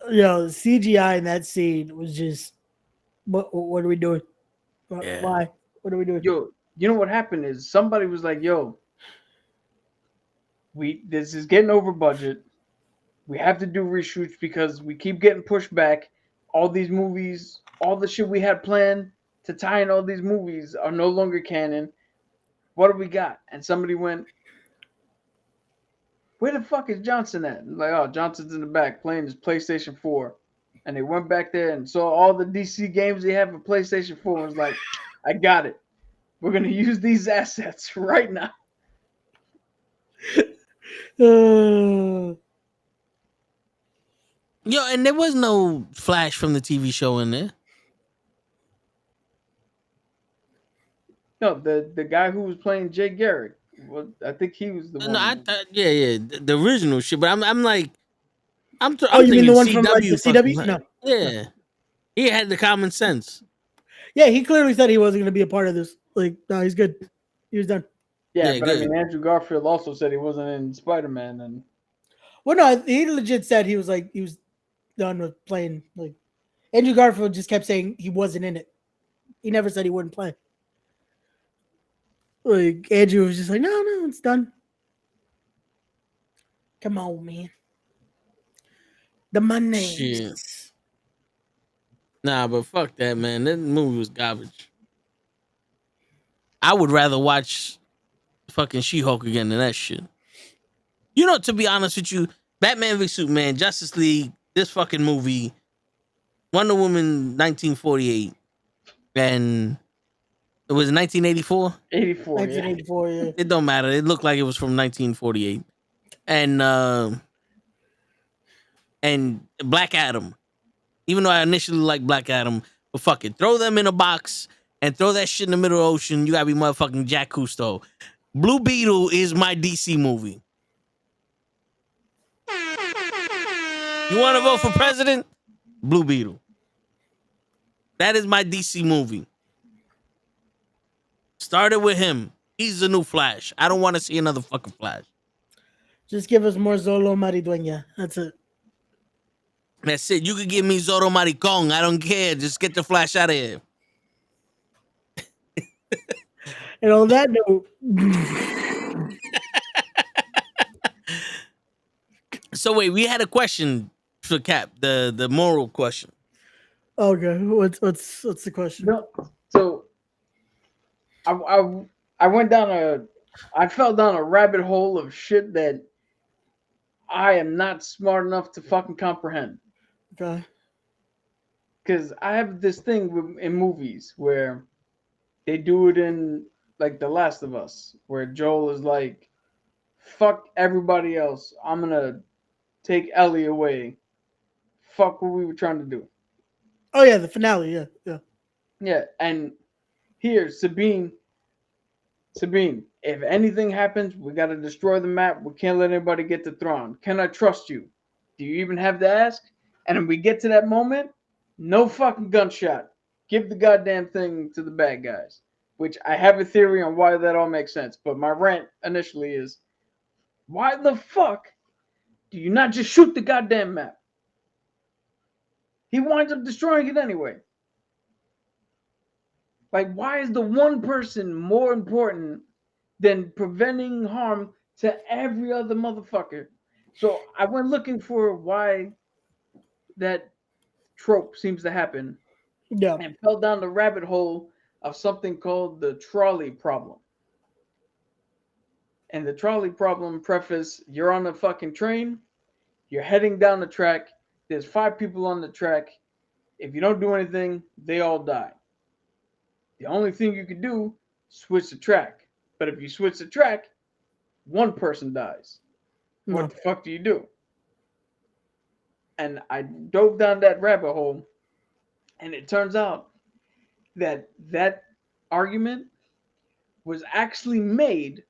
S7: Yo, the CGI in that scene was just what are we doing?
S2: Yeah.
S7: Why? What are we doing?
S4: Yo, you know what happened is somebody was like, "Yo, this is getting over budget. We have to do reshoots because we keep getting pushed back. All these movies, all the shit we had planned to tie in all these movies are no longer canon. What do we got?" And somebody went, "Where the fuck is Johnson at?" And like, "Oh, Johnson's in the back playing his PlayStation 4." And they went back there and saw all the DC games they have for PlayStation 4 and was like, "I got it. We're gonna use these assets right now."
S7: Uh,
S2: Yo, and there was no Flash from the TV show in there.
S4: No, the guy who was playing Jay Garrick, well, I think he was the
S2: No, I
S4: one.
S2: thought, yeah, the original shit. But I'm like,
S7: oh,
S2: I'm
S7: you mean the
S2: thinking
S7: one from like the
S2: CW fucking.
S7: CW? No.
S2: Yeah, he had the common sense.
S7: Yeah, he clearly said he wasn't going to be a part of this. Like, no, he's good. He was done.
S4: Yeah,
S2: Yeah,
S4: but I
S2: good.
S4: mean, Andrew Garfield also said he wasn't in Spider Man, and
S7: Well, no, he legit said he was done with playing. Like, Andrew Garfield just kept saying he wasn't in it. He never said he wouldn't play. Like, Andrew was just like, no, it's done. Come on, man. The money.
S2: Shit. Nah, but fuck that, man. That movie was garbage. I would rather watch fucking She-Hulk again than that shit. You know, to be honest with you, Batman v Superman, Justice League, this fucking movie, Wonder Woman 1948, and it was 1984.
S4: 84, yeah.
S7: 1984, yeah.
S2: It don't matter. It looked like it was from 1948. And Black Adam. Even though I initially liked Black Adam, but fuck it. Throw them in a box and throw that shit in the middle of the ocean. You gotta be motherfucking Jack Cousteau. Blue Beetle is my DC movie. You wanna vote for president? Blue Beetle. That is my DC movie. Started with him. He's the new Flash. I don't want to see another fucking Flash.
S7: Just give us more Zolo Maridueña. That's it.
S2: That's it. You could give me Zoro Maricon. I don't care. Just get the Flash out of here.
S7: And on that note,
S2: So wait, we had a question for Cap, the moral question.
S7: okay, what's the question?
S4: No, so I went down I fell down a rabbit hole of shit that I am not smart enough to fucking comprehend.
S7: Okay.
S4: Because I have this thing in movies where they do it in like The Last of Us, where Joel is like, "Fuck everybody else. I'm gonna take Ellie away. Fuck what we were trying to do."
S7: Oh yeah, the finale. Yeah.
S4: Yeah, and here Sabine, if anything happens, we gotta destroy the map. We can't let anybody get the throne. Can I trust you? Do you even have to ask? And when we get to that moment, no fucking gunshot. Give the goddamn thing to the bad guys. Which I have a theory on why that all makes sense. But my rant initially is, why the fuck do you not just shoot the goddamn map? He winds up destroying it anyway. Like, why is the one person more important than preventing harm to every other motherfucker? So I went looking for why that trope seems to happen
S7: Yeah.
S4: and fell down the rabbit hole of something called the trolley problem. And the trolley problem preface, you're on a fucking train, you're heading down the track, there's 5 people on the track. If you don't do anything, they all die. The only thing you can do, switch the track. But if you switch the track, one person dies. What the fuck do you do? And I dove down that rabbit hole, and it turns out that that argument was actually made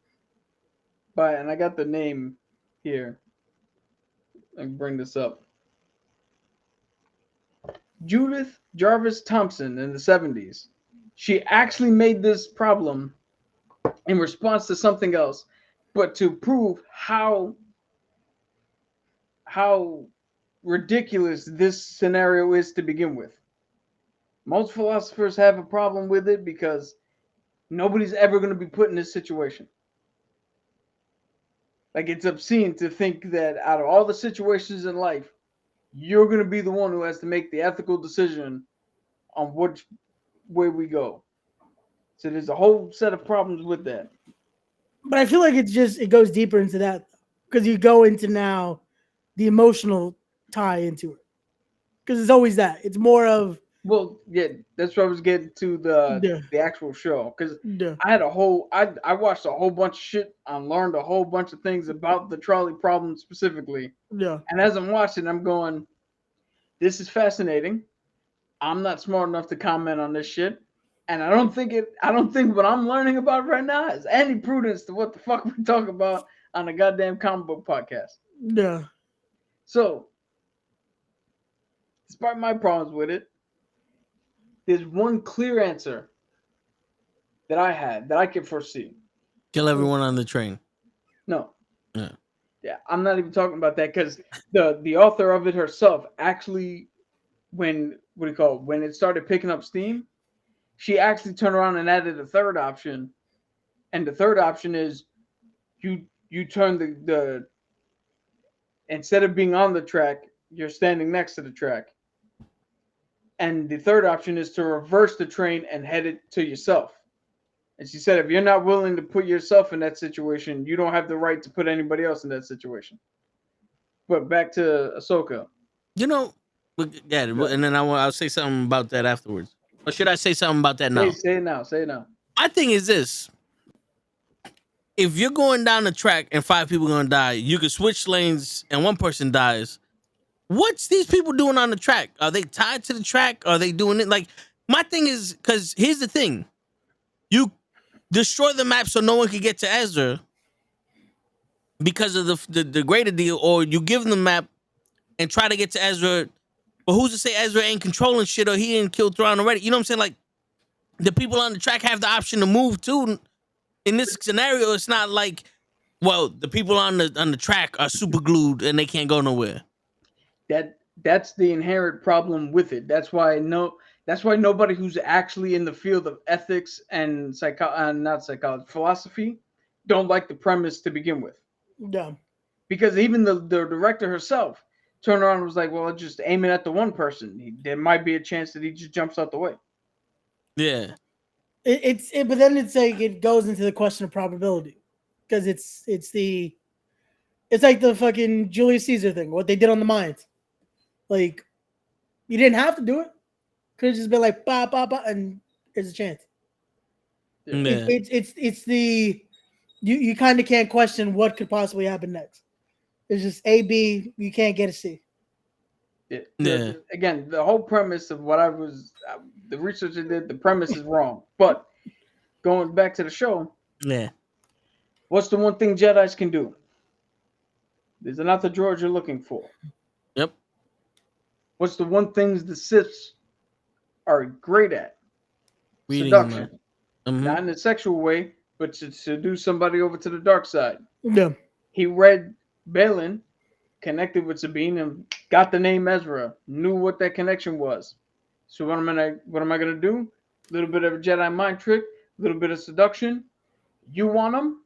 S4: by, and I got the name here. I can bring this up. Judith Jarvis Thompson in the 70s. She actually made this problem in response to something else, but to prove how ridiculous this scenario is to begin with. Most philosophers have a problem with it because nobody's ever going to be put in this situation. Like, it's obscene to think that out of all the situations in life, you're going to be the one who has to make the ethical decision on which way we go. So there's a whole set of problems with that.
S7: But I feel like it goes deeper into that because you go into now the emotional tie into it. Because it's always that. It's more of,
S4: well, yeah, that's what I was getting to the actual show. Because I had I watched a whole bunch of shit. I learned a whole bunch of things about the trolley problem specifically.
S7: Yeah.
S4: And as I'm watching, I'm going, this is fascinating. I'm not smart enough to comment on this shit. And I don't think what I'm learning about right now is any prudence to what the fuck we talk about on a goddamn comic book podcast.
S7: Yeah.
S4: So, despite my problems with it, there's one clear answer that I had that I could foresee.
S2: Kill everyone on the train.
S4: No.
S2: Yeah,
S4: I'm not even talking about that because the author of it herself actually, when it started picking up steam, she actually turned around and added a third option, and the third option is you turn the instead of being on the track, you're standing next to the track. And the third option is to reverse the train and head it to yourself. And she said, if you're not willing to put yourself in that situation, you don't have the right to put anybody else in that situation. But back to Ahsoka.
S2: You know, yeah, and then I'll say something about that afterwards. Or should I say something about that now?
S4: Say it now. Say it now.
S2: My thing is this. If you're going down the track and 5 people are going to die, you can switch lanes and one person dies. What's these people doing on the track? Are they tied to the track? Are they doing it? Like, my thing is, because here's the thing. You destroy the map so no one can get to Ezra because of the greater deal, or you give them the map and try to get to Ezra, but who's to say Ezra ain't controlling shit or he ain't killed Thrawn already? You know what I'm saying? Like, the people on the track have the option to move too. In this scenario, it's not like, well, the people on the track are super glued and they can't go nowhere.
S4: That's the inherent problem with it. That's why nobody who's actually in the field of ethics and philosophy don't like the premise to begin with.
S7: Yeah.
S4: Because even the director herself turned around and was like, well, just aim it at the one person. There might be a chance that he just jumps out the way.
S2: Yeah.
S7: But then it's like it goes into the question of probability. Because it's like the fucking Julius Caesar thing, what they did on the mines. Like, you didn't have to do it. Could have just been like, ba, ba, ba, and there's a chance.
S2: Yeah.
S7: It's the, you kind of can't question what could possibly happen next. It's just A, B, you can't get a C.
S2: Yeah.
S4: Again, the whole premise of what the research I did, the premise is wrong. But going back to the show, what's the one thing Jedis can do? There's another droid you're looking for.
S2: Yep.
S4: What's the one things the Siths are great at?
S2: Reading
S4: seduction.
S2: Mm-hmm.
S4: Not in a sexual way, but to seduce somebody over to the dark side.
S7: Yeah.
S4: He read Balin, connected with Sabine, and got the name Ezra. Knew what that connection was. So what am I gonna do? A little bit of a Jedi mind trick, a little bit of seduction. You want him?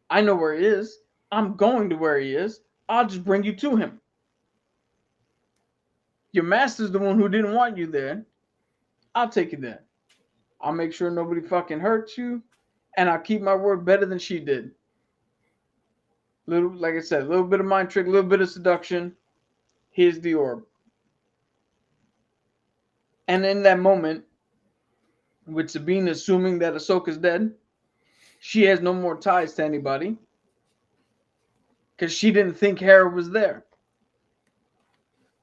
S4: I know where he is. I'm going to where he is. I'll just bring you to him. Your master's the one who didn't want you there. I'll take you there. I'll make sure nobody fucking hurts you, and I'll keep my word better than she did. Little, like I said, a little bit of mind trick, a little bit of seduction. Here's the orb. And in that moment, with Sabine assuming that Ahsoka's dead, she has no more ties to anybody because she didn't think Hera was there.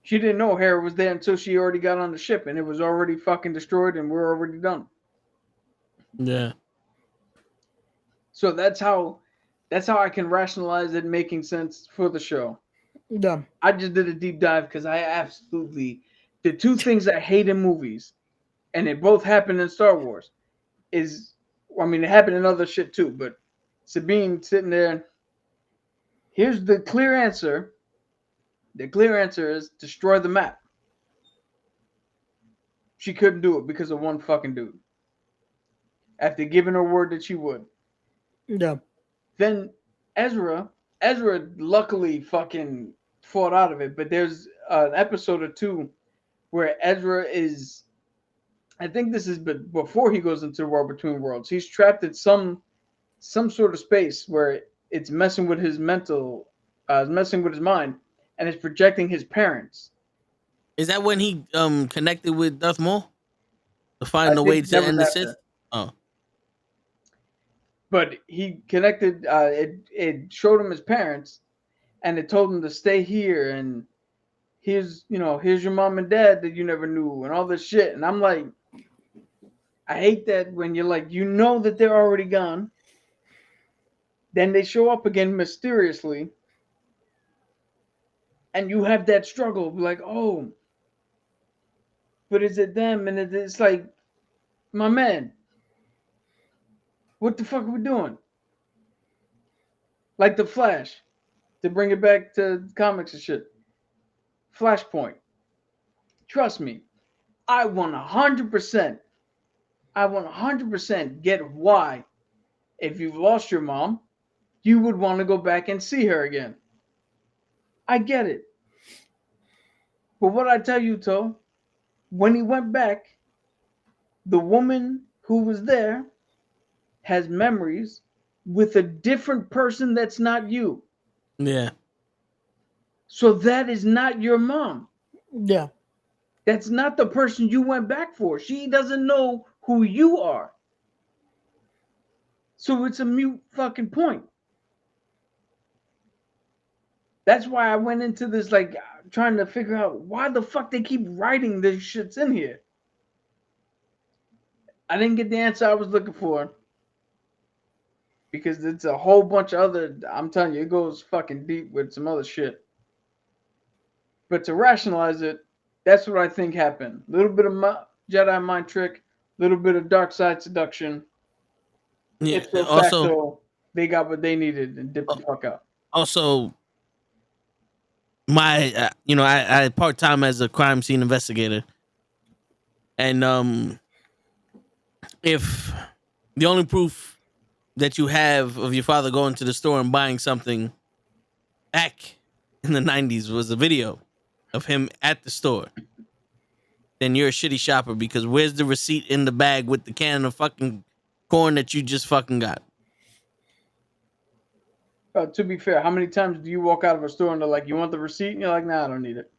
S4: She didn't know Hera was there until she already got on the ship and it was already fucking destroyed and we're already done.
S2: Yeah.
S4: So that's how I can rationalize it making sense for the show.
S7: Yeah.
S4: I just did a deep dive because I absolutely the two things I hate in movies, and it both happened in Star Wars, is I mean it happened in other shit too, but Sabine sitting there. Here's the clear answer. The clear answer is destroy the map. She couldn't do it because of one fucking dude. After giving her word that she would.
S7: Yeah.
S4: Then Ezra luckily fucking fought out of it, but there's an episode or two where Ezra is, I think this is before he goes into the War Between Worlds. He's trapped at some sort of space where it's messing with his mental, messing with his mind, and it's projecting his parents.
S2: Is that when he connected with Darth Maul to
S4: I
S2: find a way
S4: think
S2: to
S4: that was
S2: end the
S4: after.
S2: Sith? Oh,
S4: But he connected. It showed him his parents, and it told him to stay here. And here's your mom and dad that you never knew, and all this shit. And I'm like, I hate that when you're like, that they're already gone. Then they show up again mysteriously, and you have that struggle, like, oh, but is it them? And it's like, my man, what the fuck are we doing? Like the Flash, to bring it back to comics and shit. Flashpoint. Trust me, I 100%, get why, if you've lost your mom, you would want to go back and see her again. I get it. But what I tell you, Toe, when he went back, the woman who was there has memories with a different person that's not you.
S2: yeah.
S4: So that is not your mom.
S7: Yeah.
S4: That's not the person you went back for. She doesn't know who you are. So it's a mute fucking point. That's why I went into this, like, trying to figure out why the fuck they keep writing this shits in here. I didn't get the answer I was looking for. Because it's a whole bunch of other, I'm telling you, it goes fucking deep with some other shit. But to rationalize it, that's what I think happened. A little bit of Jedi mind trick, a little bit of dark side seduction.
S2: Yeah.
S4: Ipso
S2: Also,
S4: facto, they got what they needed and dipped the fuck out.
S2: also, my I part time as a crime scene investigator, and if the only proof that you have of your father going to the store and buying something back in the 90s was a video of him at the store, then you're a shitty shopper, because where's the receipt in the bag with the can of fucking corn that you just fucking got?
S4: To be fair, how many times do you walk out of a store and they're like, you want the receipt? And you're like, nah, I don't need it.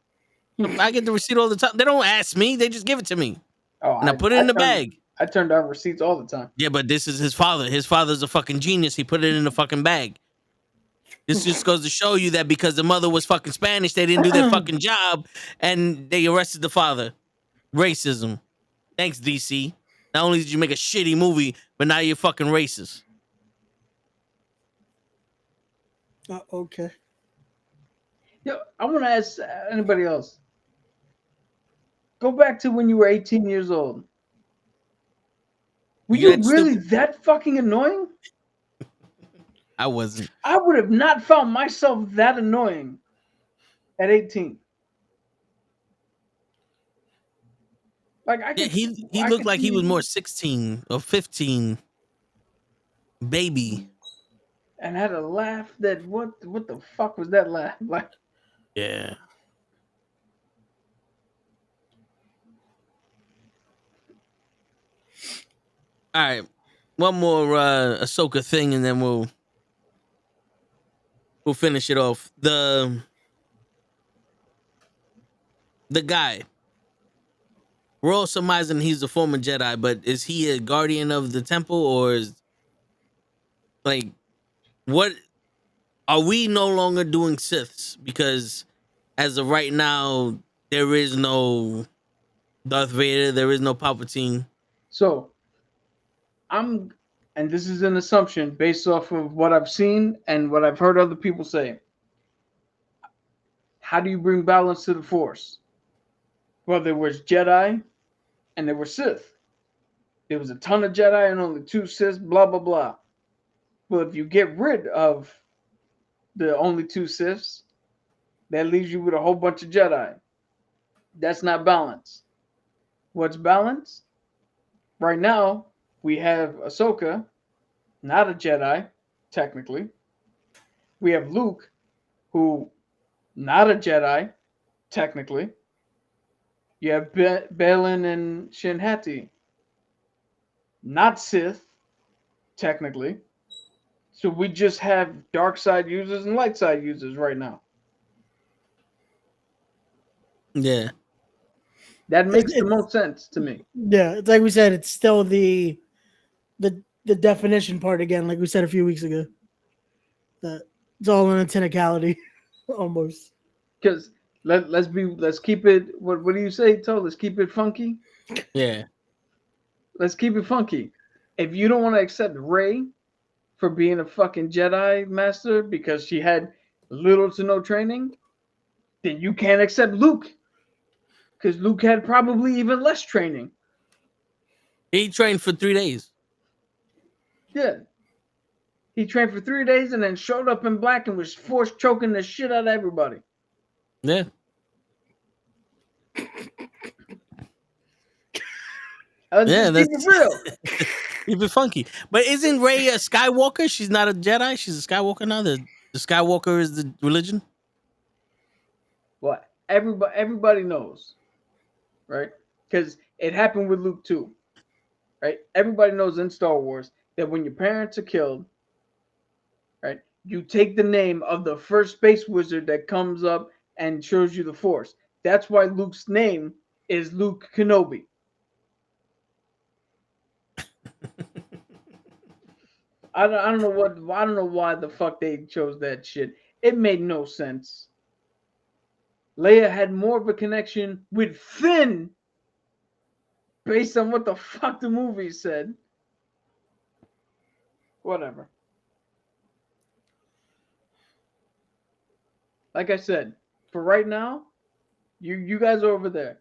S2: I get the receipt all the time. They don't ask me, they just give it to me.
S4: Oh,
S2: And I put it in the bag.
S4: I turn down receipts all the time.
S2: Yeah, but this is his father. His father's a fucking genius. He put it in the fucking bag. This just goes to show you that because the mother was fucking Spanish, they didn't do their fucking job and they arrested the father. Racism. Thanks, DC. Not only did you make a shitty movie, but now you're fucking racist.
S7: Okay.
S4: Yo, I want to ask anybody else. Go back to when you were 18 years old. Were you really that fucking annoying?
S2: I wasn't.
S4: I would have not found myself that annoying at 18. Like I could,
S2: He looked like he was more 16 or 15 baby.
S4: And had a laugh that what the fuck was that laugh? Like,
S2: Yeah. All right, one more Ahsoka thing, and then we'll finish it off. The guy. We're all surmising he's a former Jedi, but is he a guardian of the temple, or is like what? Are we no longer doing Siths? Because as of right now, there is no Darth Vader, there is no Palpatine.
S4: So I'm, and this is an assumption based off of what I've seen and what I've heard other people say. How do you bring balance to the Force? Well, there was Jedi and there were Sith. There was a ton of Jedi and only 2 Sith, blah, blah, blah. Well, if you get rid of the only 2 Siths, that leaves you with a whole bunch of Jedi. That's not balanced. What's balanced? Right now, we have Ahsoka, not a Jedi, technically. We have Luke, who, not a Jedi, technically. You have Balin and Shin Hati, not Sith, technically. So we just have dark side users and light side users right now.
S2: Yeah.
S4: That makes the most sense to me.
S7: Yeah, it's like we said, it's still the definition part again, like we said a few weeks ago. That it's all in a technicality, almost.
S4: Because let's keep it. What do you say, Toe? Let's keep it funky.
S2: Yeah.
S4: Let's keep it funky. If you don't want to accept Rey for being a fucking Jedi master because she had little to no training, then you can't accept Luke. Because Luke had probably even less training.
S2: He trained for 3 days.
S4: Yeah. He trained for 3 days and then showed up in black and was force choking the shit out of everybody.
S2: Yeah. Yeah,
S4: keep it real.
S2: Keep it funky. But isn't Rey a Skywalker? She's not a Jedi. She's a Skywalker now. The Skywalker is the religion.
S4: Well, everybody knows, right? Because it happened with Luke too, right? Everybody knows in Star Wars that when your parents are killed, right, you take the name of the first space wizard that comes up and shows you the Force. That's why Luke's name is Luke Kenobi. I don't know why the fuck they chose that shit. It made no sense. Leia had more of a connection with Finn based on what the fuck the movie said. Whatever. Like I said, for right now, you guys are over there.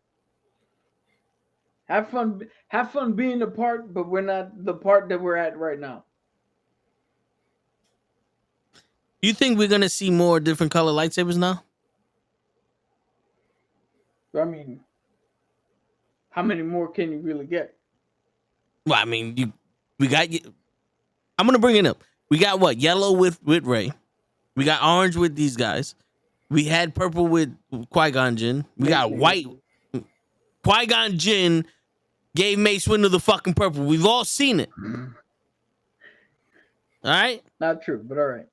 S4: Have fun being the part, but we're not the part that we're at right now.
S2: Do you think we're gonna see more different color lightsabers now?
S4: I mean, how many more can you really get?
S2: Well, I mean, we got. I'm gonna bring it up. We got what? Yellow with Rey. We got orange with these guys. We had purple with Qui-Gon Jinn. We got white. Qui-Gon Jinn gave Mace Windu the fucking purple. We've all seen it. All right.
S4: Not true, but all right.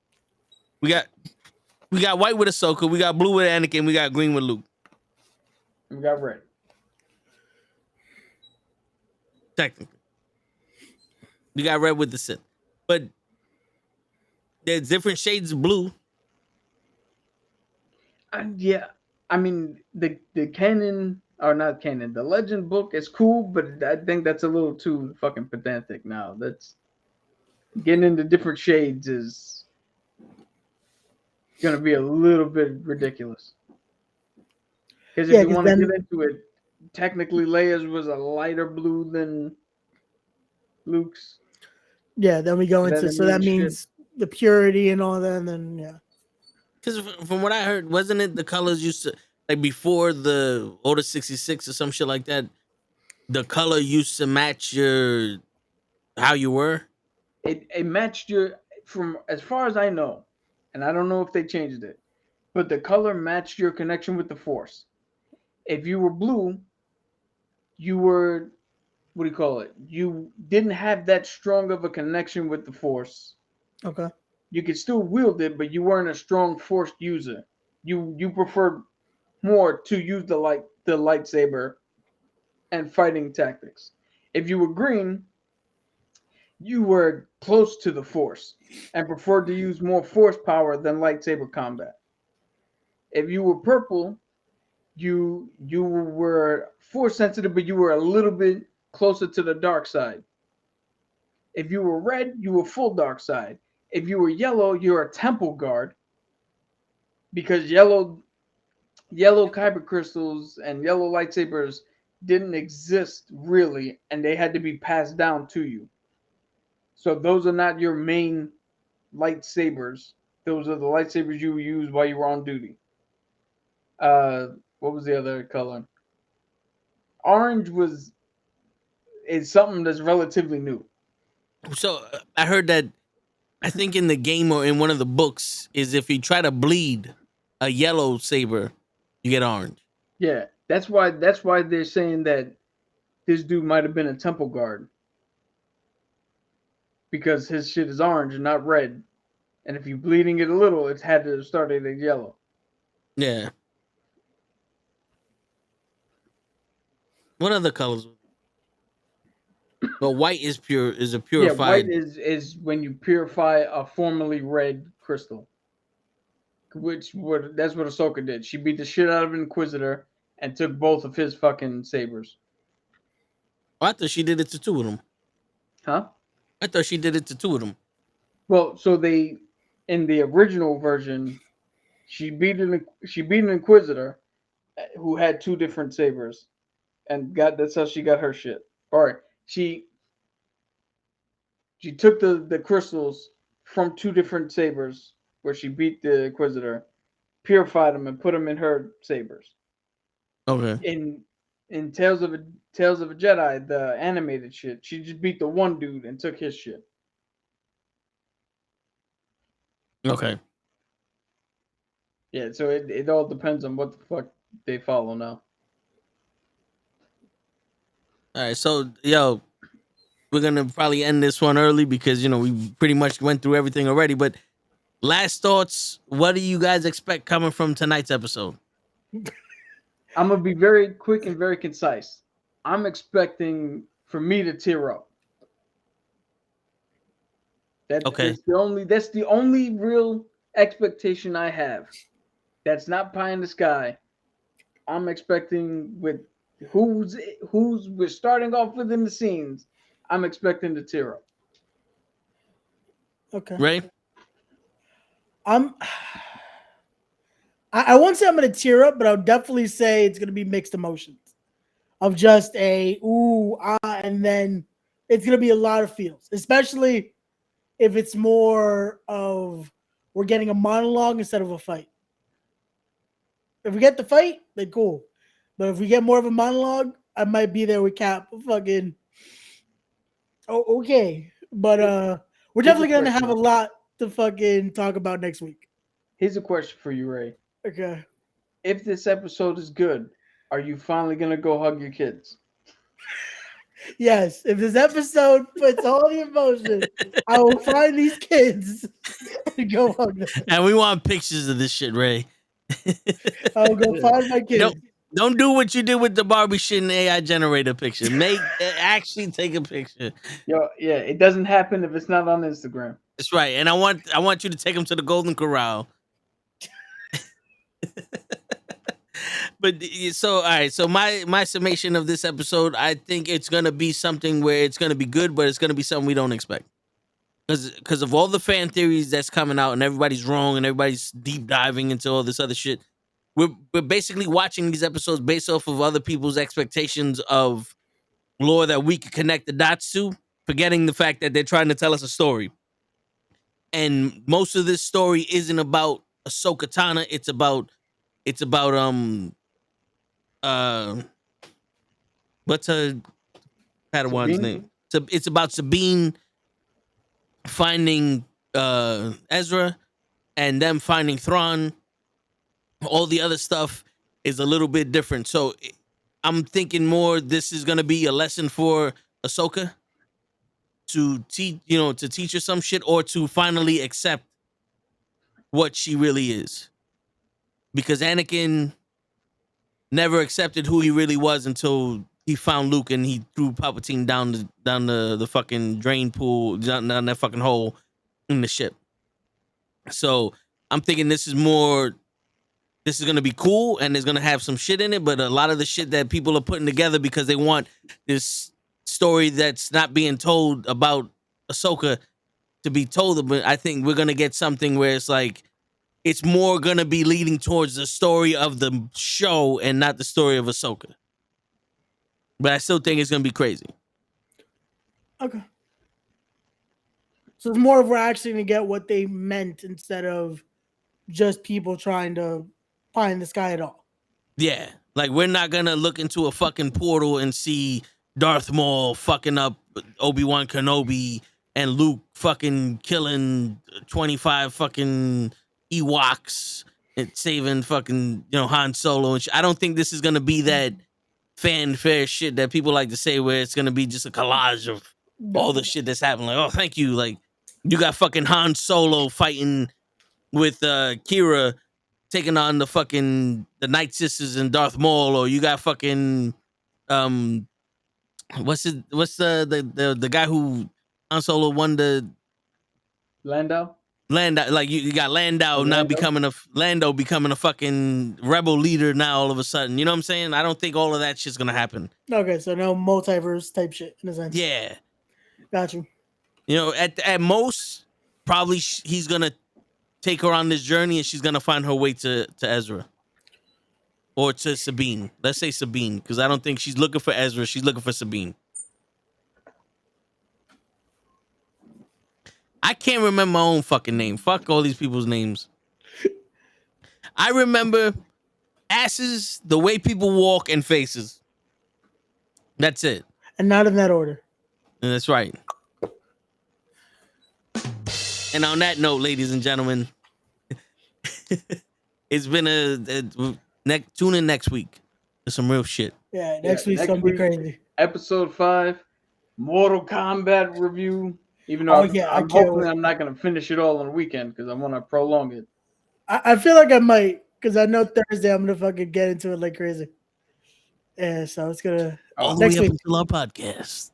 S2: We got white with Ahsoka. We got blue with Anakin. We got green with Luke.
S4: We got red.
S2: Technically, we got red with the Sith, but there's different shades of blue.
S4: Yeah, I mean the canon or not canon. The legend book is cool, but I think that's a little too fucking pedantic now. That's getting into different shades is gonna be a little bit ridiculous. Because if you want to get into it, technically Leia's was a lighter blue than Luke's.
S7: Yeah, then we go into so that means the purity and all that, and then yeah.
S2: Because from what I heard, wasn't it the colors used to like before the Order 66 or some shit like that? The color used to match your how you were.
S4: It matched your from as far as I know, and I don't know if they changed it, but the color matched your connection with the Force. If you were blue, you were what do you call it? You didn't have that strong of a connection with the Force.
S7: Okay.
S4: You could still wield it, but you weren't a strong Force user. You preferred more to use the lightsaber and fighting tactics. If you were green, you were close to the Force and preferred to use more Force power than lightsaber combat. If you were purple, you were Force sensitive, but you were a little bit closer to the dark side. If you were red, you were full dark side. If you were yellow, you're a temple guard because yellow kyber crystals and yellow lightsabers didn't exist really, and they had to be passed down to you. So those are not your main lightsabers. Those are the lightsabers you use while you were on duty. What was the other color? Orange is something that's relatively new.
S2: So I heard that I think in the game or in one of the books is if you try to bleed a yellow saber, you get orange.
S4: Yeah, that's why they're saying that this dude might have been a temple guard because his shit is orange and not red. And if you're bleeding it a little, it's had to start at yellow.
S2: Yeah. What other colors? Well, white is pure is a
S4: Yeah, white
S2: purified.
S4: is when you purify a formerly red crystal. That's what Ahsoka did. She beat the shit out of an Inquisitor and took both of his fucking sabers.
S2: Oh, I thought she did it to two of them.
S4: Huh?
S2: I thought she did it to two of them.
S4: Well, so they in the original version, she beat an Inquisitor who had two different sabers, and got that's how she got her shit. All right, she took the crystals from two different sabers where she beat the Inquisitor, purified them, and put them in her sabers.
S2: Okay.
S4: In Tales of a Jedi, the animated shit, she just beat the one dude and took his shit.
S2: Okay.
S4: Yeah, so it all depends on what the fuck they follow now.
S2: All right. So, yo, we're gonna probably end this one early because we pretty much went through everything already. But last thoughts. What do you guys expect coming from tonight's episode?
S4: I'm gonna be very quick and very concise. I'm expecting for me to tear up.
S2: Okay.
S4: That's the only real expectation I have. That's not pie in the sky. I'm expecting with who's we're starting off with in the scenes. I'm expecting to tear up.
S7: Okay.
S2: Ray.
S7: I'm. I won't say I'm gonna tear up, but I'll definitely say it's gonna be mixed emotions of just a ooh and then it's gonna be a lot of feels, especially if it's more of we're getting a monologue instead of a fight. If we get the fight, then cool. But if we get more of a monologue, I might be there with Cap. Fucking. Oh, okay. But we're
S4: Here's a
S7: definitely gonna have a
S4: question.
S7: lot to fucking talk about next week.
S4: Here's a question for you, Ray.
S7: Okay.
S4: If this episode is good, are you finally gonna go hug your kids?
S7: Yes, if this episode puts all the emotion, I will find these kids and go hug them.
S2: And we want pictures of this shit, Ray.
S7: I will go find my kids.
S2: Don't do what you did with the Barbie shit and AI generator picture. Actually take a picture.
S4: Yo, yeah, it doesn't happen if it's not on Instagram.
S2: That's right. And I want you to take them to the Golden Corral. But so all right, so my summation of this episode, I think it's gonna be something where it's gonna be good, but it's gonna be something we don't expect. Because of all the fan theories that's coming out and everybody's wrong and everybody's deep diving into all this other shit. We're basically watching these episodes based off of other people's expectations of lore that we can connect the dots to, forgetting the fact that they're trying to tell us a story. And most of this story isn't about Ahsoka Tano. It's about uh what's her Padawan's
S4: Sabine?
S2: name? So it's about Sabine finding Ezra and them finding Thrawn. All the other stuff is a little bit different. So I'm thinking more this is going to be a lesson for Ahsoka to teach her some shit, or to finally accept what she really is. Because Anakin never accepted who he really was until he found Luke and he threw Palpatine down the fucking drain pool, down that fucking hole in the ship. So I'm thinking this is gonna be cool and it's gonna have some shit in it, but a lot of the shit that people are putting together because they want this story that's not being told about Ahsoka to be told. But I think we're gonna get something where it's like it's more gonna be leading towards the story of the show and not the story of Ahsoka. But I still think it's gonna be crazy.
S7: Okay. So it's more of we're actually gonna get what they meant instead of just people trying to pie in the sky at all.
S2: Yeah, like we're not gonna look into a fucking portal and see Darth Maul fucking up Obi-Wan Kenobi and Luke fucking killing 25 fucking Ewoks and saving fucking Han Solo and shit. I don't think this is gonna be that fanfare shit that people like to say, where it's gonna be just a collage of all the shit that's happening. Like, oh, thank you. Like, you got fucking Han Solo fighting with Kira, taking on the Night Sisters and Darth Maul, or you got fucking what's the guy who Han Solo won the
S4: Landau.
S2: Landau, like you got Landau now Lando becoming a fucking rebel leader now all of a sudden. You know what I'm saying? I don't think all of that shit's gonna happen.
S7: Okay, so no multiverse type shit in a sense.
S2: Yeah.
S7: Got you.
S2: At most, probably he's gonna take her on this journey and she's gonna find her way to Ezra. Or to Sabine. Let's say Sabine, because I don't think she's looking for Ezra. She's looking for Sabine. I can't remember my own fucking name. Fuck all these people's names. I remember asses, the way people walk, and faces. That's it.
S7: And not in that order.
S2: And that's right. And on that note, ladies and gentlemen, it's been tune in next week for some real shit.
S7: Yeah, next week's gonna be crazy.
S4: Episode 5, Mortal Kombat review. Even though I'm hoping I'm not gonna finish it all on the weekend because I want to prolong it.
S7: I feel like I might, because I know Thursday I'm gonna fucking get into it like crazy. Yeah, so it's gonna
S2: all the way up until our podcast.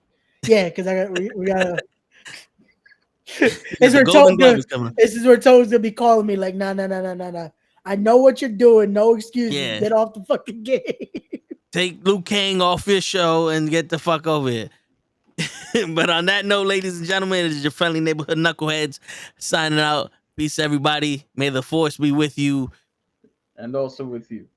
S7: Yeah, because we gotta. This is where Toad's gonna be calling me like, nah. I know what you're doing. No excuses.
S2: Yeah.
S7: Get off the fucking game.
S2: Take Liu Kang off your show and get the fuck over here. But on that note, ladies and gentlemen, it is your friendly neighborhood knuckleheads signing out. Peace, everybody. May the force be with you.
S4: And also with you.